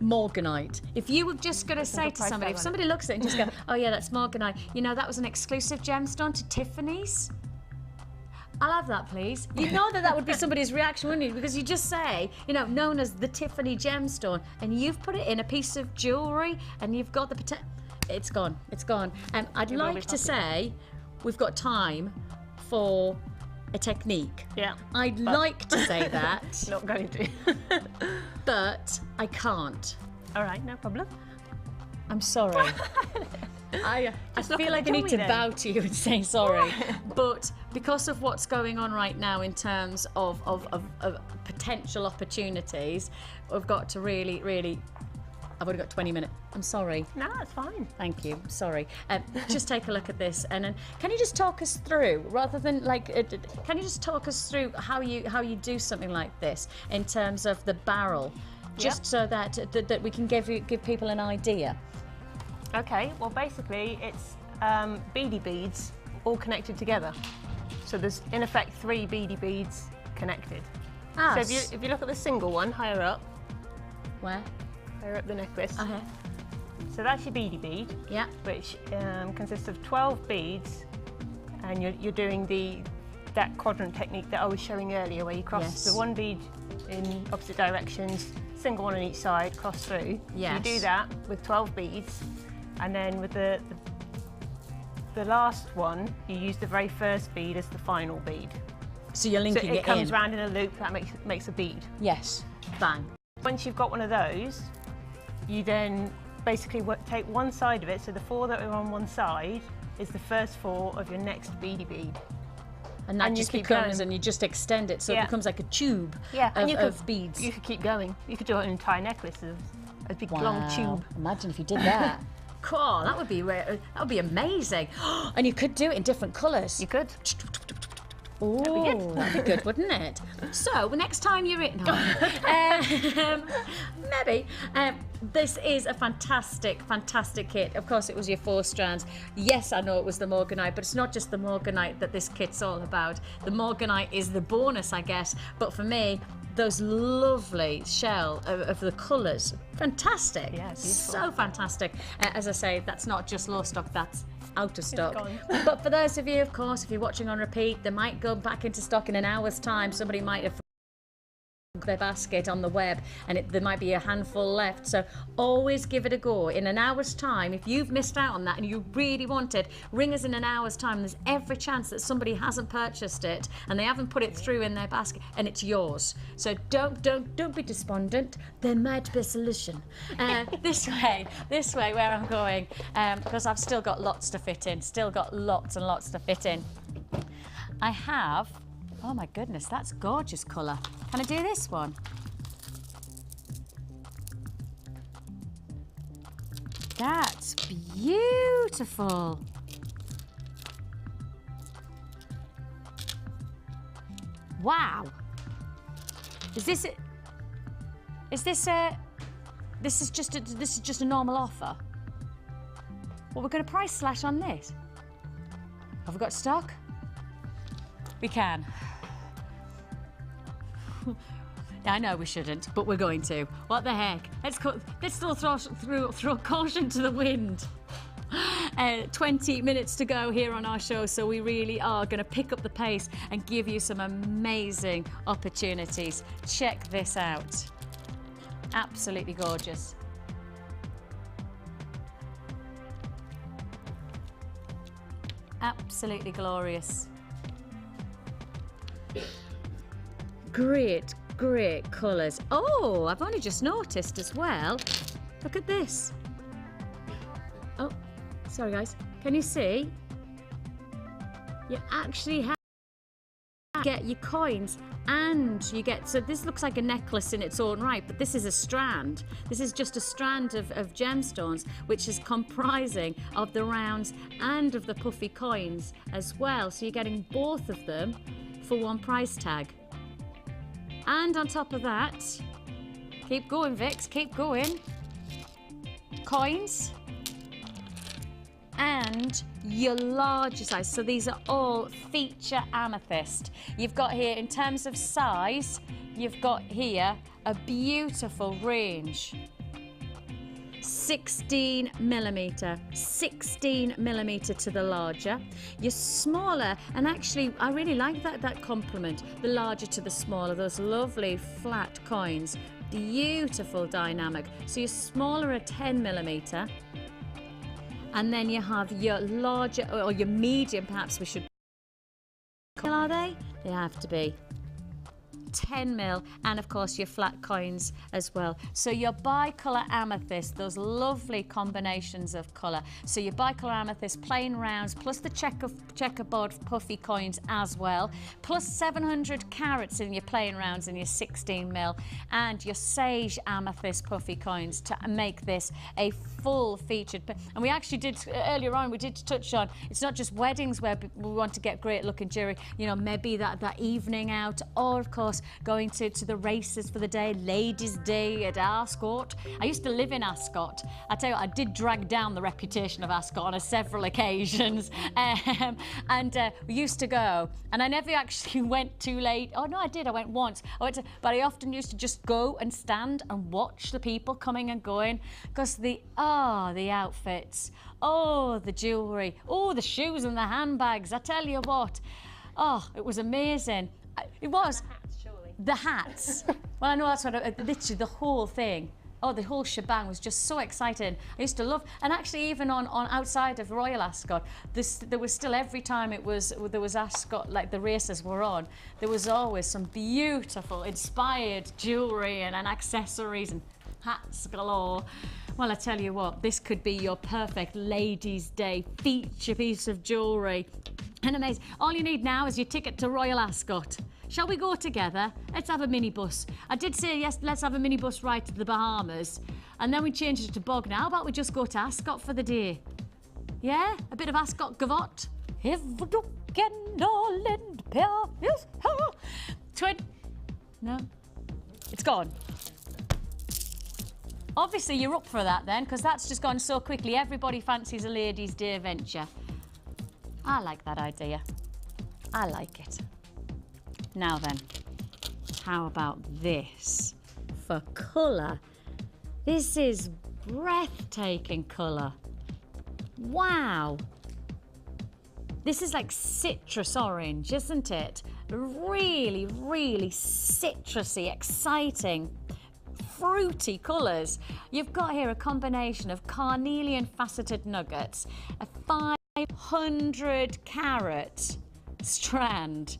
morganite. If you were just going to say to somebody, if somebody looks at it and just go, oh yeah, that's morganite, you know, that was an exclusive gemstone to Tiffany's. I'll have that, please. You know that would be somebody's reaction, wouldn't you? Because you just say, you know, known as the Tiffany gemstone, and you've put it in a piece of jewellery, and you've got the potential. It's gone. It's gone. I'd like to say we've got time for a technique. Yeah. I'd like to say that. Not going to. But I can't. All right, no problem. I'm sorry. I feel like I need to bow to you and say sorry. But because of what's going on right now in terms of potential opportunities, we've got to really... I've only got 20 minutes. I'm sorry. No, it's fine. Thank you. Sorry. Just take a look at this, and then can you just talk us through, rather than like, can you just talk us through how you do something like this in terms of the barrel, just so that we can give people an idea. Okay. Well, basically, it's beady beads all connected together. So there's in effect 3 beady beads connected. So if you look at the single one higher up. Where? Higher up the necklace. Okay. So that's your beady bead. Yeah. Which consists of 12 beads, and you're doing that quadrant technique that I was showing earlier, where you cross the one bead in opposite directions, single one on each side, cross through. Yes. You do that with 12 beads, and then with the last one, you use the very first bead as the final bead. So you're linking it in. It comes round in a loop that makes a bead. Yes. Bang. Once you've got one of those, you then basically take one side of it, so the 4 that are on one side is the first 4 of your next beady bead. And that just becomes, and you just extend it, so it becomes like a tube of beads. You could keep going. You could do an entire necklace of a big long tube. Imagine if you did that. Cool, that would be amazing. And you could do it in different colours. You could. Oh, that'd be good, wouldn't it? So, next time you're in, maybe. This is a fantastic kit. Of course, it was your 4 strands. Yes, I know it was the morganite, but it's not just the morganite that this kit's all about. The morganite is the bonus, I guess. But for me, those lovely shell of the colours, fantastic. Yeah, beautiful. So fantastic. As I say, that's not just low stock, that's out of stock. But for those of you, of course, if you're watching on repeat, they might go back into stock in an hour's time. Somebody might have their basket on the web, and there might be a handful left, so always give it a go. In an hour's time, if you've missed out on that and you really want it, ring us in an hour's time. There's every chance that somebody hasn't purchased it and they haven't put it through in their basket, and it's yours. So don't be despondent. There might be a solution. This way where I'm going, because I've still got lots to fit in, lots and lots to fit in. I have, oh my goodness, that's gorgeous colour. Can I do this one? That's beautiful. Wow. This is just a normal offer. Well, we're going to price slash on this. Have we got stock? We can. I know we shouldn't, but we're going to. What the heck? Let's still throw caution to the wind. 20 minutes to go here on our show, so we really are going to pick up the pace and give you some amazing opportunities. Check this out. Absolutely gorgeous. Absolutely glorious. Great, great colours. Oh, I've only just noticed as well. Look at this. Oh, sorry guys. Can you see? You actually have to get your coins and you get, so this looks like a necklace in its own right, but this is a strand. This is just a strand of gemstones, which is comprising of the rounds and of the puffy coins as well. So you're getting both of them for one price tag. And on top of that, keep going Vix, keep going. Coins and your larger size. So these are all feature amethyst. You've got here, in terms of size, you've got here a beautiful range. 16 millimeter to the larger. Your smaller, and actually I really like that compliment, the larger to the smaller, those lovely flat coins, beautiful dynamic. So your smaller are 10 millimeter, and then you have your larger, or your medium, perhaps we should, are they? They have to be 10 mil, and of course your flat coins as well. So your bicolour amethyst, those lovely combinations of colour. So your bicolour amethyst, plain rounds, plus the checkerboard puffy coins as well, plus 700 carats in your plain rounds and your 16 mil, and your sage amethyst puffy coins to make this a full featured. And we actually did, earlier on, we did touch on, it's not just weddings where we want to get great looking jewellery, you know, maybe that evening out, or of course going to the races for the day, Ladies' Day at Ascot. I used to live in Ascot. I tell you what, I did drag down the reputation of Ascot on several occasions. We used to go, and I never actually went too late. Oh no, I did, I went once. But I often used to just go and stand and watch the people coming and going, because the outfits, oh, the jewellery, oh, the shoes and the handbags, I tell you what. Oh, it was amazing. It was. The hats. Well, I know that's what, literally the whole thing. Oh, the whole shebang was just so exciting. I used to love, and actually even on outside of Royal Ascot, there was still, every time there was Ascot, like the races were on, there was always some beautiful inspired jewellery and accessories and hats galore. Well, I tell you what, this could be your perfect Ladies' Day feature piece of jewellery. And amazing. All you need now is your ticket to Royal Ascot. Shall we go together? Let's have a minibus. I did say yes, let's have a minibus ride to the Bahamas, and then we change it to Bognor. How about we just go to Ascot for the day? Yeah? A bit of Ascot gavotte? No? It's gone. Obviously you're up for that then, because that's just gone so quickly. Everybody fancies a Ladies' Day adventure. I like that idea. I like it. Now then, how about this for colour? This is breathtaking colour. Wow. This is like citrus orange, isn't it? Really, really citrusy, exciting, fruity colours. You've got here a combination of carnelian faceted nuggets, a 500 carat strand.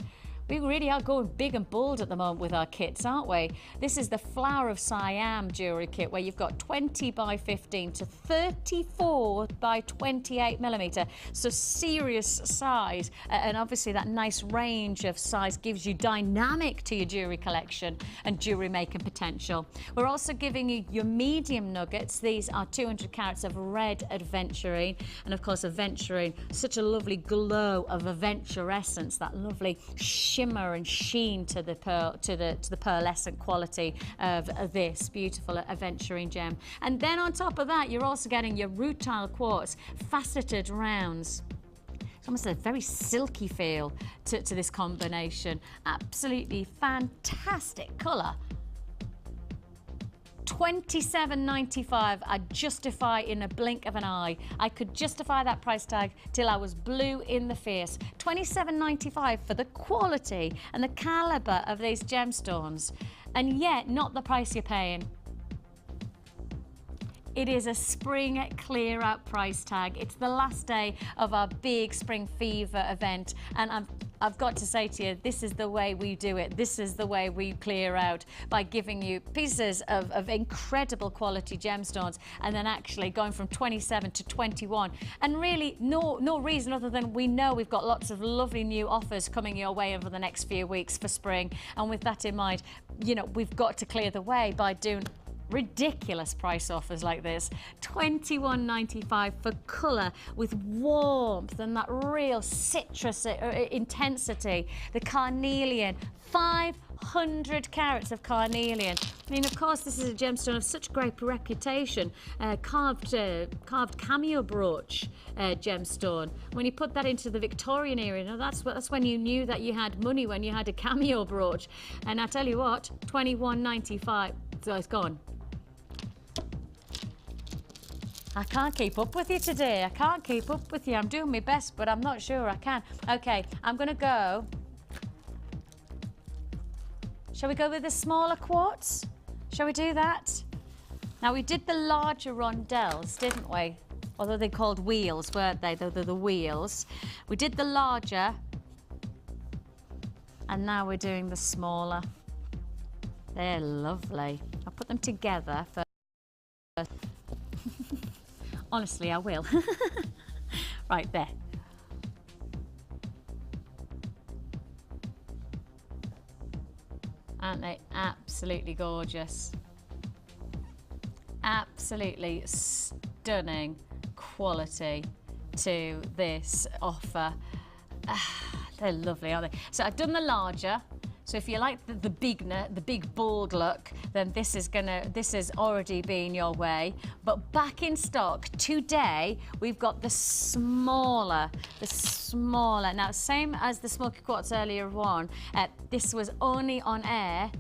We really are going big and bold at the moment with our kits, aren't we? This is the Flower of Siam jewellery kit, where you've got 20 by 15 to 34 by 28 millimetre. So serious size, and obviously that nice range of size gives you dynamic to your jewellery collection and jewellery making potential. We're also giving you your medium nuggets. These are 200 carats of red aventurine, and of course aventurine, such a lovely glow of aventurescence, that lovely shimmer and sheen to the pearl, to the pearlescent quality of this beautiful aventurine gem. And then on top of that, you're also getting your rutile quartz faceted rounds. It's almost a very silky feel to this combination. Absolutely fantastic colour. $27.95, I'd justify in a blink of an eye. I could justify that price tag till I was blue in the face. $27.95 for the quality and the calibre of these gemstones, and yet not the price you're paying. It is a spring clear out price tag. It's the last day of our big Spring Fever event, and I've got to say to you, this is the way we do it. This is the way we clear out, by giving you pieces of incredible quality gemstones, and then actually going from 27 to 21. And really no reason other than we know we've got lots of lovely new offers coming your way over the next few weeks for spring. And with that in mind, you know, we've got to clear the way by doing ridiculous price offers like this. $21.95 for colour with warmth and that real citrus intensity. The carnelian, 500 carats of carnelian. I mean, of course, this is a gemstone of such great reputation. Carved cameo brooch gemstone. When you put that into the Victorian era, you know, that's when you knew that you had money, when you had a cameo brooch. And I tell you what, $21.95, so it's gone. I can't keep up with you today. I can't keep up with you. I'm doing my best, but I'm not sure I can. Okay, I'm going to go. Shall we go with the smaller quartz? Shall we do that? Now, we did the larger rondelles, didn't we? Although they're called wheels, weren't they? They're the wheels. We did the larger, and now we're doing the smaller. They're lovely. I'll put them together first. Honestly, I will. Right there. Aren't they absolutely gorgeous? Absolutely stunning quality to this offer. They're lovely, aren't they? So I've done the larger. So if you like the big bold look, then this is already been your way. But back in stock today, we've got the smaller. Now, same as the smoky quartz earlier on, this was only on air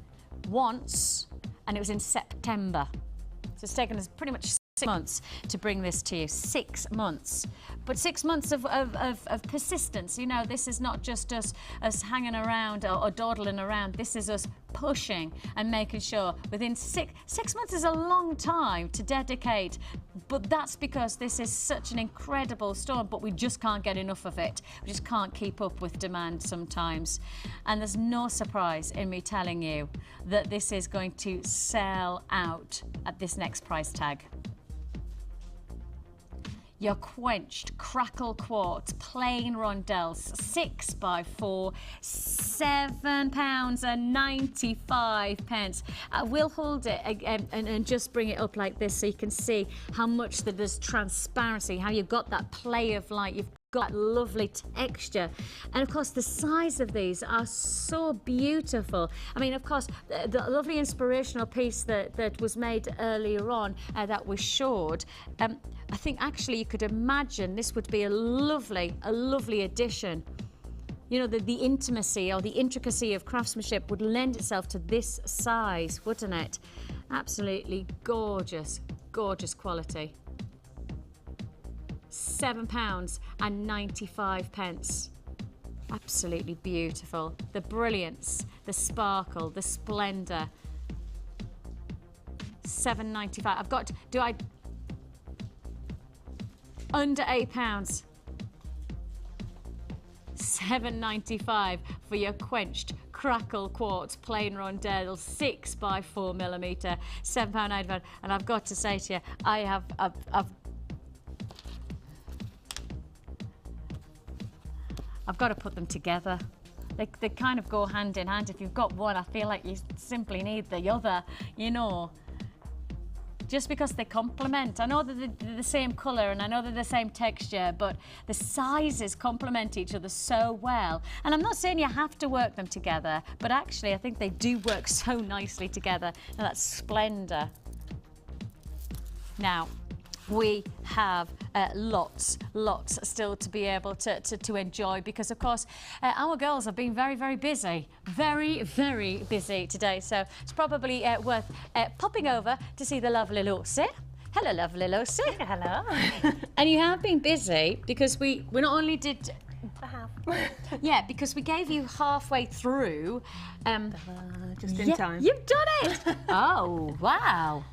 once, and it was in September. So it's taken us pretty much 6 months to bring this to you. 6 months. But 6 months of persistence. You know, this is not just us hanging around or dawdling around. This is us pushing and making sure within 6 months is a long time to dedicate. But that's because this is such an incredible stone, but we just can't get enough of it. We just can't keep up with demand sometimes. And there's no surprise in me telling you that this is going to sell out at this next price tag. Your quenched crackle quartz plain rondelles, 6x4, £7.95. We'll hold it and just bring it up like this so you can see how much there's transparency, how you've got that play of light, you've got lovely texture, and of course the size of these are so beautiful. I mean, of course, the lovely inspirational piece that was made earlier on that we showed, I think actually you could imagine this would be a lovely addition. You know, the intimacy or the intricacy of craftsmanship would lend itself to this size, wouldn't it? Absolutely gorgeous quality. £7.95. Absolutely beautiful. The brilliance, the sparkle, the splendour. £7.95. I've got, under £8. £7.95 for your quenched crackle quartz plain rondelle, 6x4mm, £7.95. And I've got to say to you, I've got to put them together. They kind of go hand in hand. If you've got one, I feel like you simply need the other, you know. Just because they complement. I know that they're the same colour and I know they're the same texture, but the sizes complement each other so well. And I'm not saying you have to work them together, but actually I think they do work so nicely together. Now that splendour. Now, we have lots still to be able to enjoy, because of course our girls have been very busy, very busy today, so it's probably worth popping over to see the lovely Lucy. Hello, lovely Lucy. Hello. And you have been busy because we not only did yeah, because we gave you halfway through just in time. You've done it. Oh wow.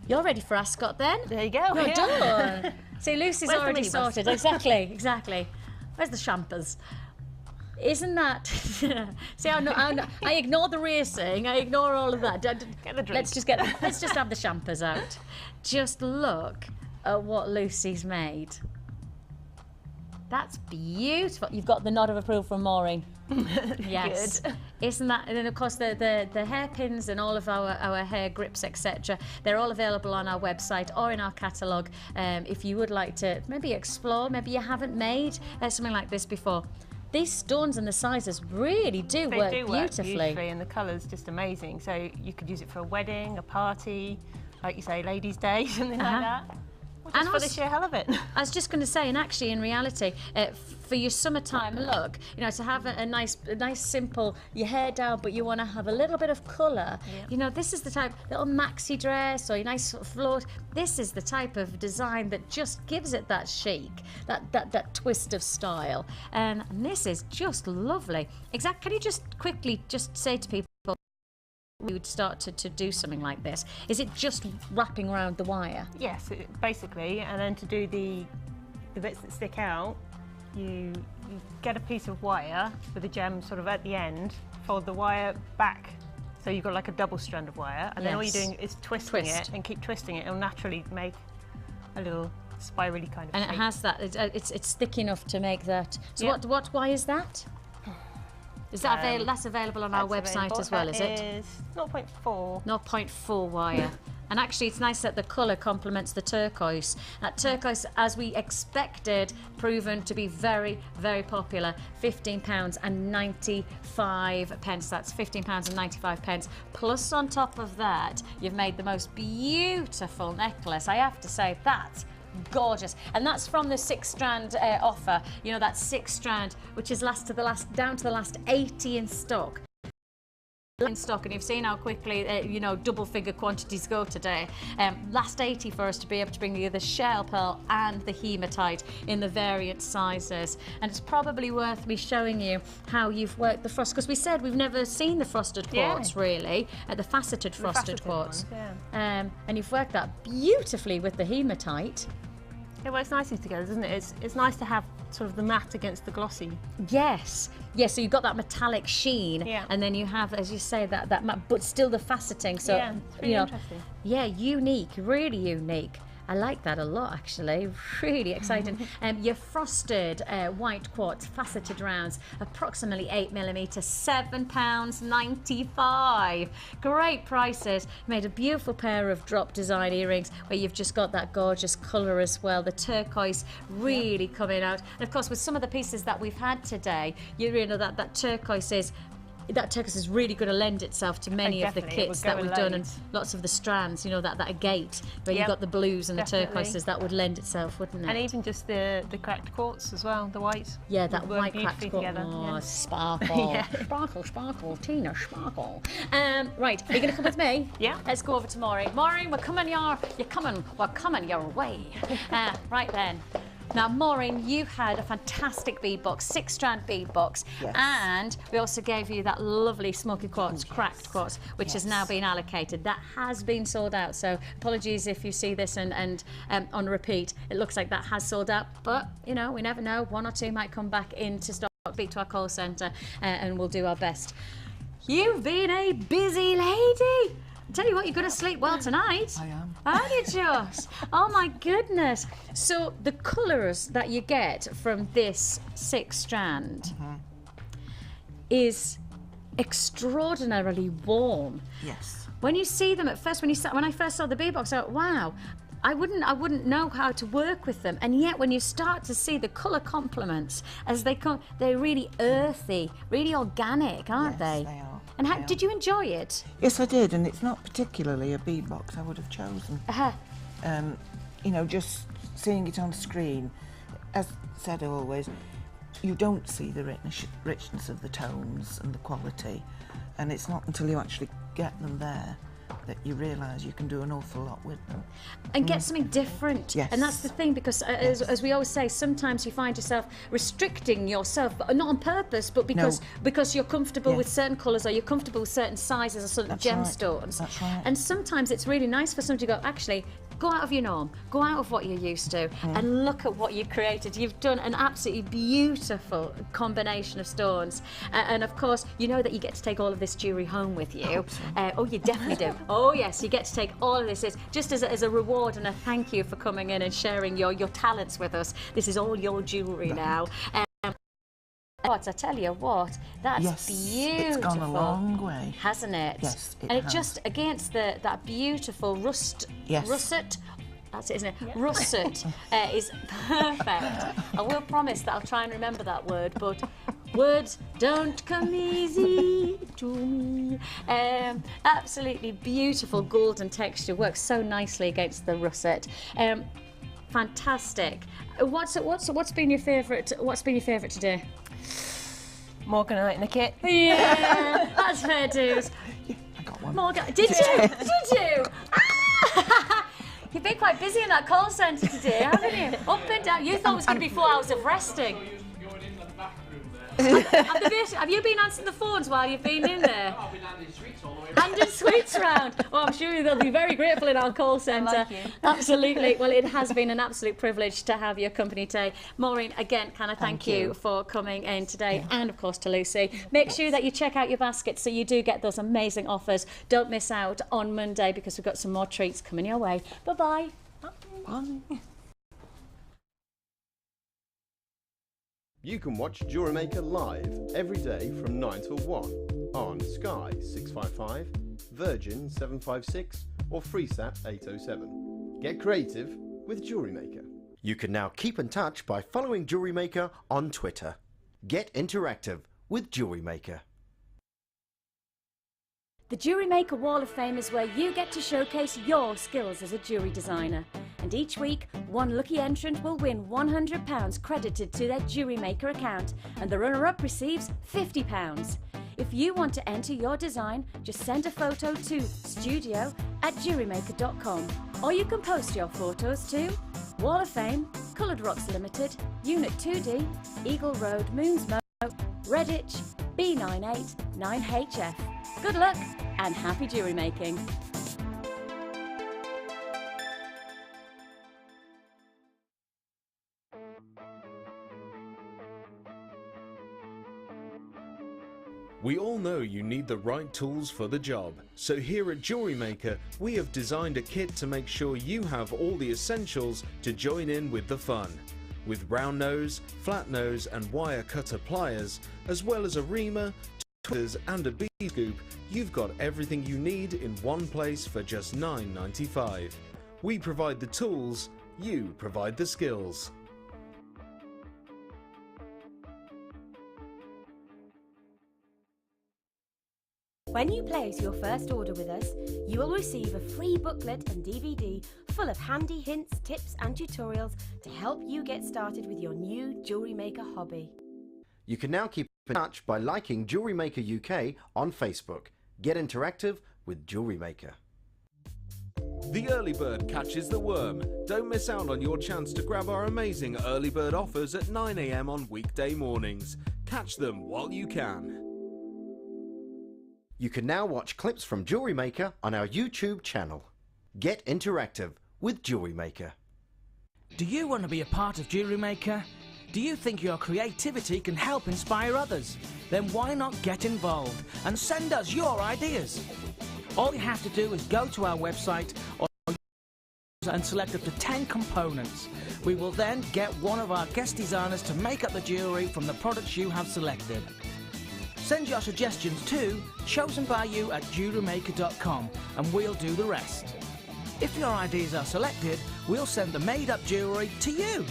You're ready for Ascot then? There you go. You're done. See, Lucy's Where's the already minibus? sorted. Exactly. Where's the champers? Isn't that... See, I ignore the racing, I ignore all of that. Get the drink. Let's just have the champers out. Just look at what Lucy's made. That's beautiful. You've got the nod of approval from Maureen. Yes. Good. Isn't that? And then of course the hairpins and all of our hair grips, etc. They're all available on our website or in our catalogue. If you would like to maybe explore, maybe you haven't made something like this before. These stones and the sizes really do work beautifully. And the colour's just amazing. So you could use it for a wedding, a party, like you say, ladies' day, something like that. Or just for the sheer hell of it. I was just going to say, and actually in reality, for your summertime look, you know, to have a nice simple, your hair down, but you want to have a little bit of colour. Yeah. You know, this is the type, little maxi dress or your nice sort of float. This is the type of design that just gives it that chic, that twist of style. And this is just lovely. Can you just quickly just say to people, we would start to do something like this? Is it just wrapping around the wire? Yes, basically, and then to do the bits that stick out, you get a piece of wire with a gem sort of at the end, fold the wire back, so you've got like a double strand of wire, and then all you're doing is twisting it and keep twisting it. It'll naturally make a little spirally kind of and shape. It has that, it's thick enough to make that. So what wire is that? Is that that's available on our website as well, is it? It is 0.4. 0.4 wire. And actually it's nice that the colour complements the turquoise. That turquoise, as we expected, proven to be very, very popular. £15.95. That's £15.95. Plus on top of that, you've made the most beautiful necklace. I have to say, that's gorgeous. And that's from the 6-strand offer. You know, that 6-strand, which is down to the last 80 in stock. And you've seen how quickly you know, double-figure quantities go today. Last 80 for us to be able to bring you the shell pearl and the hematite in the variant sizes. And it's probably worth me showing you how you've worked the frost, because we said we've never seen the frosted quartz really, the faceted frosted quartz. And you've worked that beautifully with the hematite. It works nicely together, doesn't it? It's nice to have sort of the matte against the glossy. Yes. Yes, so you've got that metallic sheen, and then you have, as you say, that matte, but still the faceting. So, it's really interesting. Yeah, unique, really unique. I like that a lot, actually. Really exciting. Your frosted white quartz faceted rounds, approximately 8mm, £7.95. Great prices. Made a beautiful pair of drop design earrings where you've just got that gorgeous colour as well. The turquoise really coming out. And of course, with some of the pieces that we've had today, you know that turquoise is really going to lend itself to many of the kits that we've done, and lots of the strands, you know, that agate where you've got the blues and the turquoises, that would lend itself, wouldn't it? And even just the cracked quartz as well, the white. Yeah, that white cracked quartz. Together. Oh, sparkle. Sparkle, Tina, sparkle. Right, are you going to come with me? Yeah. Let's go over to Maureen. Maureen, we're coming your way. Right then. Now, Maureen, you had a fantastic bead box, 6-strand bead box, and we also gave you that lovely smoky quartz, cracked quartz, which has now been allocated. That has been sold out, so apologies if you see this and on repeat. It looks like that has sold out, but, you know, we never know. 1 or 2 might come back into stock. Speak to our call centre, and we'll do our best. You've been a busy lady. I tell you what, you're going to sleep well tonight. I am. Are you just? Oh my goodness. So the colours that you get from this 6-strand is extraordinarily warm. Yes. When you see them at first, when I first saw the bead box, I thought, wow, I wouldn't know how to work with them. And yet when you start to see the colour complements as they come, they're really earthy, really organic, aren't they? Yes, they are. And how did you enjoy it? Yes, I did, and it's not particularly a bead box I would have chosen. You know, just seeing it on screen, as said always, you don't see the richness of the tones and the quality, and it's not until you actually get them there that you realise you can do an awful lot with them. And get something different. Yes. And that's the thing, because as we always say, sometimes you find yourself restricting yourself, but not on purpose, but because you're comfortable with certain colours, or you're comfortable with certain sizes or certain gemstones. That's right. And sometimes it's really nice for somebody to go, actually, go out of your norm, go out of what you're used to, and look at what you've created. You've done an absolutely beautiful combination of stones. And of course, you know that you get to take all of this jewellery home with you. Oh, you definitely do. Oh yes, you get to take all of this just as a reward and a thank you for coming in and sharing your talents with us. This is all your jewellery now. I tell you what, that's beautiful. It's gone a long way, hasn't it? Yes, it and has. It just against that beautiful russet. That's it, isn't it? Yeah. Russet is perfect. I will promise that I'll try and remember that word, but words don't come easy to me. Absolutely beautiful golden texture, works so nicely against the russet. Fantastic. What's been your favourite? What's been your favourite today? Morganite in the kit. Yeah, that's fair dues. I got one. Morgan, did you? Did you? Ah! You've been quite busy in that call centre today, haven't you? Up and down. You thought it was going to be 4 hours of resting. Have you been answering the phones while you've been in there? I've been handing sweets all the way around. Handing sweets around. Oh, I'm sure they'll be very grateful in our call centre. Like you. Absolutely. Well, it has been an absolute privilege to have your company today. Maureen, again, can I thank you for coming in today, and of course to Lucy. Make sure that you check out your baskets so you do get those amazing offers. Don't miss out on Monday, because we've got some more treats coming your way. Bye-bye. Bye. You can watch Jewellery Maker live every day from 9 till 1 on Sky 655, Virgin 756 or FreeSat 807. Get creative with Jewellery Maker. You can now keep in touch by following Jewellery Maker on Twitter. Get interactive with Jewellery Maker. The Jewellery Maker Wall of Fame is where you get to showcase your skills as a jewellery designer. And each week, one lucky entrant will win £100 credited to their Jewellery Maker account, and the runner-up receives £50. If you want to enter your design, just send a photo to studio@jewellerymaker.com, or you can post your photos to Wall of Fame, Coloured Rocks Limited, Unit 2D, Eagle Road, Moonsmow, Redditch, B98 9HF. Good luck and happy jewellery making. We all know you need the right tools for the job, so here at Jewellery Maker we have designed a kit to make sure you have all the essentials to join in with the fun. With round nose, flat nose and wire cutter pliers, as well as a reamer, tweezers and a bead scoop, you've got everything you need in one place for just $9.95. We provide the tools, you provide the skills. When you place your first order with us, you will receive a free booklet and DVD full of handy hints, tips and tutorials to help you get started with your new Jewellery Maker hobby. You can now keep in touch by liking Jewellery Maker UK on Facebook. Get interactive with Jewellery Maker. The early bird catches the worm. Don't miss out on your chance to grab our amazing early bird offers at 9 AM on weekday mornings. Catch them while you can. You can now watch clips from Jewellery Maker on our YouTube channel. Get interactive with Jewellery Maker. Do you want to be a part of Jewellery Maker? Do you think your creativity can help inspire others? Then why not get involved and send us your ideas? All you have to do is go to our website and select up to 10 components. We will then get one of our guest designers to make up the jewellery from the products you have selected. Send your suggestions to chosenbyyou@jewellerymaker.com and we'll do the rest. If your ideas are selected, we'll send the made-up jewellery to you.